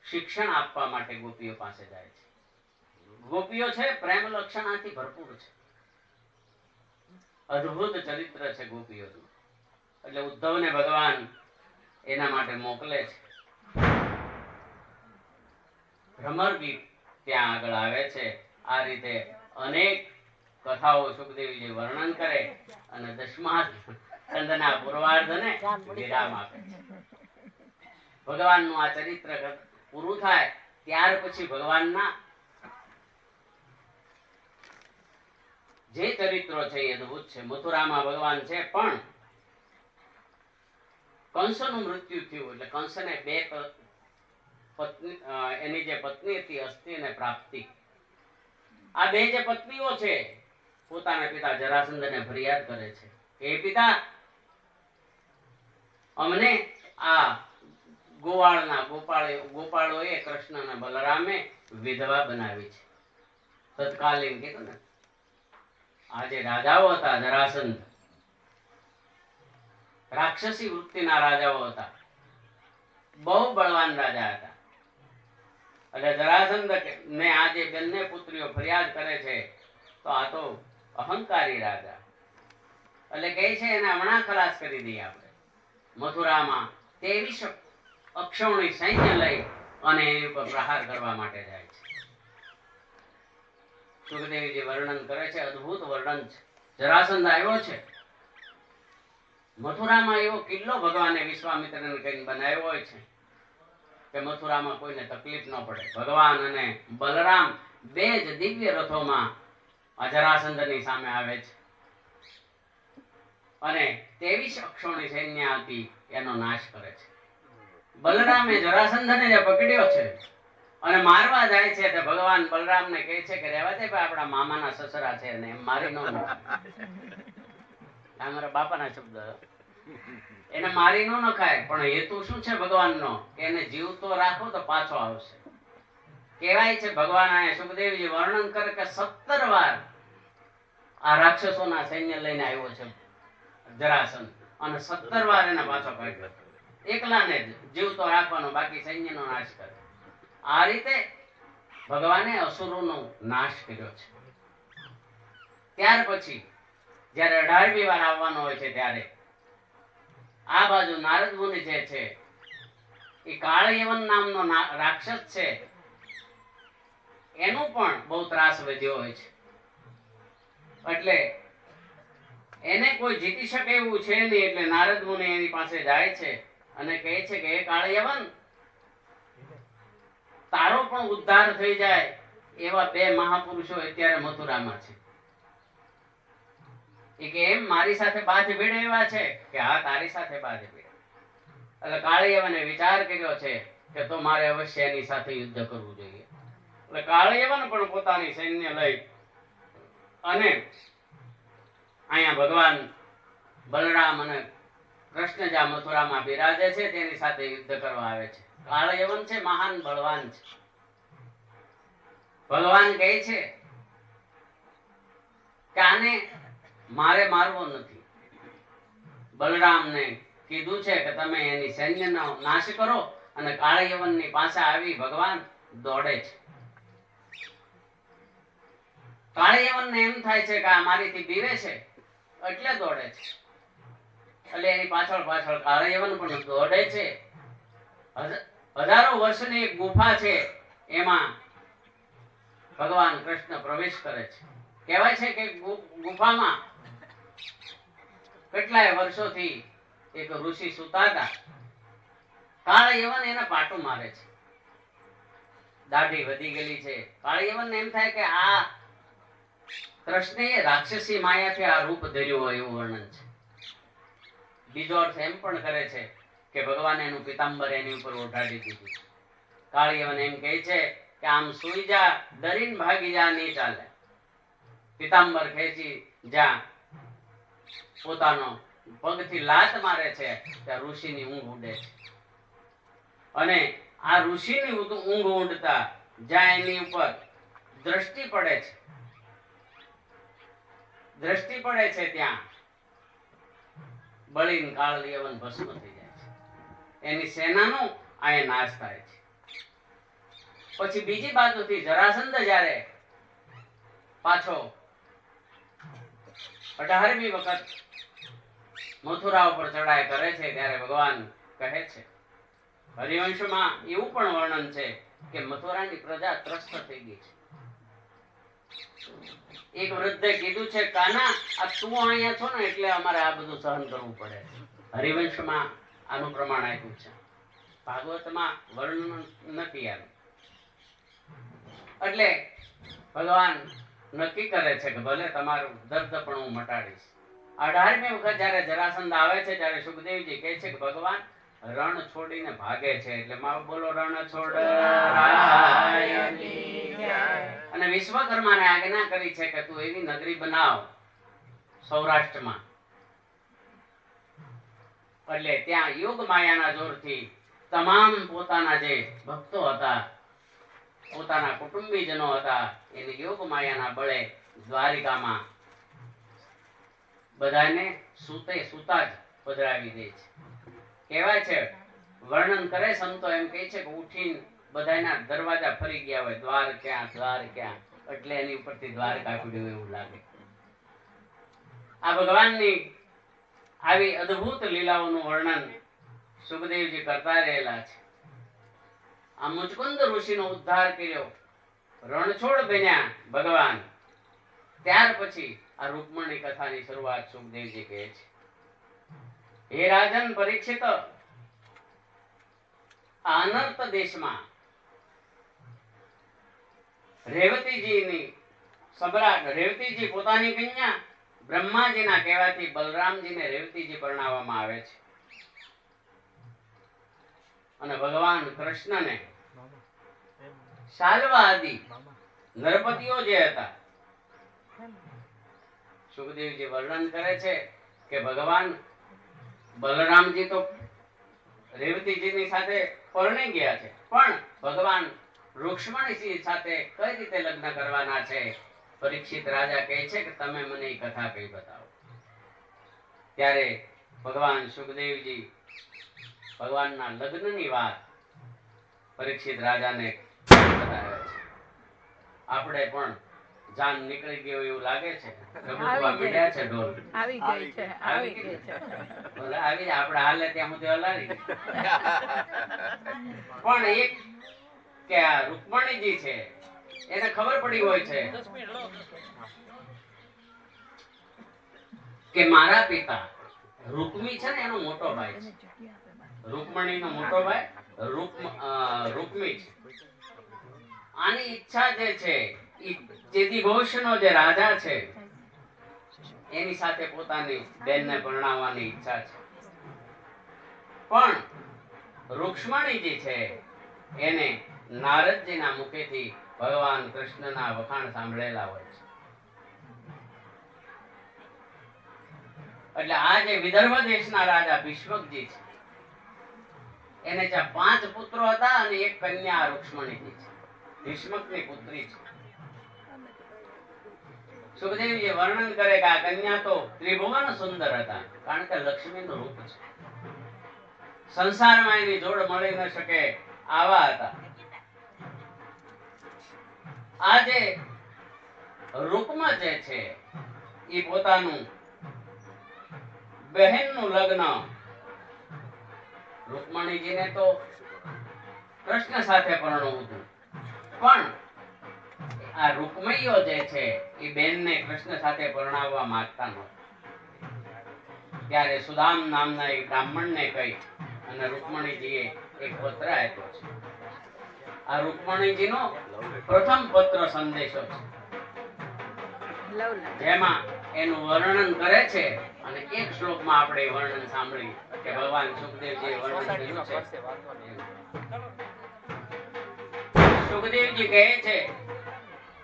શિક્ષણ આપવા માટે ગોપીઓ પાસે જાય છે. ગોપીઓ છે પ્રેમ લક્ષણાથી ભરપૂર છે, અદ્ભુત ચરિત્ર છે ગોપીઓનું. એટલે ઉદ્ધવને ભગવાન એના માટે મોકલે છે. ભ્રમર ગીત ત્યાં આગળ આવે છે. આ રીતે અનેક કથાઓ સુખદેવજી વર્ણન કરે અને દસમા સ્કંદના પૂર્વાર્ધને વિરામ આપે છે. ભગવાનનું આ ચરિત્ર પૂરું થાય ત્યાર પછી ભગવાનના જે ચરિત્રો છે એ અદભુત છે. મથુરામાં ભગવાન છે, પણ કંસનું મૃત્યુ થયું એટલે કંસને બે પત્ની, એની જે પત્ની હતી અસ્થિ અને પ્રાપ્તિ, આ બે જે પત્નીઓ છે પોતાના પિતા જરાસંધને ફરિયાદ કરે છે કે હે પિતા, અમને આ ગોપાળોએ કૃષ્ણ અને બલરામે વિધવા બનાવી છે. તત્કાલીન કીધું ને, આ જે રાજાઓ હતા જરાસંધ, રાક્ષસી વૃત્તિના રાજાઓ હતા, બહુ બળવાન રાજા હતા. એટલે જરાસંધ ને આ જે બંને પુત્રીઓ ફરિયાદ કરે છે તો આ તો અહંકારી રાજા, એટલે કહે છે એને હમણાં ખલાસ કરી દઈએ આપણે. મથુરામાં 23 અક્ષૌણી સૈન્ય લઈ અને એની ઉપર પ્રહાર કરવા માટે જાય છે. સુખદેવજી વર્ણન કરે છે, અદ્ભુત વર્ણન છે. જરાસંધ આવ્યો છે મથુરામાં, એવો કિલ્લો ભગવાને વિશ્વામિત્રને કઈ બનાવ્યો હોય છે કે મથુરામાં કોઈને તકલીફ ન પડે. ભગવાન અને બલરામ બે જ દિવ્ય રથોમાં જરાસંધની સામે આવે છે અને 23 અક્ષોણી સૈન્ય હતી એનો નાશ કરે છે. બલરામે જરાસંધને જે પકડ્યો છે અને મારવા જાય છે તો ભગવાન બલરામને કહે છે કે રહેવા દે, આપણા મામાના સસરા છે ને એમ મારી ન અમારા બાપાના શબ્દ, એને મારી ન નખાય. પણ હેતુ શું છે ભગવાનનો? એને જીવતો રાખો તો પાછો આવશે. કહેવાય છે ભગવાન આ સુખદેવજી વર્ણન કરે કે 17 વાર આ રાક્ષસોના સૈન્ય લઈને આવ્યો છે જરાસંધ અને 17 વાર એને પાછો કાઢ્યો. એકલાને જ જીવતો રાખવાનો, બાકી સૈન્યનો નાશ કરે. આ રીતે ભગવાને અસુરોનો નાશ કર્યો છે. ત્યાર પછી જયારે 18મી વાર આવવાનો હોય છે ત્યારે આ બાજુ નારદ મુનિ જે છે એ કાળયવન નામનો રાક્ષસ છે, એનું પણ બહુ ત્રાસ વધ્યો હોય છે. એટલે એને કોઈ જીતી શકે એવું છે નહીં. એટલે નારદ મુનિ એની પાસે જાય છે અને કહે છે કે હે કાળયવન, તારો પણ ઉદ્ધાર થઈ જાય એવા 2 મહાપુરુષો અત્યારે મથુરામાં છે. એ કે એમ મારી સાથે બાજ ભેળવ્યા છે? કે હા, તારી સાથે બાજ ભેળ. એટલે કાળયવને વિચાર કર્યો છે કે તો મારે અવશ્ય એની સાથે યુદ્ધ કરવું જોઈએ. એટલે કાળયવન પણ પોતાની સૈન્ય લઈ અને અહીંયા ભગવાન બલરામ અને કૃષ્ણ જ્યાં મથુરામાં બિરાજે છે તેની સાથે યુદ્ધ કરવા આવે છે. કાળયવન છે મહાન બળવાન છે. ભગવાન કહે છે કે આને મારે મારવો નથી. બલરામને કીધું છે કે તમે એની સૈન્યનો નાશ કરો અને કાળયવનની પાસે આવી ભગવાન દોડે છે. કાળયવનને એમ થાય છે કે આ મારીથી બીવે છે એટલે દોડે છે. એટલે એની પાછળ પાછળ કાળયવન પણ દોડે છે. હજારો વર્ષની એક ગુફા છે, એમાં ભગવાન કૃષ્ણ પ્રવેશ કરે છે. કહેવાય છે કે ગુફામાં કેટલાય વર્ષોથી એક ઋષિ સુતા હતા. કાળયવન એને પાટું મારે છે, દાઢી વધી ગયેલી છે. કાળયવનને એમ થાય કે આ કૃષ્ણએ રાક્ષસી માયાથી આ રૂપ ધર્યું હોય એવું વર્ણન છે. બીજો અર્થ એમ પણ કરે છે કે ભગવાને એનું પિતાંબર એની ઉપર ઓઢાડી દીધું. કાળયવન એમ કહે છે કે આમ સુઈ જા, ડરીને ભાગી જા, નહીં ચાલે. પિતાંબર ખેંચી જા પોતાનો પગથી લાત મારે છે ત્યાં ઋષિની ઊંઘ ઉડે છે. અને આ ઋષિની ઊંઘ ઉડતા જ્યાં એની ઉપર દ્રષ્ટિ પડે છે ત્યાં બળીને કાળયવન ભસ્મ થઈ જાય છે. એની સેનાનો અહીંયા નાશ થાય છે. પછી બીજી બાજુથી જરાસંધ જ્યારે પાછો 18મી વખત મથુરા ઉપર ચડાઈ કરે છે ત્યારે ભગવાન કહે છે, હરિવંશમાં એવું પણ વર્ણન છે કે મથુરાની પ્રજા ત્રસ્ત થઈ ગઈ છે. એક વૃદ્ધે કીધું છે, કાના આ તું અહીંયા છો ને એટલે અમારે આ બધું સહન કરવું પડે. હરિવંશમાં આનું પ્રમાણ આપ્યું છે, ભાગવતમાં વર્ણન નથી આનું. એટલે ભગવાન નક્કી કરે છે કે ભલે તમારું દર્દ પણ હું મટાડીશ. 18મી વખત જયારે જરાસંધ આવે છે ત્યારે સુખદેવજી કહે છે કે ભગવાન રણ છોડીને ભાગે છે. એટલે માં બોલો રણ છોડ. અને વિશ્વકર્માને આજ્ઞા કરી છે કે તું એવી નગરી બનાવ સૌરાષ્ટ્રમાં, એટલે ત્યાં યોગ માયાના જોરથી તમામ પોતાના જે ભક્તો હતા, પોતાના કુટુંબીજનો હતા, એને યોગ માયાના બળે દ્વારિકામાં બધાને સુતા જ પધરાવી દે છે. કહેવાય છે, વર્ણન કરે સંતો એમ કહે છે કે ઉઠીને બધાના દરવાજા ફરી ગયા હોય, દ્વાર ક્યાં, એટલે એની ઉપરથી દ્વારકા પડ્યું એવું લાગે. આ ભગવાનની આવી અદ્ભુત લીલાઓનું વર્ણન સુખદેવજી કરતા રહેલા છે. આ મુચકુંદ ઋષિનો ઉદ્ધાર કર્યો, રણછોડ બન્યા ભગવાન. ત્યાર પછી આ રૂકમણી કથાની શરૂઆત સુખદેવજી કહે છે. હે રાજન પરીક્ષિત, આ અનર્ત દેશમાં રેવતીજીની સમ્રાટ રેવતીજી પોતાની કન્યા બ્રહ્માજીના કહેવાથી બલરામજીને રેવતીજી પરણાવવામાં આવે છે. અને ભગવાન કૃષ્ણને શાલ્વા આદિ નરપતિઓ જે હતા, સુખદેવજી વર્ણન કરે છે કે ભગવાન બલરામજી તો રેવતીજીની સાથે પરણી ગયા છે, પણ ભગવાન રૂક્ષ્મણીજી સાથે કઈ રીતે લગ્ન કરવાના છે, પરીક્ષિત રાજા કહે છે કે તમે મને એ કથા કઈ બતાવો. ત્યારે ભગવાન સુખદેવજી ભગવાનના લગ્નની વાત પરીક્ષિત રાજાને બતાવે છે. આપણે પણ જાન નીકળી ગયો એવું લાગે છે. રઘુત્વા મળ્યા છે ઢોલ. આવી ગઈ છે. ભલે આવી જાય, આપણે હાલે ત્યાં સુધી હલાવી. પણ એક કે આ રૂકમણીજી છે એને ખબર પડી હોય છે કે મારા પિતા રૂકમી છે ને એનો મોટો ભાઈ છે. રૂકમણીનો મોટો ભાઈ રૂકમી છે. આની ઈચ્છા જે છે ચેદી ઘોષનો જે રાજા છે એની સાથે પોતાની બેનને પરણાવવાની ઈચ્છા છે. પણ રૂક્ષ્મણીજી છે એને નારદજીના મુખેથી ભગવાન કૃષ્ણના વખાણ સાંભળેલા હોય છે. એટલે આ જે વિદર્ભ દેશના રાજા ભીષ્મકજી છે એને ત્યાં 5 પુત્રો હતા અને એક કન્યા રૂક્ષ્મણીજી છે, ભીષ્મકની પુત્રી છે. સુખદેવજી વર્ણન કરે કે આ કન્યા તો ત્રિભુવન સુંદર હતા, કારણ કે લક્ષ્મીનું રૂપ છે. સંસારમાં એની જોડ મળી ન શકે આવા હતા. આ જે રૂકમ જે છે એ પોતાનું બહેનનું લગ્ન રૂકમણીજીને તો કૃષ્ણ સાથે પરણવું હતું, પણ આ રૂકમૈયો જે છે એ બેનને કૃષ્ણ સાથે પરણાવવા માંગતા નહોતા. ત્યારે સુદામ નામના એક બ્રાહ્મણને કહી અને રૂકમણીજીએ એક પત્ર આપ્યો છે. આ રૂકમણીજીનો પ્રથમ પત્ર સંદેશો છે, જેમાં એનું વર્ણન કરે છે. અને એક શ્લોકમાં આપણે વર્ણન સાંભળી કે ભગવાન સુખદેવજીએ વર્ણન કર્યું છે. સુખદેવજી કહે છે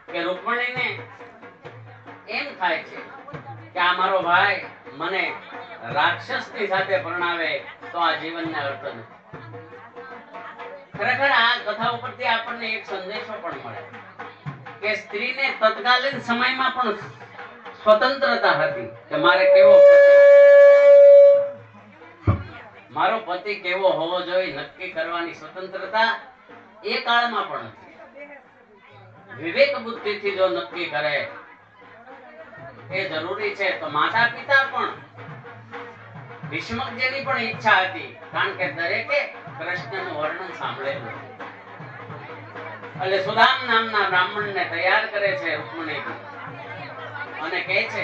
કે રૂકમણીને એમ થાય છે કે આ મારો ભાઈ મને રાક્ષસની સાથે પરણાવે તો આ જીવનને અર્થ નથી. ખરેખર આ કથા ઉપરથી આપણને એક સંદેશો પણ મળે કે સ્ત્રીને તત્કાલીન સમયમાં પણ સ્વતંત્રતા હતી કે મારો પતિ કેવો હોવો જોઈએ નક્કી કરવાની સ્વતંત્રતા એ કાળમાં પણ હતી. વિવેક બુદ્ધિથી જો નક્કી કરે એ જરૂરી છે. તો માતા પિતા પણ ભીષ્મકજીની પણ ઈચ્છા હતી, કારણ કે દરેકે કૃષ્ણનું વર્ણન સાંભળેલું. એટલે સુદામ નામના બ્રાહ્મણને તૈયાર કરે છે રૂકમણીજી અને કહે છે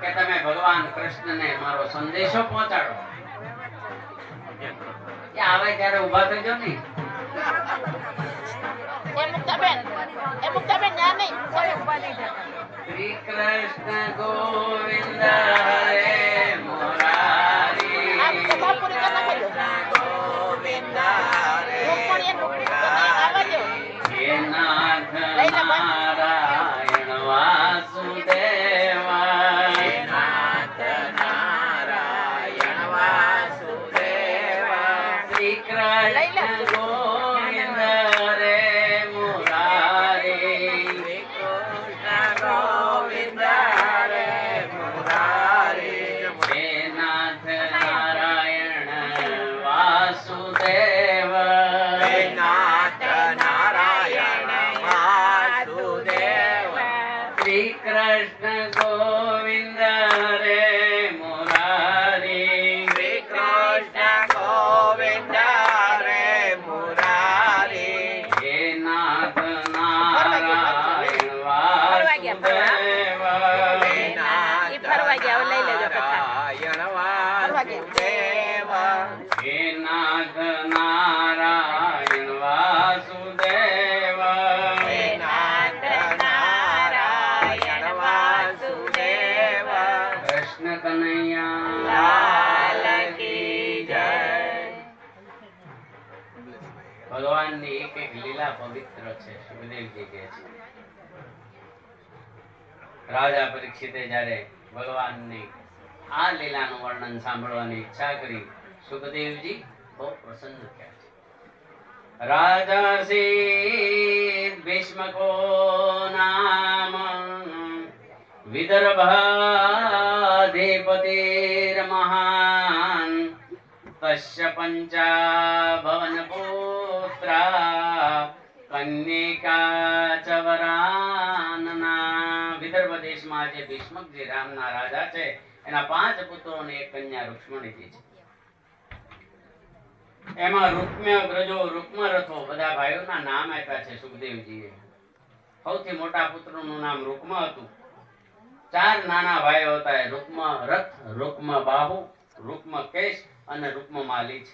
કે તમે ભગવાન કૃષ્ણને મારો સંદેશો પહોંચાડો. કે આવે ત્યારે ઊભા થઈ જાઓ નહીં. શ્રી કૃષ્ણ ગોવિંદ હરે મુરારી, હે નાથ નારાયણ વાસુદેવા, શ્રી કૃષ્ણ ગોવિંદ હરે મુરારી, હે નાથ નારાયણ વાસુદેવ, શ્રી કૃષ્ણ ગોવિંદ હરે મુરારી, હે નાથ નારાયણ વાસુદેવ, હે નાથ નારાયણ વાસુદેવ, કૃષ્ણ કનૈયા ભગવાનની એક એક લીલા પવિત્ર છે. સુખદેવજી કહે છે રાજા પરીક્ષિતે જ્યારે ભગવાનની આ લીલાનું વર્ણન સાંભળવાની ઈચ્છા કરી, સુખદેવજી બહુ પ્રસન્ન થયા છે. રાજાસી ભીષ્મકો નામ વિદર્ભાધિપતિર્મહાન, તસ્ય પંચા ભવન પુત્રા કન્યકા ચ વરાનના. વિદર્ભ દેશમાં જે ભીષ્મકજી રામના રાજા છે એના 5 પુત્રો અને એક કન્યા રૂક્ષ્મણીજી છે. એમાં રૂક્મ્ય, ગ્રજો, રૂક્મરથો બધા ભાઈઓના નામ આપ્યા છે સુખદેવજીએ. સૌથી મોટા પુત્રનું નામ રૂક્મ હતું. 4 નાના ભાઈઓ હતા, રૂક્મ રથ, રૂક્મ બાહુ, રૂક્મ કેશ અને રૂક્મ માલી છે.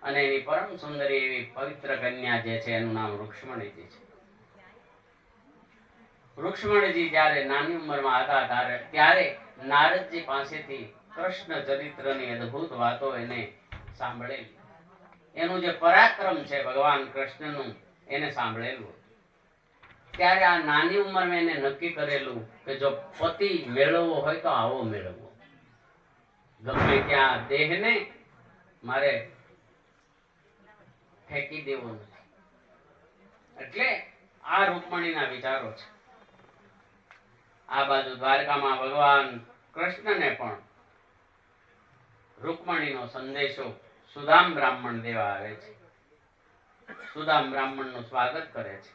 અને એની પરમ સુંદરી એવી પવિત્ર કન્યા જે છે એનું નામ રૂક્ષ્મણીજી છે. રૂક્ષ્મણીજી જ્યારે નાની ઉંમરમાં હતા ત્યારે નારદજી પાસેથી કૃષ્ણ ચરિત્રની અદ્ભુત વાતો એને સાંભળેલી. એનું જે પરાક્રમ છે ભગવાન કૃષ્ણનું એને સાંભળેલું. ત્યારે આ નાની ઉંમરમાં એને નક્કી કરેલું કે જો પતિ મેળવવો હોય તો આવો મેળવવો, ગમે ત્યાં દેહને મારે ફેંકી દેવો નથી. એટલે આ રૂકમણીના વિચારો છે. આ બાજુ દ્વારકામાં ભગવાન કૃષ્ણને પણ રૂકમણીનો સંદેશો સુદામ બ્રાહ્મણ દેવા આવે છે. સુદામ બ્રાહ્મણનું સ્વાગત કરે છે.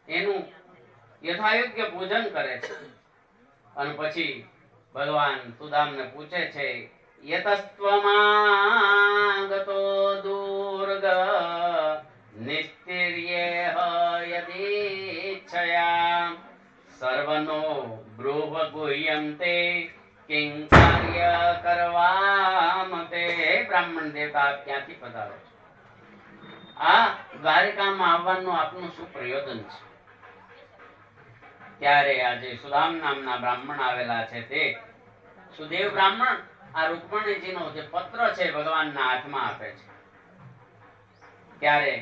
એનું યથાયોગ્ય પૂજન કરે છે અને પછી ભગવાન સુદામને પૂછે છે, યતસ્ત્વમાગતો દુર્ગ નિસ્તિર્યેહ યદિચ્છયા સર્વનો બ્રૂહ ગુહ્યંતે કિં કાર્ય કરવામતે. બ્રાહ્મણ દેવતા ક્યાંથી પધારો છો? આ દ્વારિકામાં આવવાનું આપનું શું પ્રયોજન છે? ત્યારે આજે સુદામ નામના બ્રાહ્મણ આવેલા છે. તે સુદેવ બ્રાહ્મણ આ રૂકમણીજીનો જે પત્ર છે ભગવાનના હાથમાં આપે છે. ત્યારે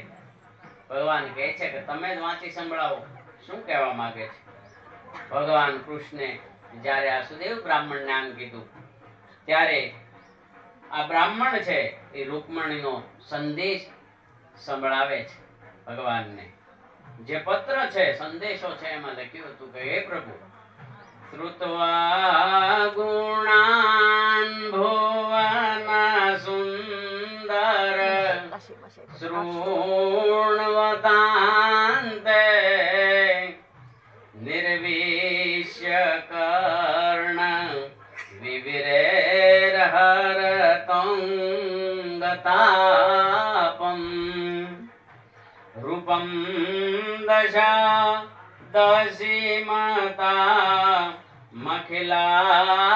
ભગવાન કહે છે કે તમે જ વાંચી સંભળાવો, શું કહેવા માંગે છે? ભગવાન કૃષ્ણે જ્યારે આ સુદેવ બ્રાહ્મણને આમ કીધું ત્યારે આ બ્રાહ્મણ છે એ રૂકમણીનો સંદેશ સંભળાવે છે ભગવાનને. જે પત્ર છે, સંદેશો છે, એમાં લખ્યું હતું કે હે પ્રભુ, શ્રુત્વા ગુણાન ભુવન સુંદર शृण्वतान्ते निर्विश्य कर्ण विविरेर्हरतङ्गतापम् रूपं दशा दशीमता मखिलार्थलाभम्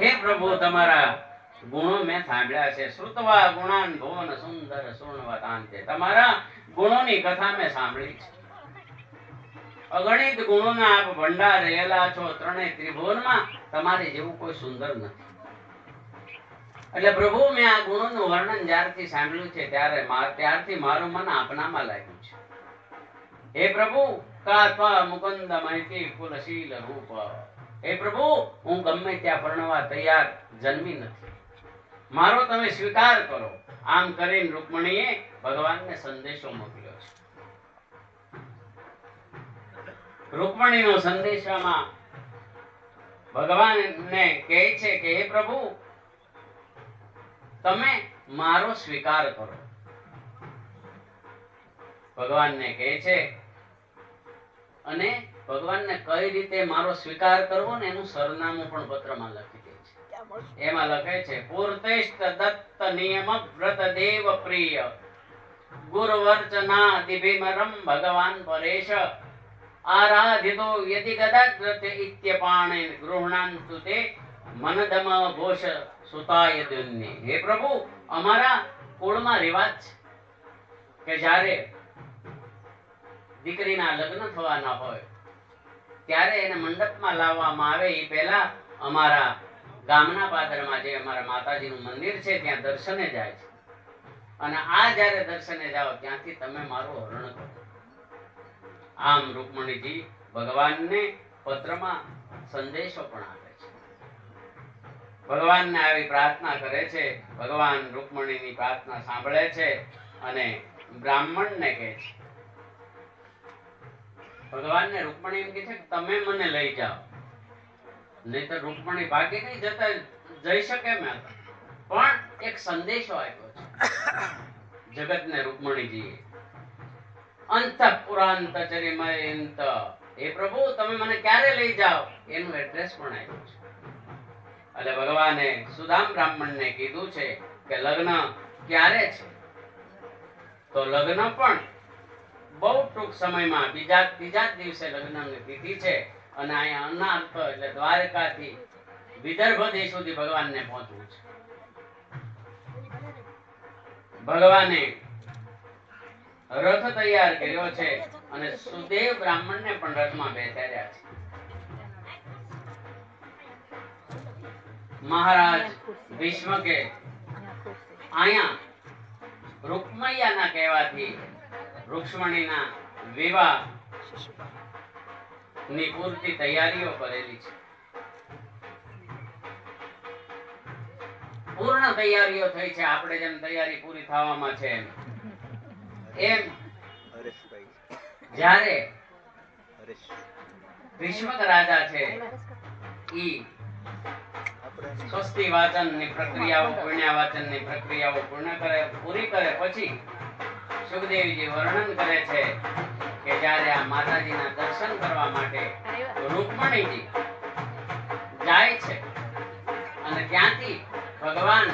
હે પ્રભુ તમારા ગુણો મેં સાંભળ્યા છે. શ્રુતવા ગુણાન ભુવન સુંદર સુર્ણવતાંતે. તમારા ગુણોની કથા મેં સાંભળી છે. અગણિત ગુણોના આપ ભંડાર રહેલા છો ત્રણેય ત્રિભુવનમાં. તમારી જેવું કોઈ સુંદર નથી. એટલે પ્રભુ મેં આ ગુણોનું વર્ણન જ્યારથી સાંભળ્યું છે ત્યારથી મારું મન આપનામાં લાગ્યું છે. હે પ્રભુ કાત્વા મુકુંદ મૈતી કુલશીલ રૂપ. હે પ્રભુ હું ગમે ત્યાં પરણવા તૈયાર જન્મી નથી. મારો તમે સ્વીકાર કરો. આમ કરીને રૂકમણીએ ભગવાનને સંદેશો મોકલ્યો છે. રૂકમણીનો સંદેશામાં ભગવાનને કહે છે કે હે પ્રભુ તમે મારો સ્વીકાર કરો. ભગવાનને કહે છે અને ભગવાનને કઈ રીતે મારો સ્વીકાર કરવો ને એનું સરનામું પણ પત્રમાં લખી દે છે. એમાં લખે છે પૂર્તેષ્ટ દત્ત નિયમ વ્રત દેવ પ્રિય ગુરુવર્ચના દિભિમરમ ભગવાન પરેશ આરાધિતો યદિ ગદાગ્રત ઇત્યપાણે ગૃહણાંતુ તે મનદમ ઘોષ સુતાય દુન્ને. હે પ્રભુ અમારા કુળમાં રિવાજ છે કે જ્યારે દીકરીના લગ્ન થવાના હોય ત્યારે એને મંડપમાં લાવવામાં આવે એ પહેલા અમારા ગામના પાદરમાં જે અમારા માતાજીનું મંદિર છે ત્યાં દર્શને જાય છે. અને આ જ્યારે દર્શને જાઓ ત્યાંથી તમે મારું હરણ કરો. આમ રૂકમણીજી ભગવાનને પત્રમાં સંદેશો પણ આપે છે. ભગવાનને આવી પ્રાર્થના કરે છે. ભગવાન રૂકમણીની પ્રાર્થના સાંભળે છે અને બ્રાહ્મણને કહે છે. ભગવાનને રૂકમણી એમ કહે છે કે તમે મને લઈ જાઓ. નહીં તો રૂકમણી ભાગી નહીં જઈ શકે મેં. પણ એક સંદેશો આપ્યો છે જગતને રૂકમણીજીએ. અંતઃપુરાંતચરિમય અંત. હે પ્રભુ તમે મને ક્યારે લઈ જાઓ એનું એડ્રેસ પણ આપ્યું છે. એટલે ભગવાને સુદામ બ્રાહ્મણને કીધું છે કે લગ્ન ક્યારે છે. તો લગ્ન પણ બહુ ટૂંક સમયમાં ત્રીજા દિવસે લગ્નની તિથિ છે. અને અહીંયા અનાર્થ એટલે દ્વારકાથી વિદર્ભ દેશ સુધી ભગવાનને પહોંચવું છે. ભગવાને રથ તૈયાર કર્યો છે અને સુદેવ બ્રાહ્મણને પણ રથમાં બેસાડ્યા છે. મહારાજ ભીષ્મ કે અહીંયા રૂકમૈયાના કહેવાથી રૂક્ષ્મણીના વિવાહ ની પૂરતી તૈયારીઓ કરેલી છે. પૂર્ણ તૈયારીઓ થઈ છે. આપણે જેમ તૈયારી પૂરી થવામાં છે એમ જ્યારે ભીષ્મક રાજા છે ઈ સ્વસ્તિ વાચન ની પ્રક્રિયાઓ પુણ્ય વાચન ની પ્રક્રિયાઓ પૂરી કરે પછી સુખદેવજી વર્ણન કરે છે કે જ્યારે આ માતાજીના દર્શન કરવા માટે રૂકમણીજી જાય છે અને ત્યાંથી ભગવાન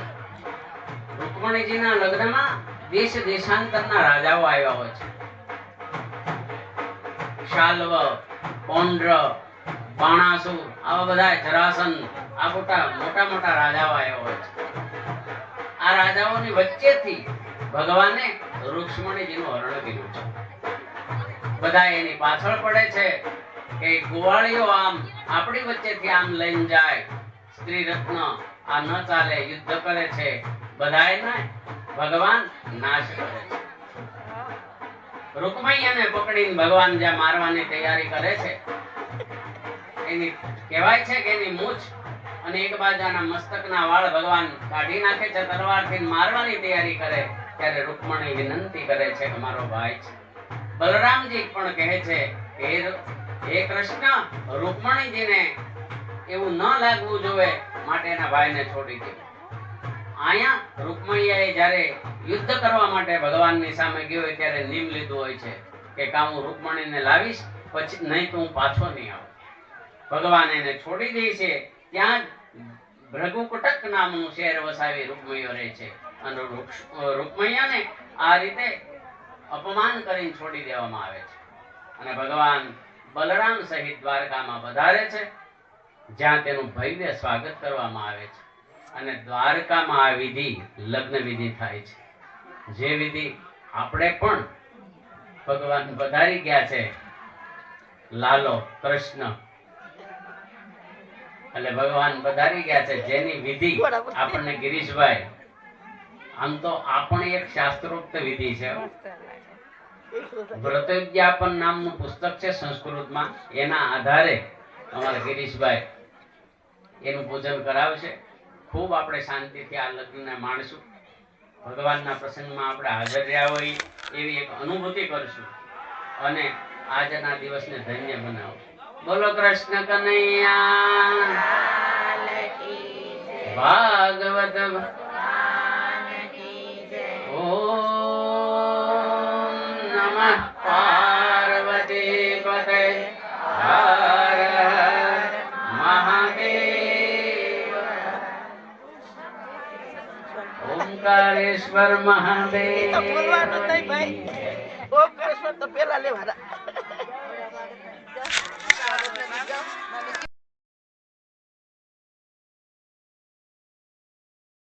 રૂકમણીજીના લગ્નમાં દેશ દેશાંતરના રાજાઓ આવ્યા હોય છે. શાલ્વ, પૌંડ્ર, બાણાસુર આવા બધા જરાસન આ મોટા રાજાઓ આવ્યા હોય છે. આ રાજાઓની વચ્ચેથી ભગવાને રૂક્ષ્મણીજીનું હરણ કર્યું છે. બધા એની પાછળ પડે છે કે ગોવાળીઓ આમ આપણી વચ્ચેથી આમ લઈને જાય, સ્ત્રી રત્ન આ ન ચાલે, યુદ્ધ કરે છે. બધાને ભગવાન નાશ કરે છે. રૂકમૈયાને પકડીને ભગવાન જ્યાં મારવાની તૈયારી કરે છે એની કહેવાય છે કે એની મૂછ અને એક બાજાના મસ્તકના વાળ ભગવાન કાઢી નાખે છે, તલવારથી મારવાની તૈયારી કરે ત્યારે રૂકમણી વિનંતી કરે છે કે મારો ભાઈ છે. બલરામજી પણ કહે છે કે હે કૃષ્ણ, રૂકમણીજીને એવું ન લાગવું જોઈએ માટે એના ભાઈને છોડી દે. અહીંયા રૂકમણીએ જ્યારે યુદ્ધ કરવા માટે ભગવાનની સામે ગયો હોય ત્યારે નિયમ લીધું હોય છે કે કાં હું રૂકમણીને લાવીશ, પછી નહીં તો હું પાછો નહીં આવું. ભગવાન એને છોડી દે છે. ત્યાં જ ભૃગુકુટક નામનું શહેર વસાવી રૂકમણીઓ રહે છે અને રૂકમણીઓને આ રીતે અપમાન કરીને છોડી દેવામાં આવે છે. અને ભગવાન બલરામ સહિત દ્વારકામાં પધારે છે, જ્યાં તેનું ભવ્ય સ્વાગત કરવામાં આવે છે. અને દ્વારકામાં આ વિધિ લગ્ન વિધિ થાય છે, જે વિધિ આપણે પણ ભગવાન પધારી ગયા છે. લાલો કૃષ્ણ એટલે ભગવાન પધારી ગયા છે, જેની વિધિ આપણને ગિરીશભાઈ, આમ તો આપણી એક શાસ્ત્રોક્ત વિધિ છે. વ્રતોદ્યાપન નામનું પુસ્તક છે સંસ્કૃતમાં, એના આધારે અમારા ગિરીશભાઈ એનું પૂજન કરાવશે. ખૂબ આપણે શાંતિથી આ લગ્નને માણશું. ભગવાનના પ્રસંગમાં આપણે હાજર રહ્યા હોય એવી એક અનુભૂતિ કરશું અને આજના દિવસને ધન્ય બનાવશું. બોલો કૃષ્ણ કનૈયા ભાગવત. ઓમ નમઃ પાર્વતી પતે. હર હર મહાદેવ. ઓમકારેશ્વર મહાદેવ. બોલવાનું નહીં ભાઈ. ઓમ કૃષ્ણ તો પેલા લેવાના.